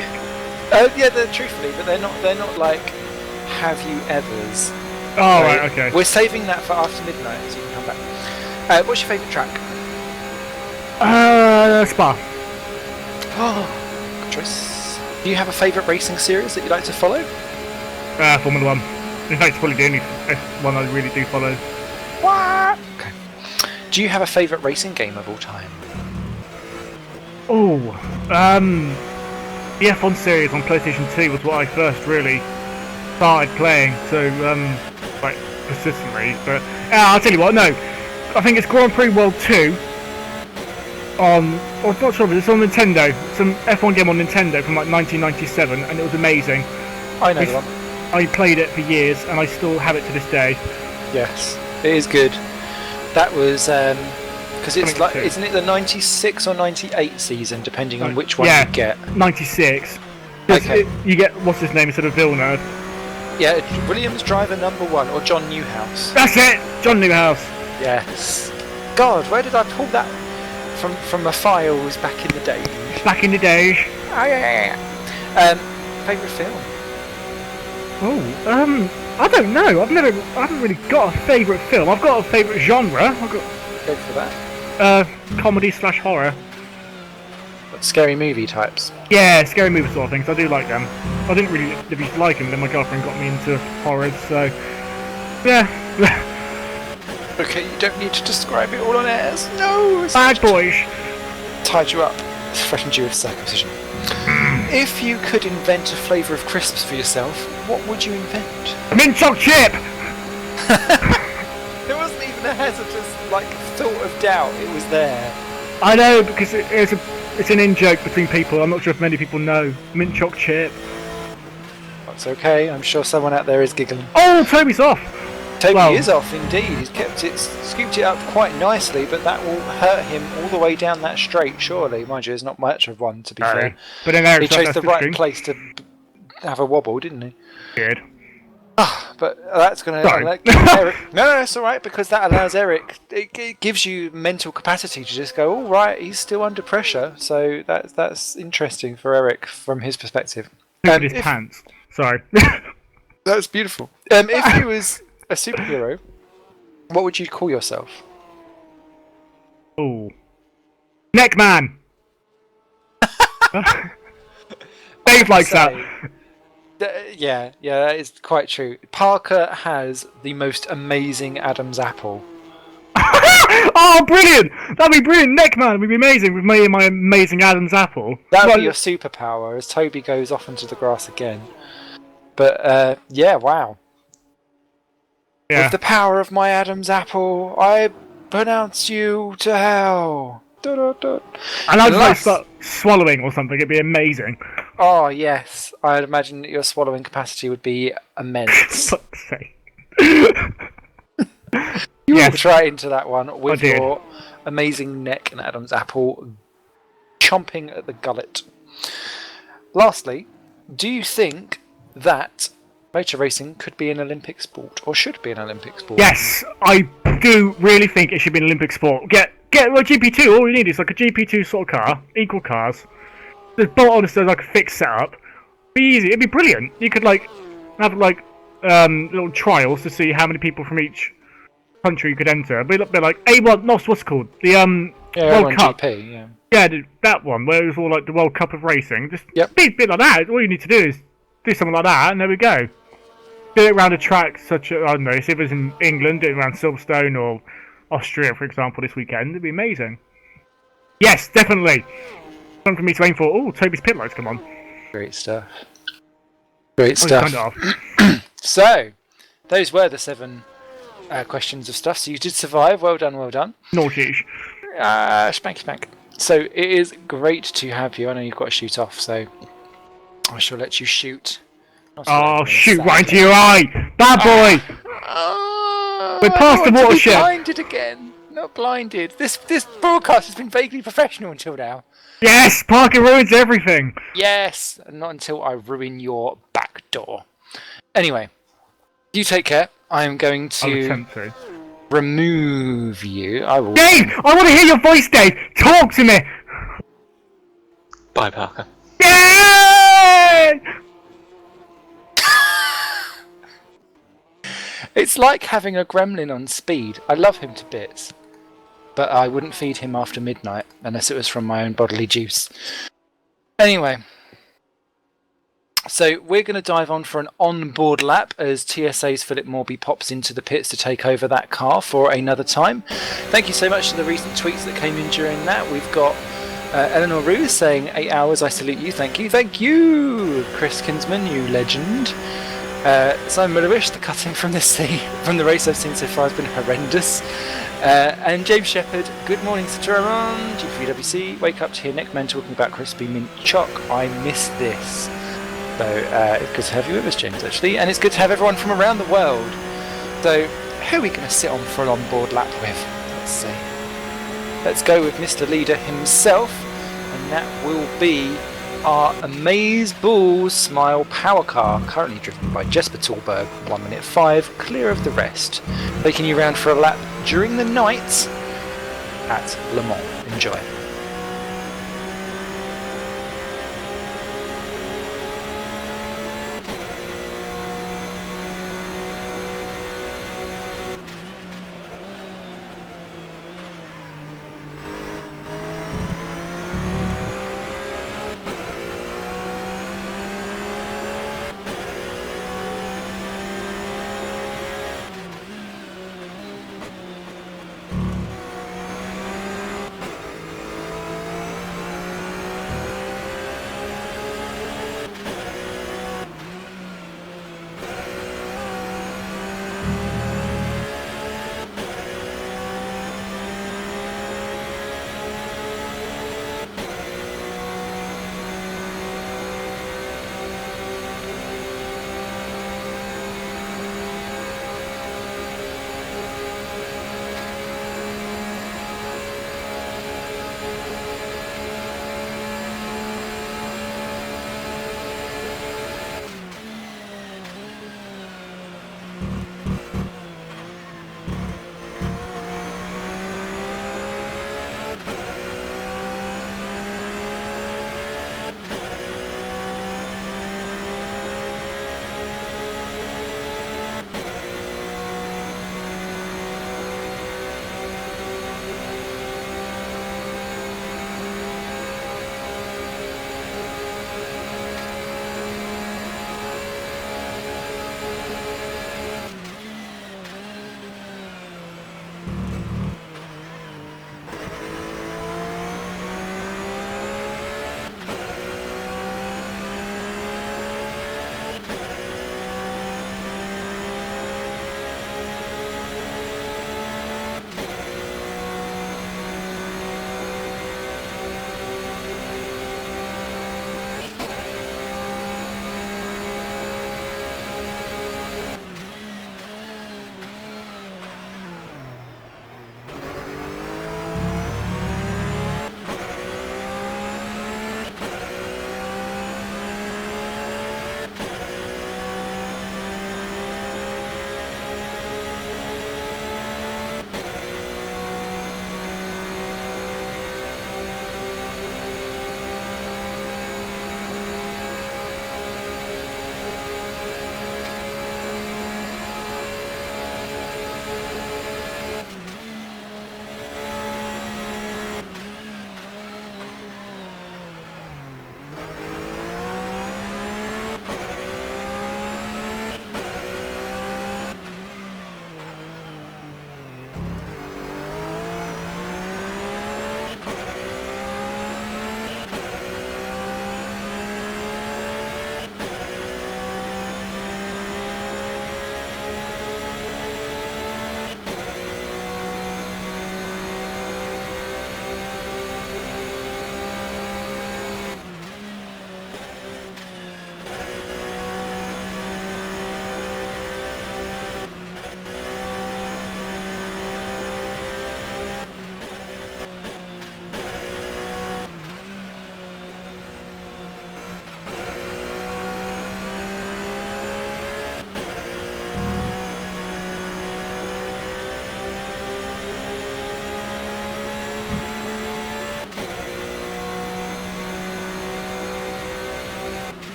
Yeah, they're truthfully, but they're not like have you ever's. Oh, right, okay. We're saving that for after midnight, so you can come back. What's your favourite track? Spa. Oh, good choice. Do you have a favourite racing series that you like to follow? Formula 1. In fact, it's probably the only one I really do follow. What? Okay. Do you have a favourite racing game of all time? Oh, the F1 series on PlayStation 2 was what I first really started playing, so, like, persistently, but, I'll tell you what, no, I think it's Grand Prix World 2 on, I'm not sure, but it's on Nintendo, some F1 game on Nintendo from, like, 1997, and it was amazing. I know the one. I played it for years, and I still have it to this day. Yes, it is good. That was, because it's like, isn't it the 96 or 98 season, depending on which one you get? 96. Okay. You get, what's his name, instead of Villeneuve. Yeah, Williams driver number 1, or John Newhouse. That's it! John Newhouse. Yes. God, where did I pull that from my files back in the day? Back in the days. Oh, yeah. Favourite film? Oh, I don't know. I haven't really got a favourite film. I've got a favourite genre. Go for that. Comedy/horror. Scary movie types. Yeah, scary movie sort of things. I do like them. I didn't really like him. Then my girlfriend got me into horrors, so yeah. Okay, you don't need to describe it all on air. No! Bad boys. Tied you up. Threatened you with circumcision. If you could invent a flavour of crisps for yourself, what would you invent? Mint choc chip. There wasn't even a hesitant, thought of doubt. It was there. I know, because it's an in-joke between people. I'm not sure if many people know. Mint choc chip. That's okay. I'm sure someone out there is giggling. Oh, Toby's off. Toby is off indeed. He's scooped it up quite nicely, but that will hurt him all the way down that straight, surely. Mind you, there's not much of one, to be fair. But then He chose the right place to have a wobble, didn't he? Good. But that's going to... Eric... No, it's alright, because that allows Eric... It gives you mental capacity to just go, all right, he's still under pressure, so that's interesting for Eric from his perspective. His pants. Sorry. That's beautiful. If you was a superhero, what would you call yourself? Oh. Neckman! Dave likes that. Yeah, that is quite true. Parker has the most amazing Adam's apple. Oh, brilliant! That'd be brilliant. Neckman would be amazing with me and my amazing Adam's apple. That would be your superpower as Toby goes off into the grass again. But, yeah, wow. Yeah. With the power of my Adam's apple, I pronounce you to hell. Da, da, da. And I'd start swallowing or something. It'd be amazing. Oh, yes. I'd imagine that your swallowing capacity would be immense. Fuck's sake. You walked right into that one with I did. your amazing neck and Adam's apple chomping at the gullet. Lastly, do you think that motor racing could be an Olympic sport or should be an Olympic sport? Yes, I do really think it should be an Olympic sport. Get a GP2. All you need is like a GP2 sort of car, equal cars. Just bolt on like a fixed setup. Be easy. It'd be brilliant. You could have little trials to see how many people from each country you could enter. It'd be like A1. No, what's it called? The World Cup. GP, Yeah, that one where it was all like the World Cup of racing. Just be a bit like that. All you need to do is do something like that, and there we go. Do it around a track such as, I don't know, if it was in England, do it around Silverstone or Austria, for example, this weekend. It'd be amazing. Yes, definitely. Something for me to aim for. Oh, Toby's pit lights, come on. Great stuff. Great stuff. So, those were the 7 questions of stuff. So you did survive. Well done, well done. Naughty. Spanky spank. So it is great to have you. I know you've got to shoot off, so I shall let you shoot. Oh, shoot right into your eye! Bad boy! We're past the watershed. Blinded again. Not blinded. This broadcast has been vaguely professional until now. Yes, Parker ruins everything. Yes, not until I ruin your back door. Anyway, you take care. I am going I'll to attempt to. remove you. I will. Dave, I want to hear your voice, Dave. Talk to me. Bye, Parker. Yay! It's like having a gremlin on speed. I love him to bits, but I wouldn't feed him after midnight unless it was from my own bodily juice. Anyway, so we're going to dive on for an on-board lap as TSA's Philip Morby pops into the pits to take over that car for another time. Thank you so much for the recent tweets that came in during that. We've got Eleanor Ruse saying 8 hours, I salute you. Thank you, Chris Kinsman, you legend. Simon Millerish, the cutting from the race I've seen so far has been horrendous. And James Shepherd, good morning, Saturn, GPVWC. Wake up to hear Neckman talking about crispy mint choc. I miss this. So it's good to have you with us, James, actually. And it's good to have everyone from around the world. So who are we going to sit on for an on-board lap with? Let's see. Let's go with Mr. Leader himself. And that will be our Amaze Balls Smile Power Car, currently driven by Jesper Tallberg, 1 minute 5, clear of the rest, taking you round for a lap during the night at Le Mans. Enjoy.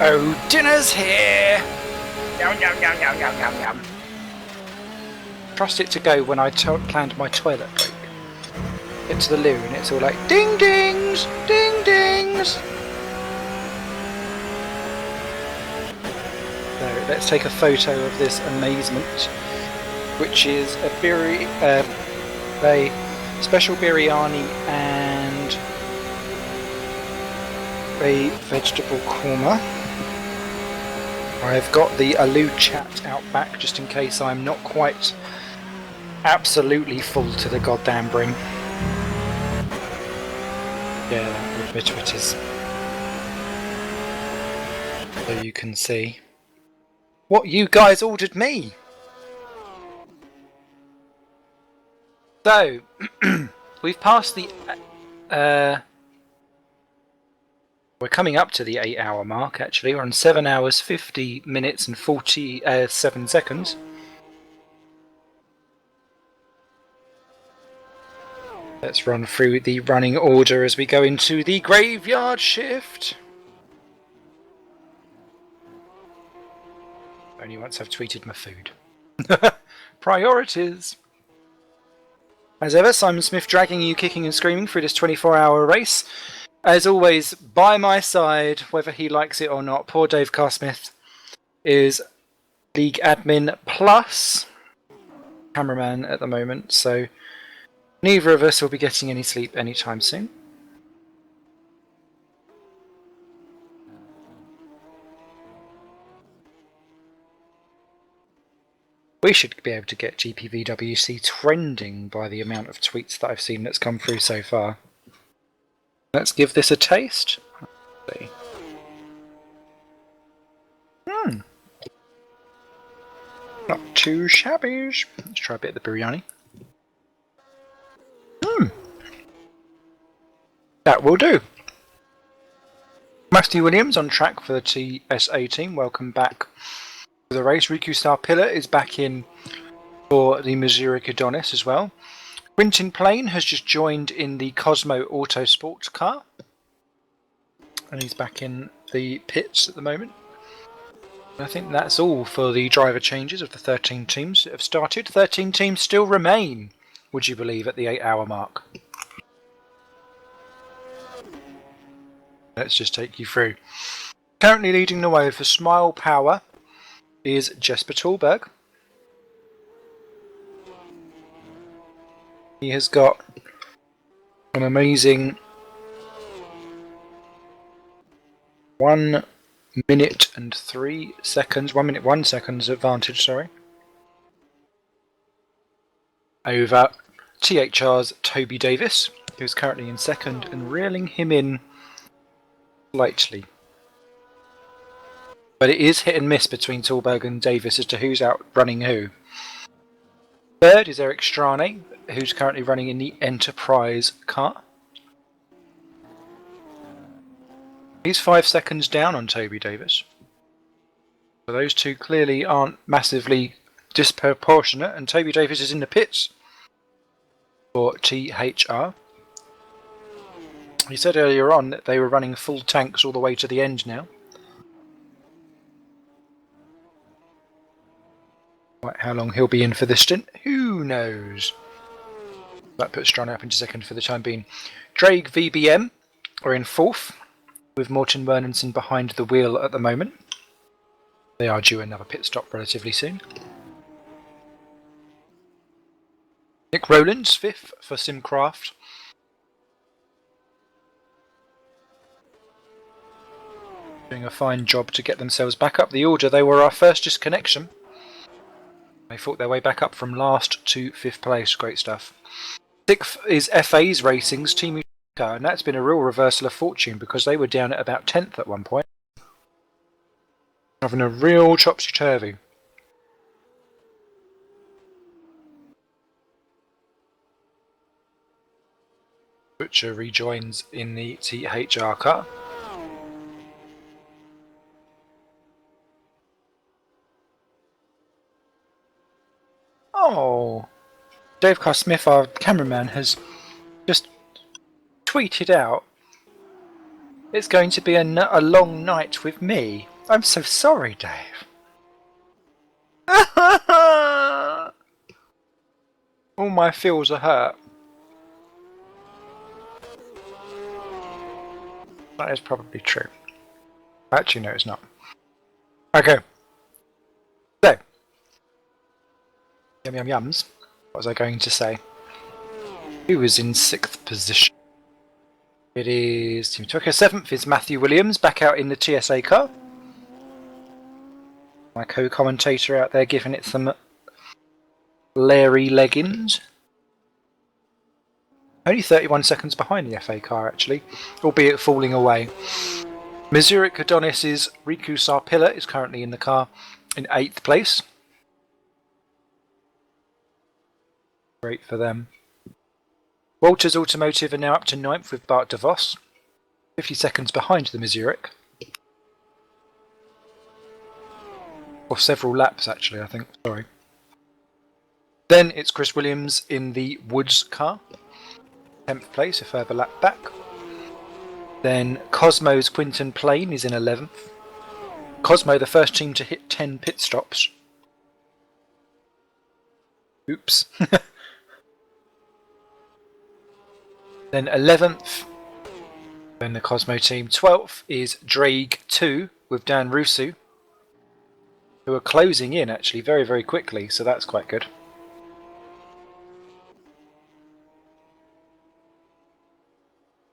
Oh, dinner's here! Yum, yum, yum, yum, yum, yum, yum. Trust it to go when I planned my toilet break. Get to the loo and it's all like ding dings! Ding dings! So let's take a photo of this amazement, which is a special biryani and a vegetable korma. I've got the aloo chat out back just in case I'm not quite absolutely full to the goddamn brim. Yeah, that good bit of it is. So you can see what you guys ordered me. So, we've passed the we're coming up to the 8-hour mark, actually. We're on 7 hours, 50 minutes and 47 seconds. Let's run through the running order as we go into the graveyard shift. Only once I've tweeted my food. Priorities. As ever, Simon Smith dragging you kicking and screaming through this 24-hour race. As always, by my side, whether he likes it or not, poor Dave Carsmith is league admin plus cameraman at the moment, so neither of us will be getting any sleep anytime soon. We should be able to get GPVWC trending by the amount of tweets that I've seen that's come through so far. Let's give this a taste. Let's see. Not too shabby. Let's try a bit of the biryani. That will do. Matthew Williams on track for the TSA team. Welcome back to the race. Riku Star Pillar is back in for the Missouri Adonis as well. Quintin Plain has just joined in the Cosmo Autosport car. And he's back in the pits at the moment. I think that's all for the driver changes of the 13 teams that have started. 13 teams still remain, would you believe, at the 8-hour mark. Let's just take you through. Currently leading the way for Smile Power is Jesper Tallberg. He has got an amazing 1 minute and 3 seconds, 1 minute 1 seconds advantage, sorry, over THR's Toby Davis, who's currently in second and reeling him in slightly. But it is hit and miss between Tallberg and Davis as to who's outrunning who. Third is Eric Strane, who's currently running in the Enterprise car. He's 5 seconds down on Toby Davis. So those two clearly aren't massively disproportionate, and Toby Davis is in the pits for THR. He said earlier on that they were running full tanks all the way to the end now. Right, how long he'll be in for this stint, who knows? That puts Strane up into second for the time being. Drake VBM are in fourth, with Morten Werninson behind the wheel at the moment. They are due another pit stop relatively soon. Nick Rowlands, fifth for Simcraft. Doing a fine job to get themselves back up the order. They were our first disconnection. They fought their way back up from last to 5th place. Great stuff. 6th is FA's Racing's Team Utica, and that's been a real reversal of fortune because they were down at about 10th at one point. Having a real topsy-turvy. Butcher rejoins in the THR car. Oh, Dave Carr Smith, our cameraman, has just tweeted out It's going to be a long night with me. I'm so sorry, Dave. All my feels are hurt. That is probably true. Actually, no, it's not. Okay. So. Yums. What was I going to say? Who is in 6th position? It is Team Tokyo. 7th is Matthew Williams, back out in the TSA car. My co-commentator out there giving it some Larry leggings. Only 31 seconds behind the FA car, actually, albeit falling away. Missouric Adonis's Riku Sarpilla is currently in the car in 8th place. Great for them. Walters Automotive are now up to 9th with Bart DeVos, 50 seconds behind the Missouric. Or several laps, actually, I think. Sorry. Then it's Chris Williams in the Woods car, 10th place, a further lap back. Then Cosmo's Quinton Plain is in 11th. Cosmo, the first team to hit 10 pit stops. Oops. Then 11th, then the Cosmo team. 12th is Drake 2 with Dan Rusu, who are closing in actually very, very quickly, so that's quite good.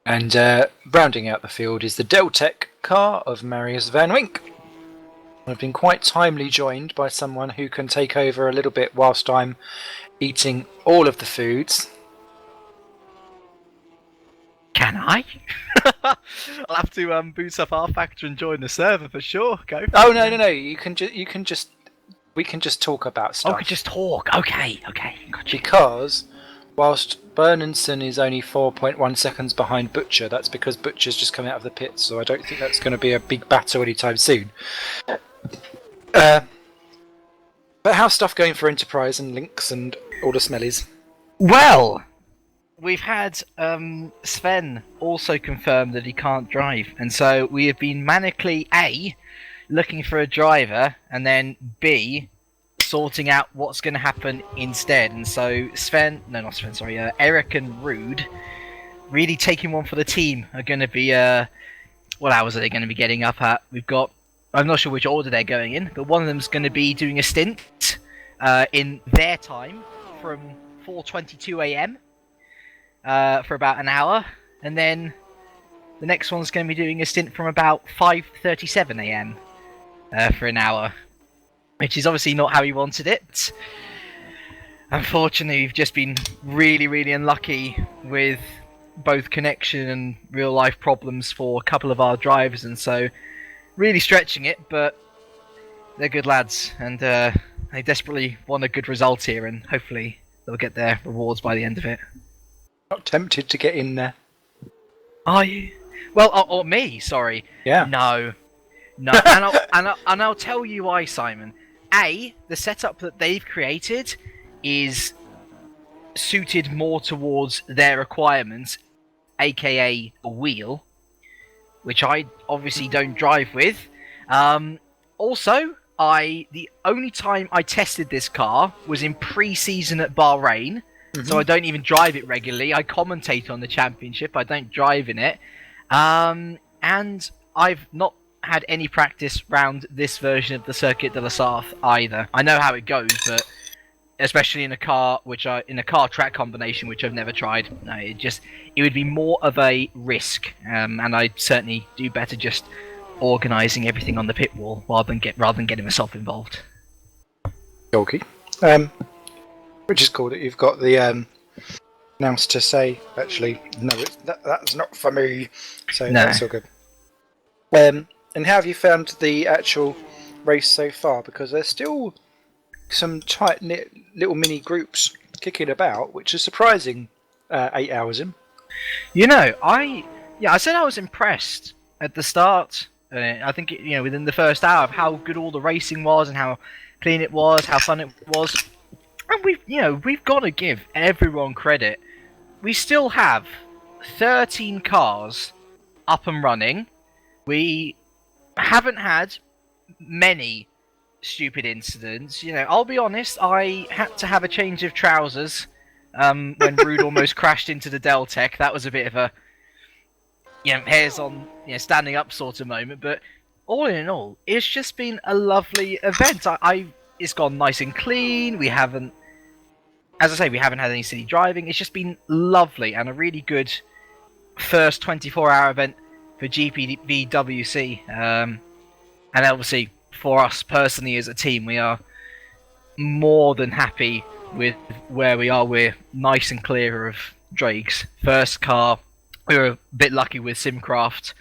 And rounding out the field is the Deltec car of Marius Van Wink. I've been quite timely joined by someone who can take over a little bit whilst I'm eating all of the foods. Can I? I'll have to boot up our factor and join the server for sure. Go. Oh no! You can just we can just talk about stuff. Oh, we can just talk. Okay. Gotcha. Because whilst Bernenson is only 4.1 seconds behind Butcher, that's because Butcher's just come out of the pits, so I don't think that's going to be a big battle anytime soon. But how's stuff going for Enterprise and Lynx and all the smellies? Well, we've had Sven also confirm that he can't drive, and so we have been manically A, looking for a driver, and then B, sorting out what's going to happen instead. And so Eric and Rude, really taking one for the team, are going to be what hours are they going to be getting up at? I'm not sure which order they're going in, but one of them's going to be doing a stint in their time from 4:22 a.m. For about an hour, and then the next one's going to be doing a stint from about 5:37 a.m. For an hour, which is obviously not how he wanted it. Unfortunately, we've just been really, really unlucky with both connection and real-life problems for a couple of our drivers, and so really stretching it, but they're good lads, and they desperately want a good result here, and hopefully they'll get their rewards by the end of it. Not tempted to get in there. Are you? Well, or me, sorry. Yeah. No. and I'll tell you why, Simon. A, the setup that they've created is suited more towards their requirements, aka a wheel, which I obviously don't drive with. Also, the only time I tested this car was in pre-season at Bahrain, so I don't even drive it regularly. I commentate on the championship, I don't drive in it. And I've not had any practice round this version of the Circuit de la Sarthe either. I know how it goes, but especially in a car track combination, which I've never tried. No, it would be more of a risk, and I certainly do better just organising everything on the pit wall rather than getting myself involved. Okay. Which is cool that you've got the announce to say, actually, no, that's not for me. So No. That's all good. And how have you found the actual race so far? Because there's still some tight-knit little mini groups kicking about, which is surprising 8 hours in. You know, I said I was impressed at the start. I think within the first hour of how good all the racing was and how clean it was, how fun it was. And we've got to give everyone credit. We still have 13 cars up and running. We haven't had many stupid incidents. You know, I'll be honest, I had to have a change of trousers when Rude almost crashed into the Deltec. That was a bit of a, hairs on, standing up sort of moment. But all in all, it's just been a lovely event. It's gone nice and clean. We haven't, as I say, we haven't had any silly driving. It's just been lovely and a really good first 24-hour event for GPVWC. And obviously, for us personally as a team, we are more than happy with where we are. We're nice and clear of Drake's first car. We were a bit lucky with Simcraft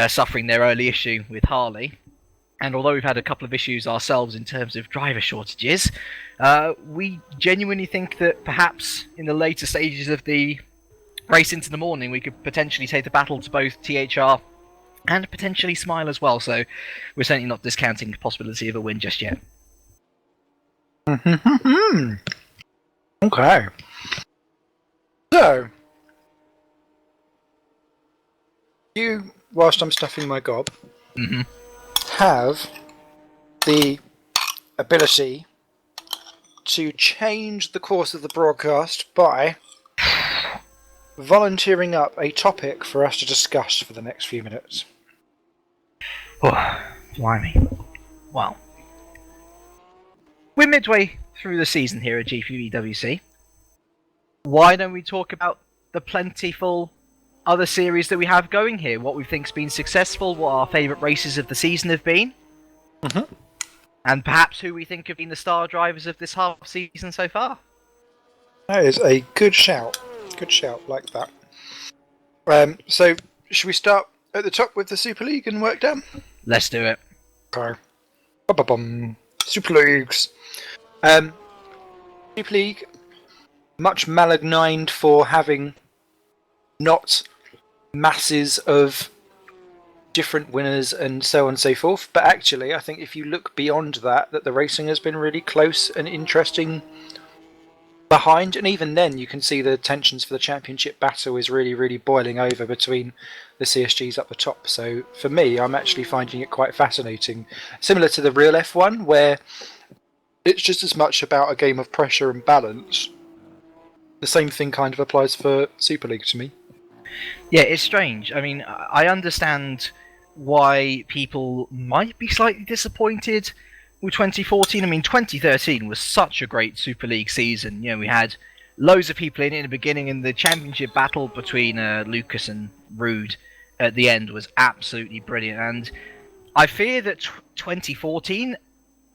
suffering their early issue with Harley. And although we've had a couple of issues ourselves in terms of driver shortages, we genuinely think that perhaps in the later stages of the race into the morning, we could potentially take the battle to both THR and potentially Smile as well. So we're certainly not discounting the possibility of a win just yet. Okay. So, you, whilst I'm stuffing my gob, have the ability to change the course of the broadcast by volunteering up a topic for us to discuss for the next few minutes. Oh, blimey. Well, we're midway through the season here at GPVWC. Why don't we talk about the plentiful other series that we have going here? What we think's been successful, what our favourite races of the season have been, and perhaps who we think have been the star drivers of this half season so far. That is a good shout. Good shout, like that. So, should we start at the top with the Super League and work down? Let's do it. Okay. Ba-ba-bum. Super Leagues. Super League, much maligned for having not masses of different winners and so on and so forth, but actually I think if you look beyond that the racing has been really close and interesting behind, and even then you can see the tensions for the championship battle is really boiling over between the CSGs up the top. So for me, I'm actually finding it quite fascinating, similar to the real F1 where it's just as much about a game of pressure and balance. The same thing kind of applies for Super League to me. Yeah, it's strange. I mean, I understand why people might be slightly disappointed with 2014. I mean, 2013 was such a great Super League season. We had loads of people in the beginning, and the championship battle between Lucas and Rude at the end was absolutely brilliant. And I fear that 2014,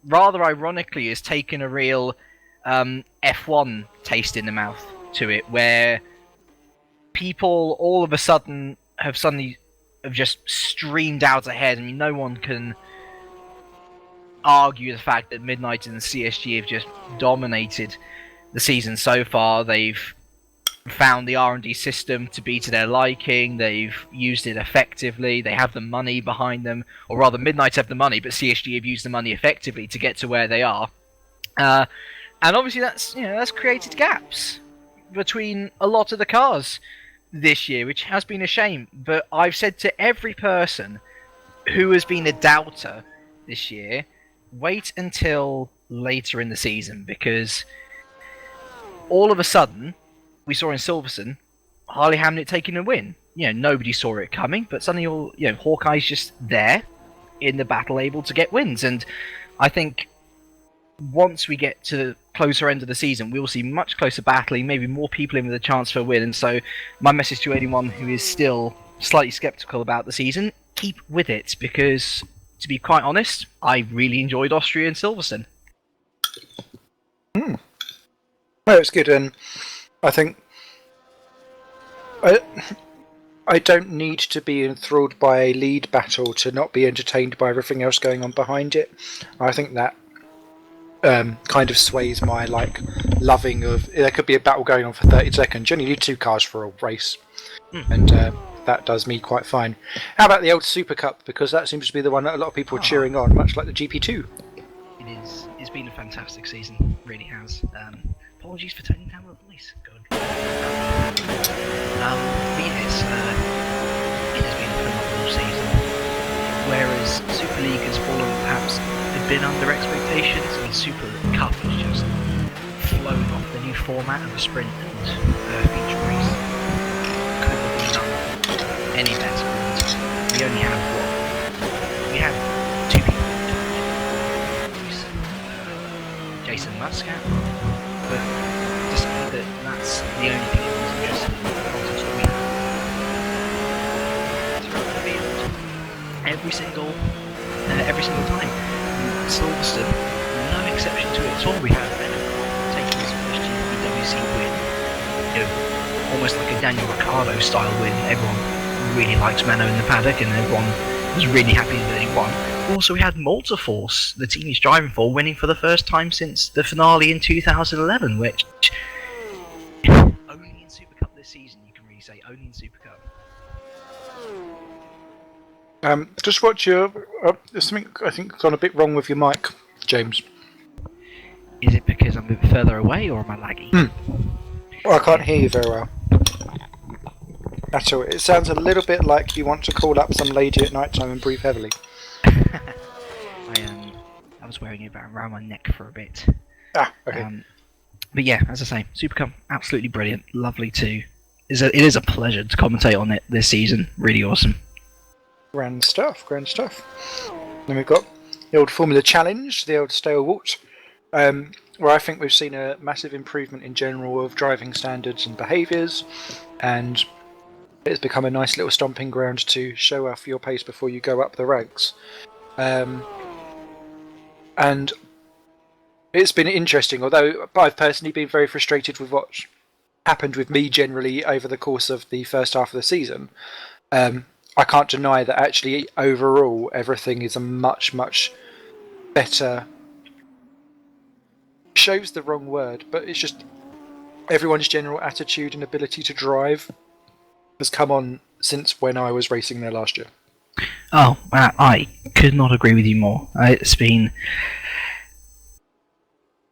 rather ironically, has taken a real F1 taste in the mouth to it, where people all of a sudden have just streamed out ahead. I mean, no one can argue the fact that Midnight and the CSG have just dominated the season so far. They've found the R&D system to be to their liking. They've used it effectively. They have the money behind them, or rather, Midnight have the money, but CSG have used the money effectively to get to where they are. And obviously, that's created gaps between a lot of the cars this year, which has been a shame. But I've said to every person who has been a doubter this year, wait until later in the season, because all of a sudden we saw in Silverstone Harley Hamnet taking a win. Nobody saw it coming, but suddenly Hawkeye's just there in the battle, able to get wins. And I think once we get to the closer end of the season, we will see much closer battling, maybe more people in with a chance for a win. And so my message to anyone who is still slightly skeptical about the season, keep with it, because to be quite honest, I really enjoyed Austria and Silverstone. No, it's good, and I think I don't need to be enthralled by a lead battle to not be entertained by everything else going on behind it. I think that kind of sways my loving of. There could be a battle going on for 30 seconds. You only need 2 cars for a race, and that does me quite fine. How about the old Super Cup? Because that seems to be the one that a lot of people are cheering on, much like the GP2. It's been a fantastic season, really has. Apologies for turning down the voice. Go on. It has been a been under expectations. I mean, Super Cup has just flown off the new format of the sprint and feature race. Couldn't have been done any better. And we only have we have two people. Jason Muscat, but to say that that's the only thing that was interesting in the contest that we have throughout the field every single time. Silverstone, no exception to it at all. We had Benno taking his first GPVWC win, almost like a Daniel Ricciardo style win. Everyone really likes Menno in the paddock, and everyone was really happy that he won. Also, we had Multiforce, the team he's driving for, winning for the first time since the finale in 2011, which only in Super Cup this season, you can really say, only in Super Cup. Just watch your. There's something I think gone a bit wrong with your mic, James. Is it because I'm a bit further away, or am I laggy? Well, I can't hear you very well. At all. It sounds a little bit like you want to call up some lady at night time and breathe heavily. I was wearing it around my neck for a bit. Ah, okay. But yeah, as I say, Super Cup, absolutely brilliant, lovely too. It is a pleasure to commentate on it this season. Really awesome. Grand stuff, grand stuff. Then we've got the old Formula Challenge, the old stalewart, where I think we've seen a massive improvement in general of driving standards and behaviours, and it's become a nice little stomping ground to show off your pace before you go up the ranks. And it's been interesting, although I've personally been very frustrated with what happened with me generally over the course of the first half of the season. I can't deny that actually overall everything is a much, much better... Show's the wrong word, but it's just everyone's general attitude and ability to drive has come on since when I was racing there last year. Oh, I could not agree with you more.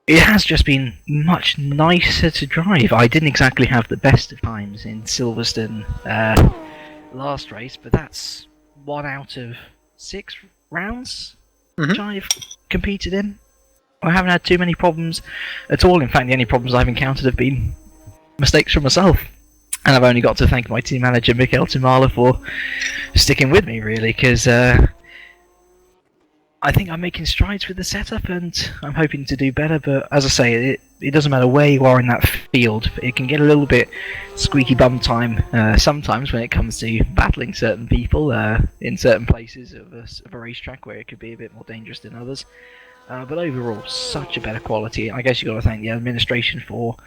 It has just been much nicer to drive. I didn't exactly have the best of times in Silverstone last race, but that's 1 out of 6 rounds which I've competed in. I haven't had too many problems at all. In fact, the only problems I've encountered have been mistakes from myself. And I've only got to thank my team manager, Michael Timala, for sticking with me, really, because I think I'm making strides with the setup, and I'm hoping to do better. But as I say, it doesn't matter where you are in that field. It can get a little bit squeaky bum time sometimes when it comes to battling certain people in certain places of a racetrack where it could be a bit more dangerous than others. But overall, such a better quality. I guess you've got to thank the administration for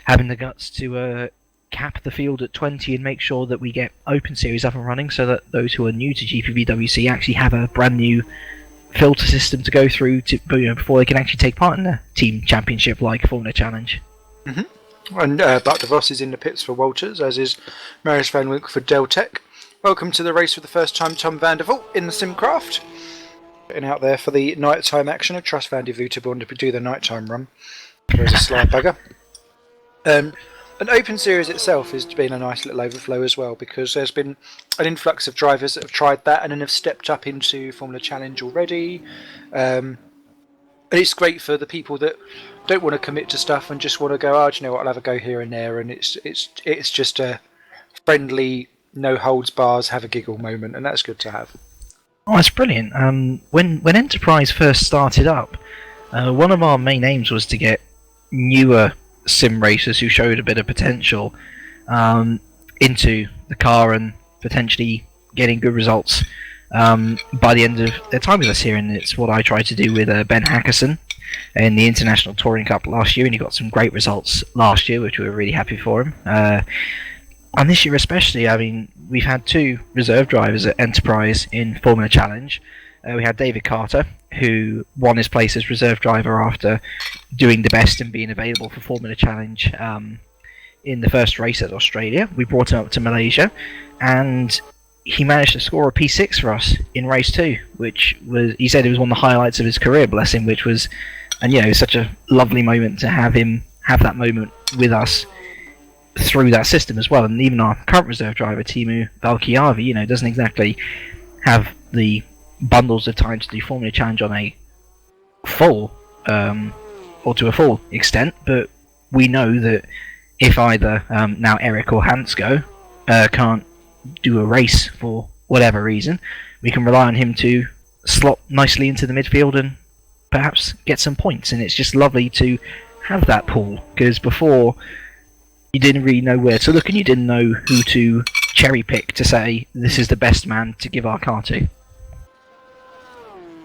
having the guts to cap the field at 20 and make sure that we get Open Series up and running, so that those who are new to GPVWC actually have a brand new filter system to go through before they can actually take part in a team championship like Formula Challenge. And Bart de Vos is in the pits for Walters, as is Marius van Wink for Deltec. Welcome to the race for the first time, Tom van der Voort in the Simcraft. Getting out there for the nighttime action. I trust Van der Voort to do the nighttime run. There's a sly bugger. An Open Series itself has been a nice little overflow as well, because there's been an influx of drivers that have tried that and then have stepped up into Formula Challenge already. And it's great for the people that don't want to commit to stuff and just want to go, oh, do you know what, I'll have a go here and there, and it's just a friendly, no holds bars, have a giggle moment, and that's good to have. Oh, that's brilliant. When Enterprise first started up, one of our main aims was to get newer sim racers who showed a bit of potential into the car and potentially getting good results by the end of their time with us here. And it's what I tried to do with Ben Hackerson in the International Touring Cup last year, and he got some great results last year, which we were really happy for him. And this year especially, I mean, we've had 2 reserve drivers at Enterprise in Formula Challenge. We had David Carter, who won his place as reserve driver after doing the best and being available for Formula Challenge in the first race at Australia. We brought him up to Malaysia, and he managed to score a P6 for us in race 2, which was, he said, it was one of the highlights of his career, bless him, which was, and you know, such a lovely moment to have him have that moment with us through that system as well. And even our current reserve driver, Timu Valkiavi, you know, doesn't exactly have the bundles of time to do Formula Challenge on a full, or to a full extent, but we know that if either now Eric or Hansco can't do a race for whatever reason, we can rely on him to slot nicely into the midfield and perhaps get some points. And it's just lovely to have that pool, because before you didn't really know where to look and you didn't know who to cherry pick to say this is the best man to give our car to.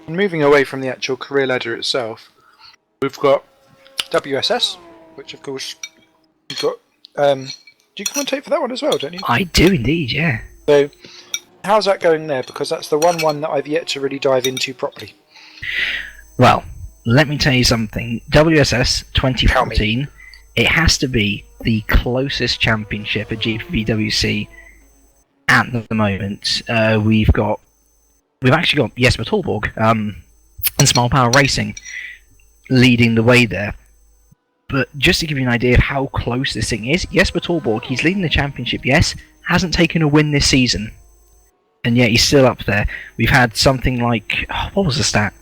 And moving away from the actual career ladder itself, we've got WSS, which of course you've got. Do you commentate for that one as well, don't you? I do indeed, yeah. So, how's that going there? Because that's the one that I've yet to really dive into properly. Well, let me tell you something. WSS 2014, it has to be the closest championship at GPVWC at the moment. We've actually got Jesper Tolborg and Smile Power Racing leading the way there. But just to give you an idea of how close this thing is, Jesper Tolborg, he's leading the championship, yes, hasn't taken a win this season. And yet he's still up there. We've had something like, what was the stat?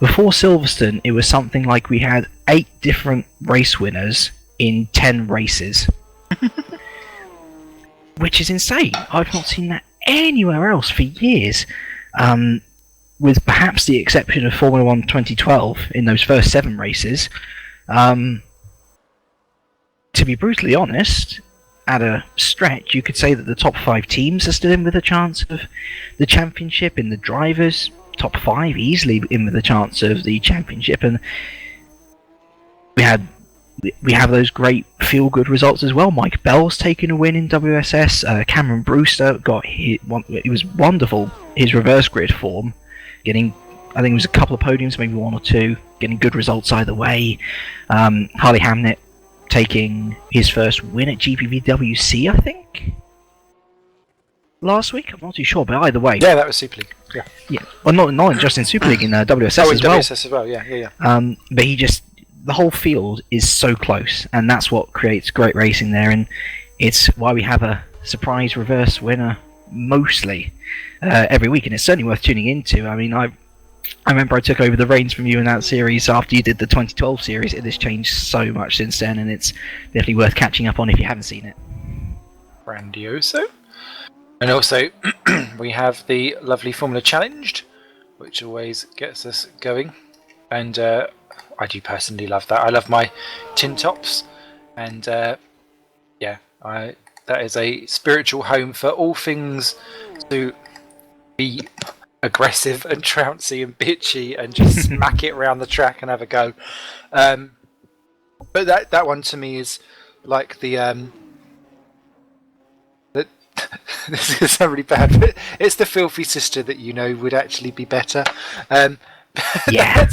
Before Silverstone, it was something like we had 8 different race winners in 10 races. Which is insane. I've not seen that anywhere else for years. With perhaps the exception of Formula 1 2012 in those first 7 races. To be brutally honest, at a stretch, you could say that the top 5 teams are still in with a chance of the championship. In the drivers, top 5 easily in with a chance of the championship. And we have those great feel-good results as well. Mike Bell's taken a win in WSS. Cameron Brewster it was wonderful, his reverse grid form, getting, I think it was a couple of podiums, maybe 1 or 2, getting good results either way. Harley Hamnet taking his first win at GPVWC, I think, last week. I'm not too sure, but either way. Yeah, that was Super League. Yeah. Well, not just in Super League, in WSS in as well. WSS as well. Yeah. But the whole field is so close, and that's what creates great racing there, and it's why we have a surprise reverse winner mostly every week, and it's certainly worth tuning into. I mean, I remember I took over the reins from you in that series after you did the 2012 series. It has changed so much since then, and it's definitely worth catching up on if you haven't seen it. Grandioso. And also, we have the lovely Formula Challenged, which always gets us going. And I do personally love that. I love my tin tops. And that is a spiritual home for all things to be aggressive and trouncy and bitchy and just smack it around the track and have a go. But that one to me is like the this is really bad, but it's the filthy sister that you know would actually be better. Yeah.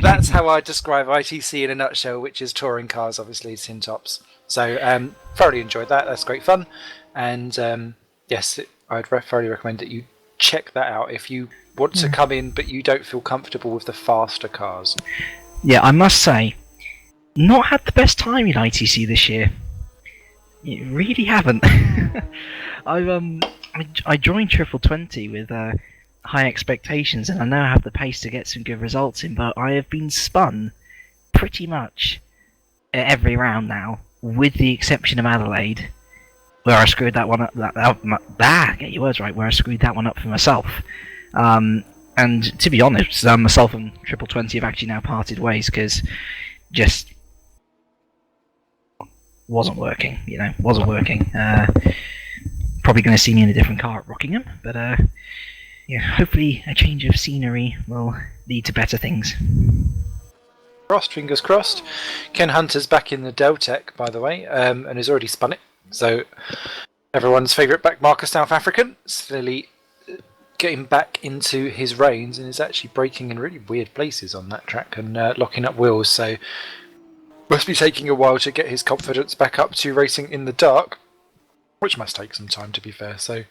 That's how I describe ITC in a nutshell, which is touring cars, obviously, tin tops. So thoroughly enjoyed that. That's great fun, and yes, I'd thoroughly recommend that you check that out if you want to come in but you don't feel comfortable with the faster cars. Yeah, I must say, not had the best time in ITC this year. You really haven't. I joined Triple 20 with high expectations, and I know I have the pace to get some good results in, but I have been spun pretty much every round now, with the exception of Adelaide, where I screwed that one up. Get your words right. Where I screwed that one up for myself. And to be honest, myself and Triple 20 have actually now parted ways because just wasn't working. Wasn't working. Probably going to see me in a different car at Rockingham, but hopefully a change of scenery will lead to better things. Crossed, fingers crossed. Ken Hunter's back in the Deltec, by the way, and has already spun it. So everyone's favourite backmarker South African, slowly getting back into his reins and is actually braking in really weird places on that track and locking up wheels. So must be taking a while to get his confidence back up to racing in the dark, which must take some time, to be fair. So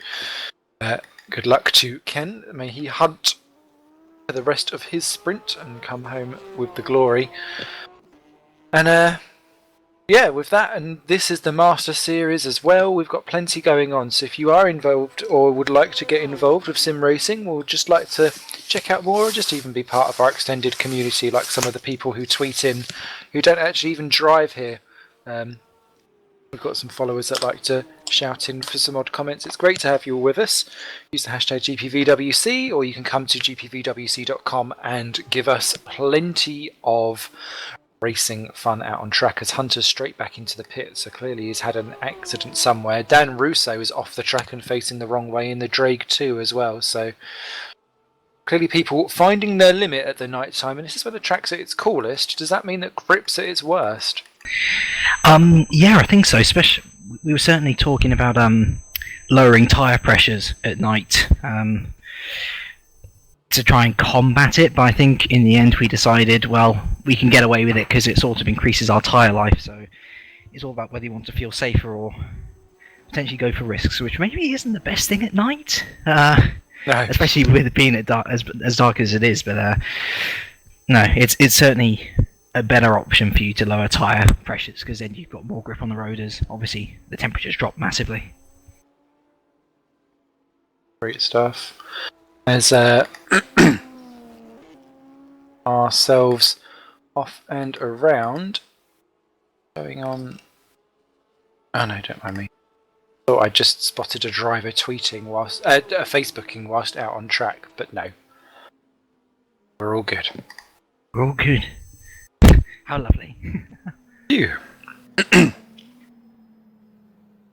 good luck to Ken. May he hunt for the rest of his sprint and come home with the glory. And Yeah, with that, and this is the Master Series as well. We've got plenty going on. So if you are involved or would like to get involved with sim racing, or would just like to check out more, or just even be part of our extended community, like some of the people who tweet in, who don't actually even drive here. We've got some followers that like to shout in for some odd comments. It's great to have you all with us. Use the hashtag GPVWC, or you can come to gpvwc.com and give us plenty of racing fun out on track, as Hunter's straight back into the pit, so clearly he's had an accident somewhere. Dan Russo is off the track and facing the wrong way in the Drake 2 as well, so clearly people finding their limit at the night time. And this is where the track's at its coolest. Does that mean that grip's at its worst? Yeah, I think so. Especially, we were certainly talking about lowering tyre pressures at night to try and combat it, but I think in the end we decided, well, we can get away with it because it sort of increases our tyre life, so it's all about whether you want to feel safer or potentially go for risks, which maybe isn't the best thing at night, No. especially with it being at dark, as dark as it is, but no, it's certainly a better option for you to lower tyre pressures, because then you've got more grip on the road as obviously the temperatures drop massively. Great stuff. As ourselves off and around, going on. Oh no, don't mind me. Thought I just spotted a driver tweeting whilst Facebooking whilst out on track, but no, we're all good. We're all good. How lovely. You.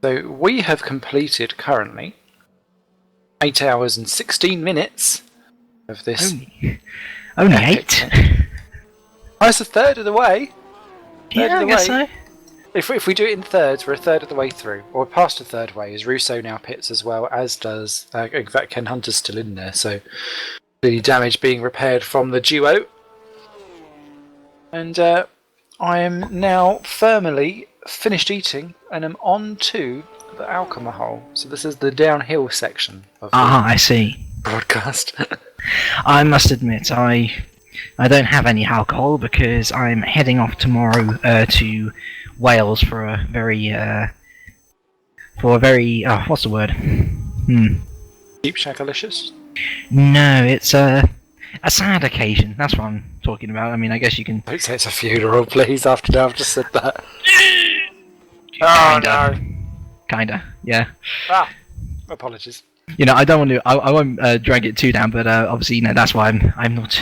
So we have completed currently 8 hours and 16 minutes of this. Only 8? Oh, it's a third of the way. Yeah, I guess so. If we do it in thirds, we're a third of the way through, or past a third way, as Russo now pits as well, as does, in fact, Ken Hunter's still in there, so the damage being repaired from the duo. And I am now firmly finished eating, and am on to the alcohol. So this is the downhill section of the I see. broadcast. I must admit, I don't have any alcohol because I'm heading off tomorrow to Wales for a very what's the word? Deep Shakalicious? No, it's a sad occasion. That's what I'm talking about. I mean, I guess you can. Don't say it's a funeral, please. After I've just said that. Kinda. Kinda, yeah. Apologies. You know, I don't want to. I won't drag it too down, but obviously, you know, that's why I'm not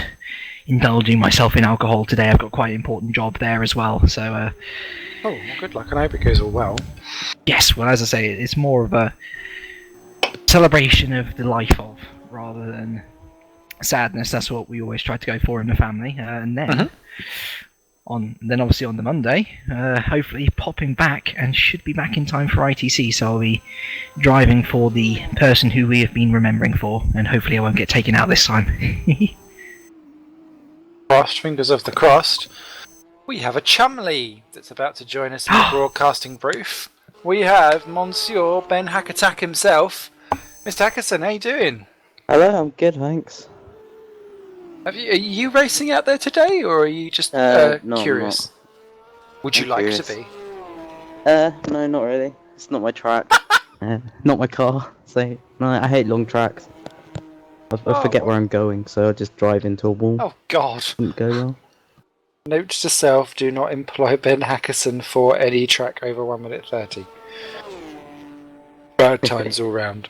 indulging myself in alcohol today. I've got quite an important job there as well. So. Oh, well, good luck, and I hope it goes all well. Yes, well, as I say, it's more of a celebration of the life of, rather than sadness. That's what we always try to go for in the family, and then. Then obviously on the Monday, hopefully popping back, and should be back in time for ITC, so I'll be driving for the person who we have been remembering for, and hopefully I won't get taken out this time. Crossed, fingers of the crossed. We have a Chumley that's about to join us in the broadcasting booth. We have Monsieur Ben Hackattack himself. Mr. Hackerson, how you doing? Hello, I'm good, thanks. Are you racing out there today, or are you just No, curious? I'm not. Would you I'm like curious. to be? No, not really. It's not my track. Not my car. So, no, I hate long tracks. I forget where I'm going, so I just drive into a wall. Oh God! Wouldn't go well. Note to self: do not employ Ben Hackerson for any track over 1 minute 30. Bad times all round.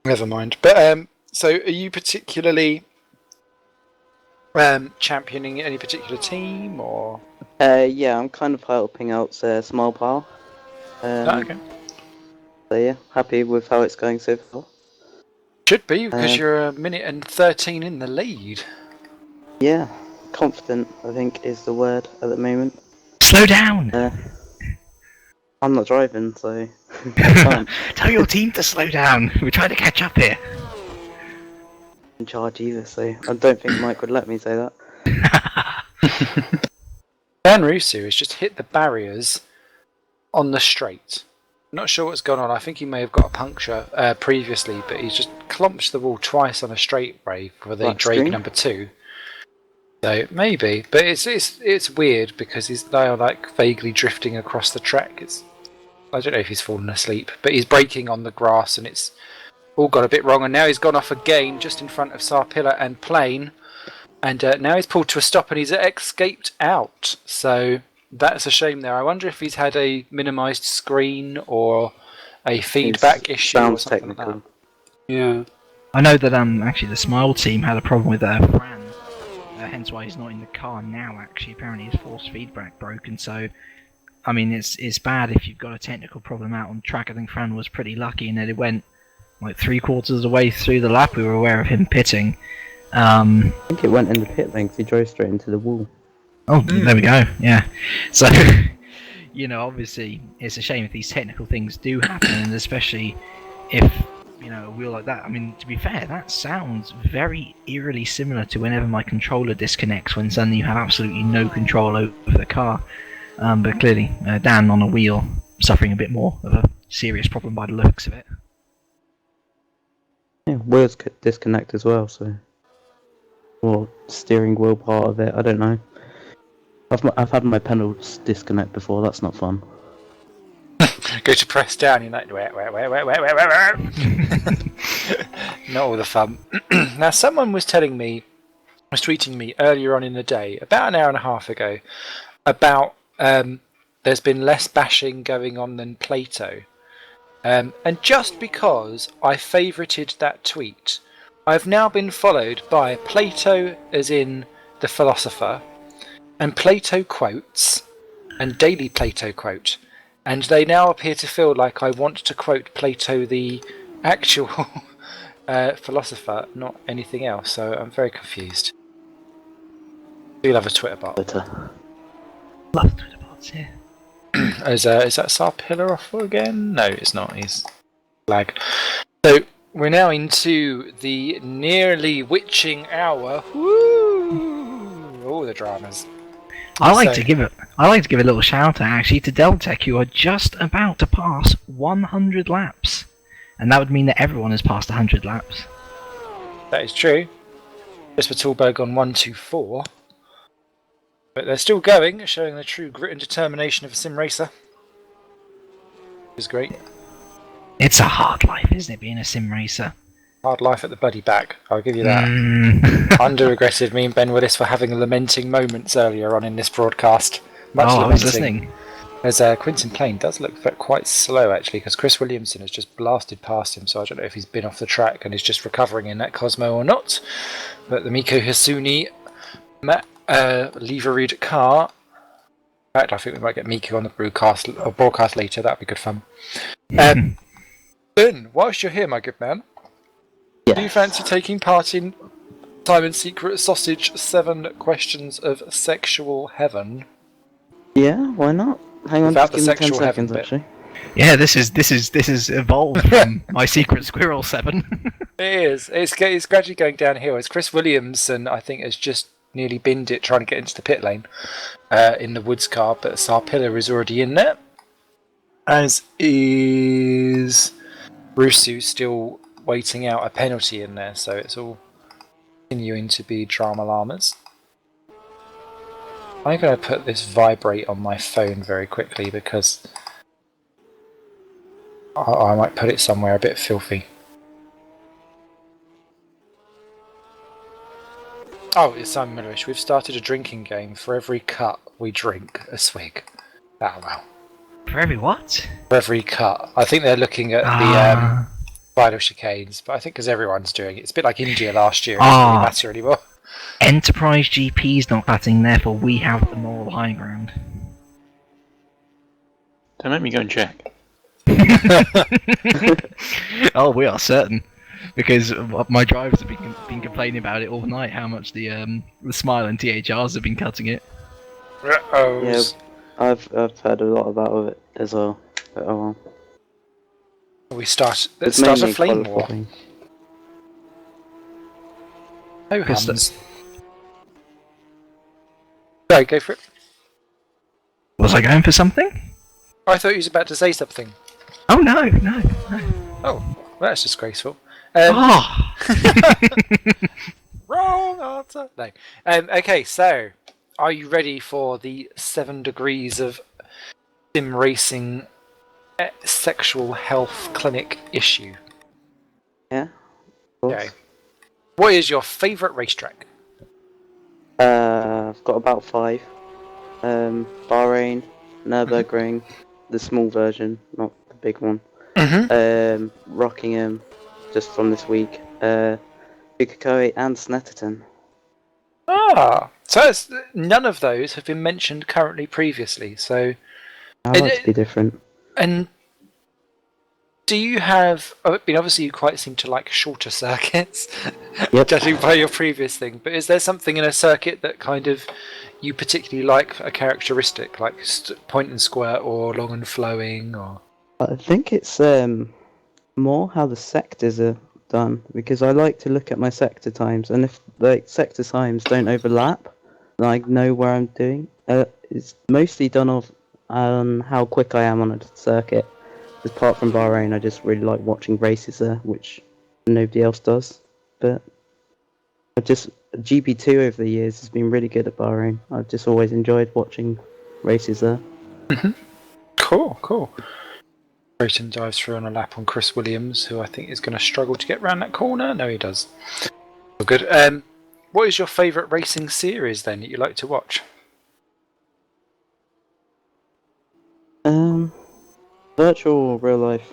Never mind. But so are you particularly championing any particular team, or? Yeah, I'm kind of helping out Small Pal. Okay. So yeah, happy with how it's going so far. Should be, because you're 1 minute and 13 in the lead. Yeah, confident, I think, is the word at the moment. Slow down! I'm not driving, so... Tell your team to slow down. We're trying to catch up here. In charge either, so I don't think Mike would let me say that. Dan Russo has just hit the barriers on the straight. Not sure what's gone on. I think he may have got a puncture previously, but he's just clumped the wall twice on a straightaway for the Black Drake screen? number 2. So maybe, but it's weird because they are like vaguely drifting across the track. I don't know if he's fallen asleep, but he's braking on the grass and it's all got a bit wrong. And now he's gone off again just in front of Sarpilla and Plane, and now he's pulled to a stop and he's escaped out. So that's a shame there. I wonder if he's had a minimised screen or a feedback issue or Sounds something technical. like that. Yeah. I know that actually the Smile team had a problem with Fran. Hence why he's not in the car now. Actually, apparently his force feedback broken. So, I mean, it's bad if you've got a technical problem out on track. I think Fran was pretty lucky in that it went like 3/4 of the way through the lap. We were aware of him pitting. I think it went in the pit lane 'cause he drove straight into the wall. Oh, there we go. Yeah. So, you know, obviously, it's a shame if these technical things do happen, and especially if, you know, a wheel like that. I mean, to be fair, that sounds very eerily similar to whenever my controller disconnects when suddenly you have absolutely no control over the car. But clearly, Dan on a wheel suffering a bit more of a serious problem by the looks of it. Yeah, wheels could disconnect as well, so... Or steering wheel part of it, I don't know. I've had my pedals disconnect before, that's not fun. Go to press down, you're like, where. Not all the fun. Now, someone was tweeting me earlier on in the day, about an hour and a half ago, about there's been less bashing going on than Plato. And just because I favourited that tweet, I've now been followed by Plato, as in the philosopher, and Plato quotes, and Daily Plato quote. And they now appear to feel like I want to quote Plato, the actual philosopher, not anything else. So I'm very confused. We'll have a Twitter bot. Love Twitter bots, yeah. Is that Sarpilla off again? No, it's not. He's lag. So we're now into the nearly witching hour. Woo! All the dramas. I like to give a little shout out actually to Deltec, who are just about to pass 100 laps, and that would mean that everyone has passed 100 laps. That is true. Jesper Tallberg on 124, but they're still going, showing the true grit and determination of a sim racer. Which is great. It's a hard life, isn't it, being a sim racer? Hard life at the bloody back, I'll give you that. Under-regretted me and Ben Willis for having lamenting moments earlier on in this broadcast. Much lamenting. I was listening. As Quinton Plain does look quite slow actually, because Chris Williamson has just blasted past him, so I don't know if he's been off the track and is just recovering in that Cosmo or not. But the Miko Hasuni liveried car. In fact, I think we might get Miko on the broadcast later, that'd be good fun. Ben, whilst you're here, my good man, Yes. do you fancy taking part in Simon's Secret Sausage 7 Questions of Sexual Heaven? Yeah, why not? Hang on, Without just the give me 10 sexual heaven seconds bit. actually. Yeah, this is evolved from my Secret Squirrel 7. It is. It's gradually going downhill. As Chris Williamson, I think, has just nearly binned it trying to get into the pit lane in the Woods car, but Sarpilla is already in there. As is Rusu, still waiting out a penalty in there, so it's all continuing to be drama llamas. I'm going to put this vibrate on my phone very quickly because I might put it somewhere a bit filthy. Oh, it's Simon Millerish. We've started a drinking game. For every cut we drink, a swig. Oh well. For every what? For every cut. I think they're looking at the final chicanes, but I think because everyone's doing it. It's a bit like India last year. It doesn't really matter anymore. Enterprise GP's not cutting, therefore we have the moral high ground. Don't make me go and check. Oh, we are certain. Because my drivers have been complaining about it all night, how much the Smile and THRs have been cutting it. Yeah, I've heard a lot about it as well. But, oh well. Let's start It's a mainly flame war. qualifying. No hams. Go for it. Was I going for something? I thought you was about to say something. Oh no. Oh, well, that's disgraceful. Oh. Right. Wrong answer. No. Okay, so are you ready for the 7 degrees of sim racing sexual health clinic issue? Yeah. Of course. Okay. What is your favourite racetrack? I've got about 5. Bahrain, Nürburgring, the small version, not the big one. Rockingham, just from this week. Bukakoe and Snetterton. So none of those have been mentioned currently previously. So, I like to be different. And do you have? I mean, obviously, you quite seem to like shorter circuits, judging by your previous thing. But is there something in a circuit that kind of you particularly like, a characteristic, like point and squirt or long and flowing, or? I think it's more how the sectors are done, because I like to look at my sector times, and if the sector times don't overlap, then I know where I'm doing. It's mostly done on how quick I am on a circuit. Apart from Bahrain, I just really like watching races there, which nobody else does. But GP2 over the years has been really good at Bahrain. I've just always enjoyed watching races there. Cool. Brayton dives through on a lap on Chris Williams, who I think is going to struggle to get round that corner. No, he does. All good. What is your favourite racing series then that you like to watch? Virtual or real life?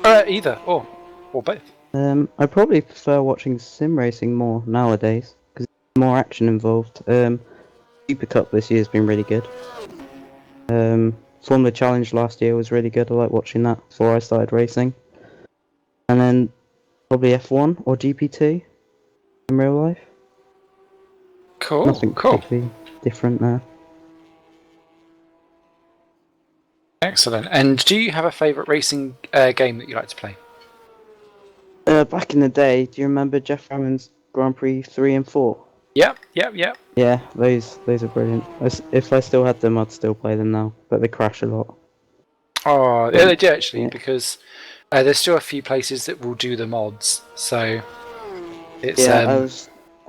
Either or both. I probably prefer watching sim racing more nowadays because there's more action involved. Super Cup this year has been really good. Formula Challenge last year was really good. I like watching that before I started racing. And then probably F1 or GP2 in real life. Nothing particularly different there. Excellent. And do you have a favourite racing game that you like to play? Back in the day, do you remember Jeff Ramon's Grand Prix 3 and 4? Yep. Yeah, those are brilliant. If I still had them, I'd still play them now, but they crash a lot. Oh, yeah, they do actually, because there's still a few places that will do the mods, so it's... I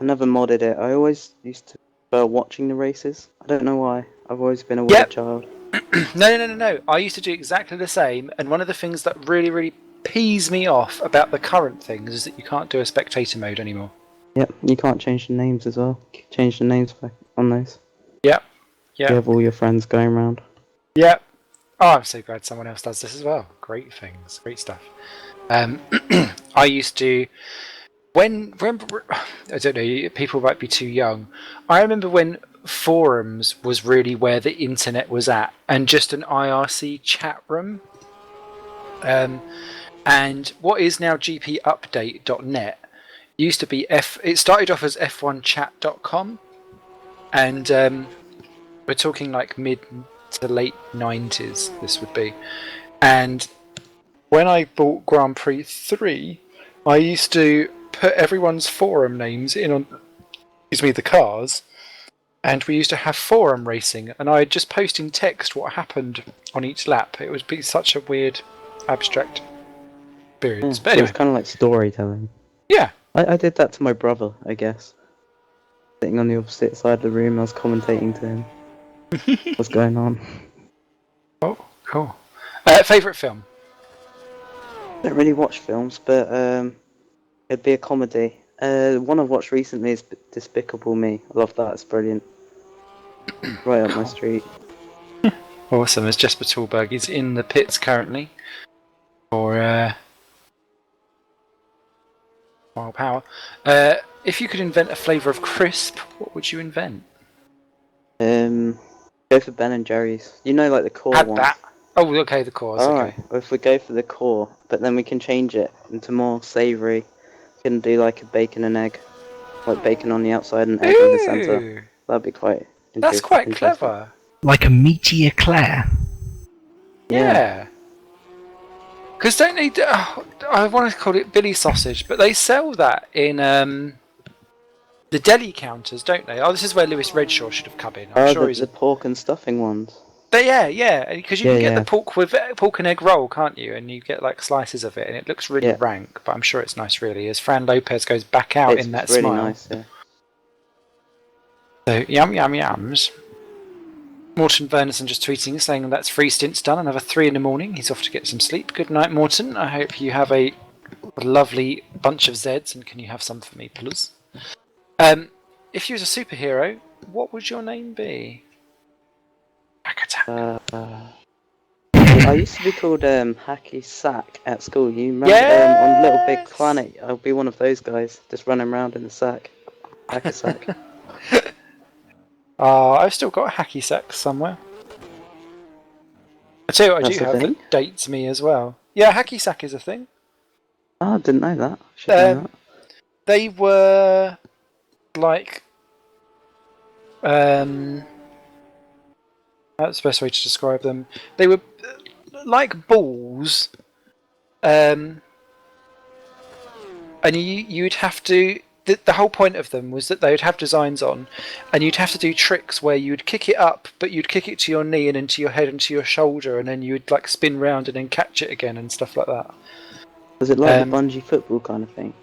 never modded it. I always used to prefer watching the races. I don't know why. I've always been a weird child. No. I used to do exactly the same, and one of the things that really, really pees me off about the current things is that you can't do a spectator mode anymore. Yep, you can't change the names as well. Change the names back on those. Yep. You have all your friends going around. Yep. Oh, I'm so glad someone else does this as well. Great things, great stuff. I used to, when I don't know, people might be too young. I remember when forums was really where the internet was at, and just an IRC chat room. And what is now gpupdate.net used to be it started off as f1chat.com, and we're talking like mid to late 90s this would be. And when I bought Grand Prix 3, I used to put everyone's forum names in on the cars, and we used to have forum racing, and I'd just post in text what happened on each lap. It would be such a weird abstract experience. But anyway, it's kind of like storytelling. Yeah. I did that to my brother, I guess. Sitting on the opposite side of the room, I was commentating to him. What's going on? Oh, cool. Favourite film? I don't really watch films, but it'd be a comedy. One I've watched recently is Despicable Me. I love that, it's brilliant. Right up my street. Awesome. As Jesper Tallberg is in the pits currently for Wild Power. If you could invent a flavour of crisp, what would you invent? Go for Ben and Jerry's. You know, like the core one. That. Oh, okay, the cores. Alright, well, if we go for the core, but then we can change it into more savoury. We can do like a bacon and egg. Like bacon on the outside and egg in the centre. That'd be quite interesting. That's quite clever. Like a meaty eclair. Yeah. Because don't they... I want to call it Billy sausage, but they sell that in the deli counters, don't they? Oh, this is where Lewis Redshaw should have come in. I'm sure he's the pork and stuffing ones. But yeah, because you Yeah, can get yeah. the pork and egg roll, can't you? And you get like slices of it, and it looks really Yeah. rank. But I'm sure it's nice, really. As Fran Lopez goes back out in that It's really smile. nice. Yeah. So yums. Morton Verneson just tweeting saying that's 3 stints done. Another 3 in the morning. He's off to get some sleep. Good night, Morton. I hope you have a lovely bunch of Zeds, and can you have some for me, please? If you was a superhero, what would your name be? Back attack. I used to be called Hacky Sack at school. You remember on Little Big Planet? I'll be one of those guys, just running around in the sack. Hacky Sack. I've still got a hacky sack somewhere. I tell you what, I That's do a have thing? that dates me as well. Yeah, hacky sack is a thing. Oh, I didn't know that. Should know that. They were like that's the best way to describe them. They were like balls, and you'd have to. The whole point of them was that they would have designs on, and you'd have to do tricks where you'd kick it up, but you'd kick it to your knee and into your head and to your shoulder, and then you'd like spin round and then catch it again and stuff like that. Was it like the bungee football kind of thing?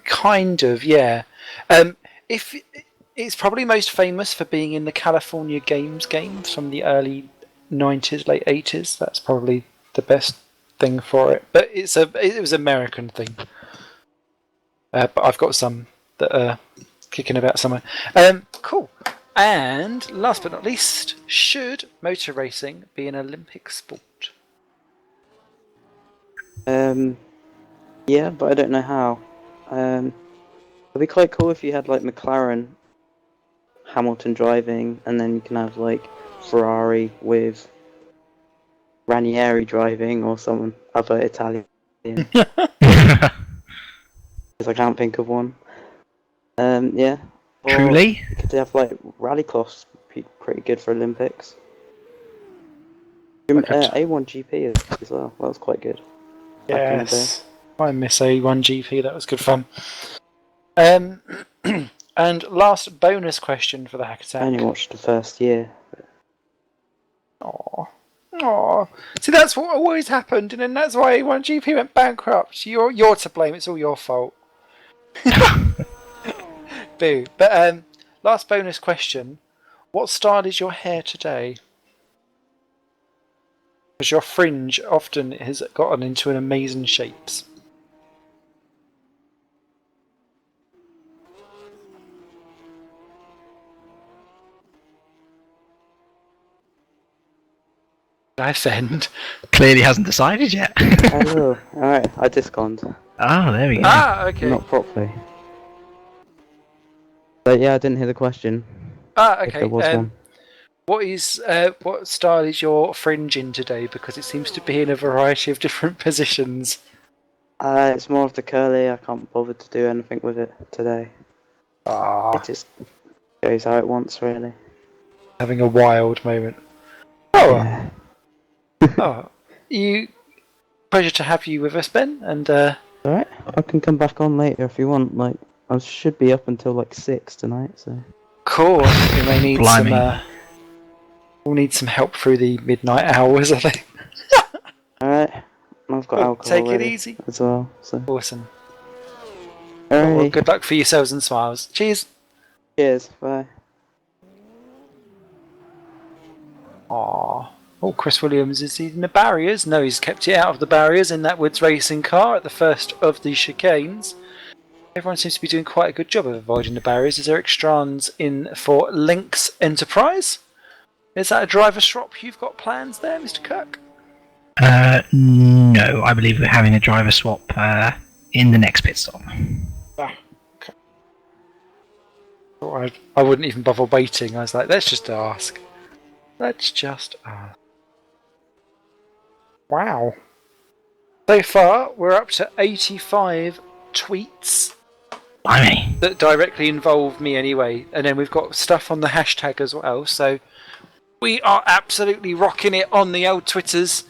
Kind of, yeah. If it's probably most famous for being in the California games from the early 90s, late 80s. That's probably the best thing for it. But it was an American thing. But I've got some that are kicking about somewhere. Cool. And last but not least, should motor racing be an Olympic sport? Yeah, but I don't know how. It'd be quite cool if you had like McLaren, Hamilton driving, and then you can have like Ferrari with Ranieri driving or some other Italian. Because I can't think of one. Yeah. Or Truly? you could have like rallycross, be pretty good for Olympics. A1 GP as well. That was quite good. Back in the day. Yes. I miss A1 GP, that was good fun. And last bonus question for the Hack Attack. I only watched the first year. Aww. See, that's what always happened, and then that's why A1 GP went bankrupt. You're to blame, it's all your fault. Boo. But last bonus question. What style is your hair today? Because your fringe often has gotten into an amazing shapes. I send. Clearly hasn't decided yet. I will. Alright, I disconned. Ah, there we go. Ah, okay. Not properly. But yeah, I didn't hear the question. Ah, If okay. there was one. What style is your fringe in today? Because it seems to be in a variety of different positions. It's more of the curly. I can't bother to do anything with it today. It just goes how it wants, really. Having a wild moment. Oh, Yeah. Pleasure to have you with us, Ben. And Alright, I can come back on later if you want. Like, I should be up until like 6 tonight, so. cool. We may need Blimey. some. We'll need some help through the midnight hours, I think. Alright, I've got Cool, alcohol take it ready easy. as well, so. Awesome. Well, Alright, good luck for yourselves and smiles. Cheers. cheers, bye. Aww. Oh, Chris Williams is in the barriers. No, he's kept it out of the barriers in that Woods racing car at the first of the chicanes. Everyone seems to be doing quite a good job of avoiding the barriers. Is Eric Strands in for Lynx Enterprise? Is that a driver swap you've got plans there, Mr. Kirk? No, I believe we're having a driver swap in the next pit stop. Ah, okay. Thought I wouldn't even bother waiting. I was like, let's just ask. Let's just ask. Wow. So far, we're up to 85 tweets Blimey. that directly involve me anyway. And then we've got stuff on the hashtag as well. So we are absolutely rocking it on the old Twitters.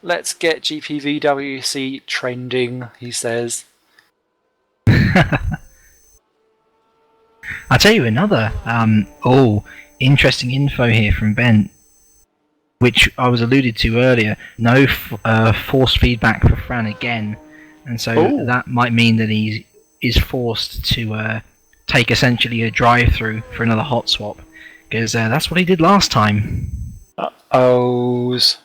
Let's get GPVWC trending, he says. I'll tell you another. interesting info here from Ben, which I was alluded to earlier. No force feedback for Fran again, and so that might mean that he is forced to take essentially a drive-through for another hot swap, because that's what he did last time. Uh-ohs.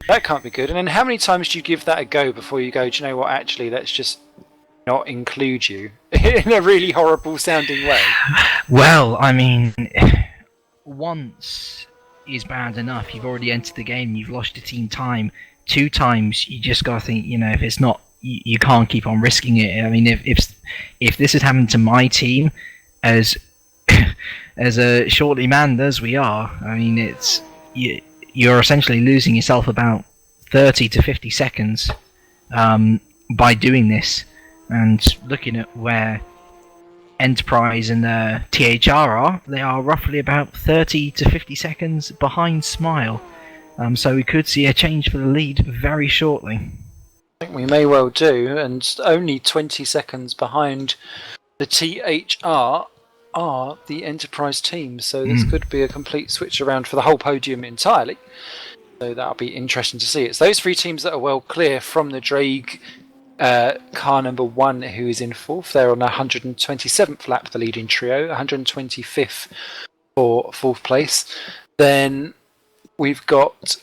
That can't be good. And then how many times do you give that a go before you go, do you know what, actually, let's just not include you in a really horrible sounding way? Well, I mean, once is bad enough. You've already entered the game, you've lost your team time. 2 times, you just gotta think, if it's not, you can't keep on risking it. I mean, if this had happened to my team, as a shortly manned as we are, I mean, you're essentially losing yourself about 30 to 50 seconds by doing this. And looking at where Enterprise and THR are, they are roughly about 30 to 50 seconds behind Smile. So we could see a change for the lead very shortly. I think we may well do, and only 20 seconds behind the THR are the Enterprise team, so this could be a complete switch around for the whole podium entirely. So that'll be interesting to see. It's those 3 teams that are well clear from the Drake car number 1, who is in 4th. They're on the 127th lap, the leading trio, 125th for 4th place. Then we've got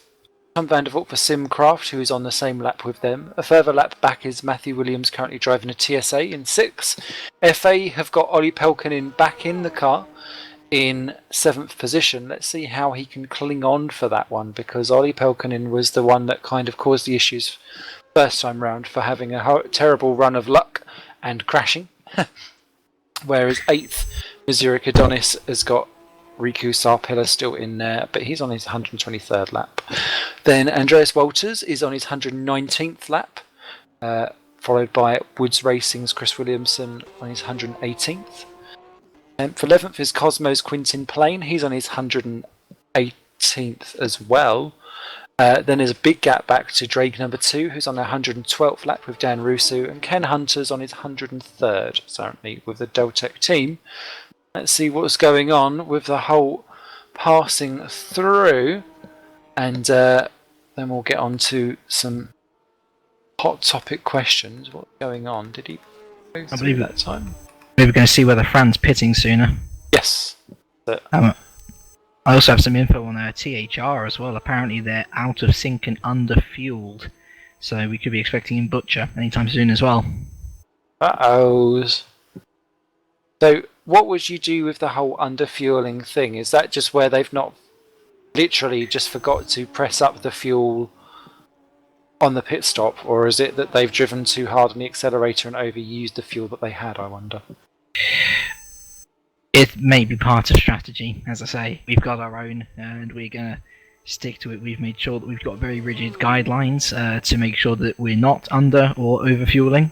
Tom van der Voort for Simcraft, who is on the same lap with them. A further lap back is Matthew Williams, currently driving a TSA in 6th. FA have got Ollie Pelkonen back in the car in 7th position. Let's see how he can cling on for that one, because Ollie Pelkonen was the one that kind of caused the issues first time round for having a terrible run of luck and crashing. Whereas 8th, Missouri Adonis has got Riku Sarpilla still in there, but he's on his 123rd lap. Then Andreas Walters is on his 119th lap, followed by Woods Racing's Chris Williamson on his 118th. For 11th is Cosmos Quintin Plain, he's on his 118th as well. Then there's a big gap back to Drake number 2, who's on their 112th lap with Dan Russo, and Ken Hunter's on his 103rd, certainly, with the Deltec team. Let's see what's going on with the whole passing through, and then we'll get on to some hot topic questions. What's going on? Did he go through that time? Maybe we're going to see whether Fran's pitting sooner. Yes. I also have some info on THR as well. Apparently they're out of sync and under-fueled, so we could be expecting Butcher anytime soon as well. Uh-ohs. So what would you do with the whole under-fueling thing? Is that just where they've not literally just forgot to press up the fuel on the pit stop, or is it that they've driven too hard on the accelerator and overused the fuel that they had, I wonder? It may be part of strategy. As I say, we've got our own, and we're going to stick to it. We've made sure that we've got very rigid guidelines to make sure that we're not under or over-fueling,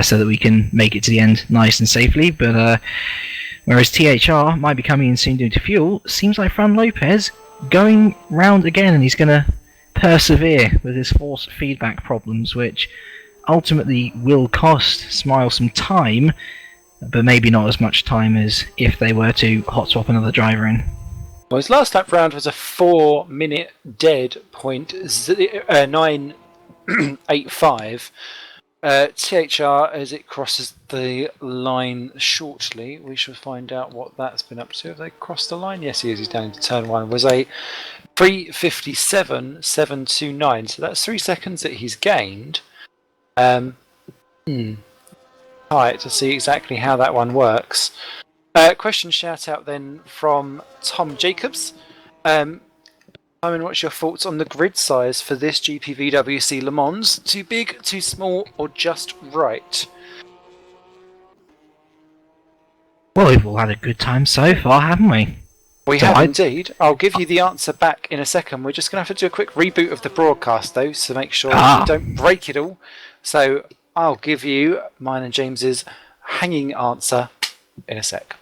so that we can make it to the end nice and safely. But whereas THR might be coming in soon due to fuel, seems like Fran Lopez going round again, and he's going to persevere with his force feedback problems, which ultimately will cost Smile some time, but maybe not as much time as if they were to hot swap another driver in. Well, his last lap round was a 4-minute dead point 9.85. THR, as it crosses the line shortly, we shall find out what that's been up to. Have they crossed the line? Yes, he is. He's down into turn 1. Was a 3:57.729. So that's 3 seconds that he's gained. Tight to see exactly how that one works. Question shout out then from Tom Jacobs. Simon, what's your thoughts on the grid size for this GPVWC Le Mans? Too big, too small, or just right? Well, we've all had a good time so far, haven't we? We have indeed. I'll give you the answer back in a second. We're just going to have to do a quick reboot of the broadcast though, to make sure we don't break it all. So I'll give you mine and James's hanging answer in a sec.